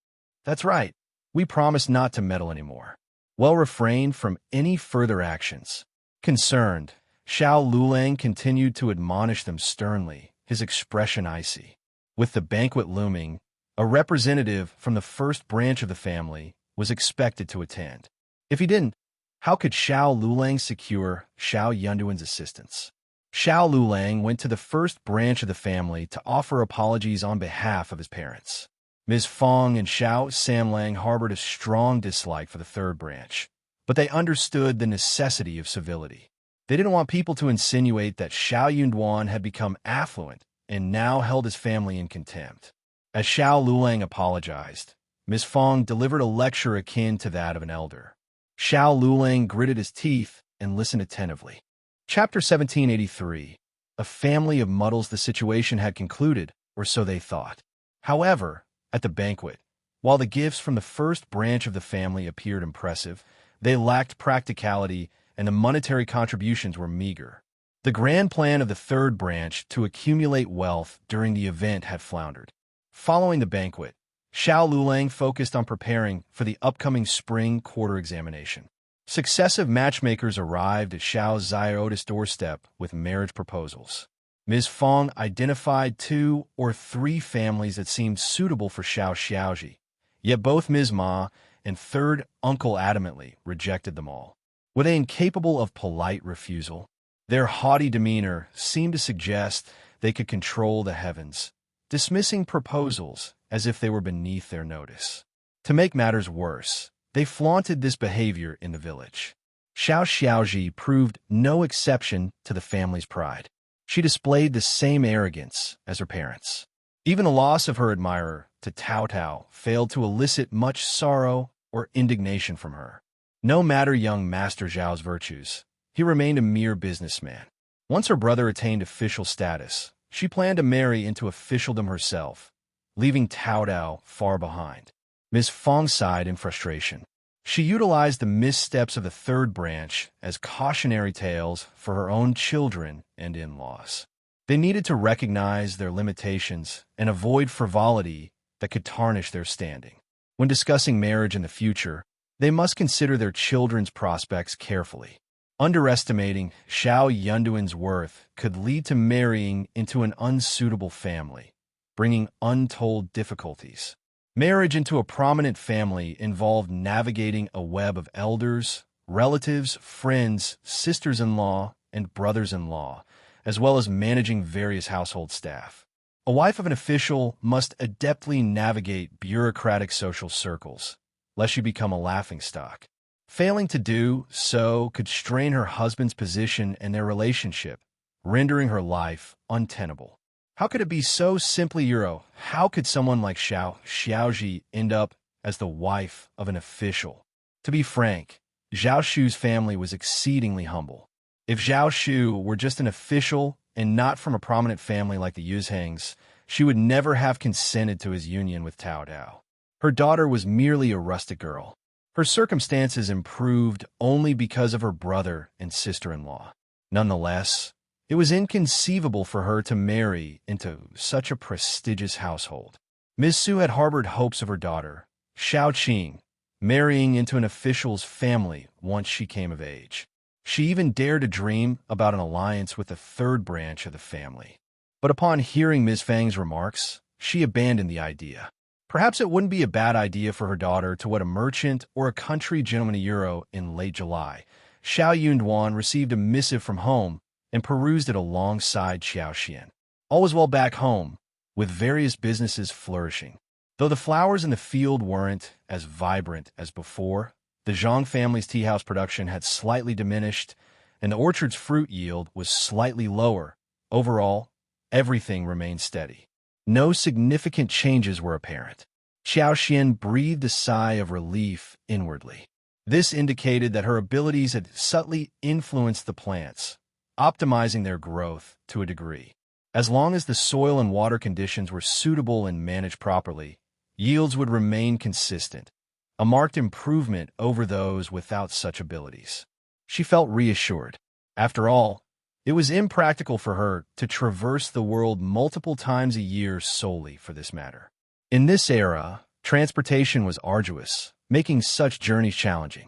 That's right. We promise not to meddle anymore. Well, refrain from any further actions. Concerned, Xiao Lulang continued to admonish them sternly, his expression icy. With the banquet looming, a representative from the first branch of the family was expected to attend. If he didn't, how could Xiao Lulang secure Xiao Yunduan's assistance? Xiao Lulang went to the first branch of the family to offer apologies on behalf of his parents. Ms. Fong and Xiao Samlang harbored a strong dislike for the third branch, but they understood the necessity of civility. They didn't want people to insinuate that Xiao Yunduan had become affluent and now held his family in contempt. As Xiao Lulang apologized, Ms. Fong delivered a lecture akin to that of an elder. Xiao Lulang gritted his teeth and listened attentively. Chapter 1783. A family of muddles. The situation had concluded, or so they thought. However, at the banquet, while the gifts from the first branch of the family appeared impressive, they lacked practicality and the monetary contributions were meager. The grand plan of the third branch to accumulate wealth during the event had floundered. Following the banquet, Xiao Lulang focused on preparing for the upcoming spring quarter examination. Successive matchmakers arrived at Xiao Ziota's doorstep with marriage proposals. Ms. Fong identified 2 or 3 families that seemed suitable for Xiao Xiaoji, yet both Ms. Ma and third uncle adamantly rejected them all. Were they incapable of polite refusal? Their haughty demeanor seemed to suggest they could control the heavens, dismissing proposals as if they were beneath their notice. To make matters worse, they flaunted this behavior in the village. Xiao Xiaoji proved no exception to the family's pride. She displayed the same arrogance as her parents. Even the loss of her admirer to Tao Tao failed to elicit much sorrow or indignation from her. No matter young Master Zhao's virtues, he remained a mere businessman. Once her brother attained official status, she planned to marry into officialdom herself, leaving Tao Tao far behind. Ms. Fong sighed in frustration. She utilized the missteps of the third branch as cautionary tales for her own children and in-laws. They needed to recognize their limitations and avoid frivolity that could tarnish their standing. When discussing marriage in the future, they must consider their children's prospects carefully. Underestimating Xiao Yunduan's worth could lead to marrying into an unsuitable family, bringing untold difficulties. Marriage into a prominent family involved navigating a web of elders, relatives, friends, sisters-in-law, and brothers-in-law, as well as managing various household staff. A wife of an official must adeptly navigate bureaucratic social circles, lest she become a laughingstock. Failing to do so could strain her husband's position and their relationship, rendering her life untenable. How could it be so simply Euro? How could someone like Xiaoji end up as the wife of an official? To be frank, Zhao Shu's family was exceedingly humble. If Zhao Shu were just an official and not from a prominent family like the Yuzhangs, she would never have consented to his union with Tao Dao. Her daughter was merely a rustic girl. Her circumstances improved only because of her brother and sister-in-law. Nonetheless, it was inconceivable for her to marry into such a prestigious household. Ms. Su had harbored hopes of her daughter, Xiao Qing, marrying into an official's family once she came of age. She even dared to dream about an alliance with the third branch of the family. But upon hearing Ms. Fang's remarks, she abandoned the idea. Perhaps it wouldn't be a bad idea for her daughter to wed a merchant or a country gentleman Euro in late July. Xiao Yunduan received a missive from home and perused it alongside Xiao Xian. All was well back home, with various businesses flourishing. Though the flowers in the field weren't as vibrant as before, the Zhang family's tea house production had slightly diminished, and the orchard's fruit yield was slightly lower. Overall, everything remained steady. No significant changes were apparent. Xiao Xian breathed a sigh of relief inwardly. This indicated that her abilities had subtly influenced the plants, optimizing their growth to a degree. As long as the soil and water conditions were suitable and managed properly, yields would remain consistent, a marked improvement over those without such abilities. She felt reassured. After all, it was impractical for her to traverse the world multiple times a year solely for this matter. In this era, transportation was arduous, making such journeys challenging.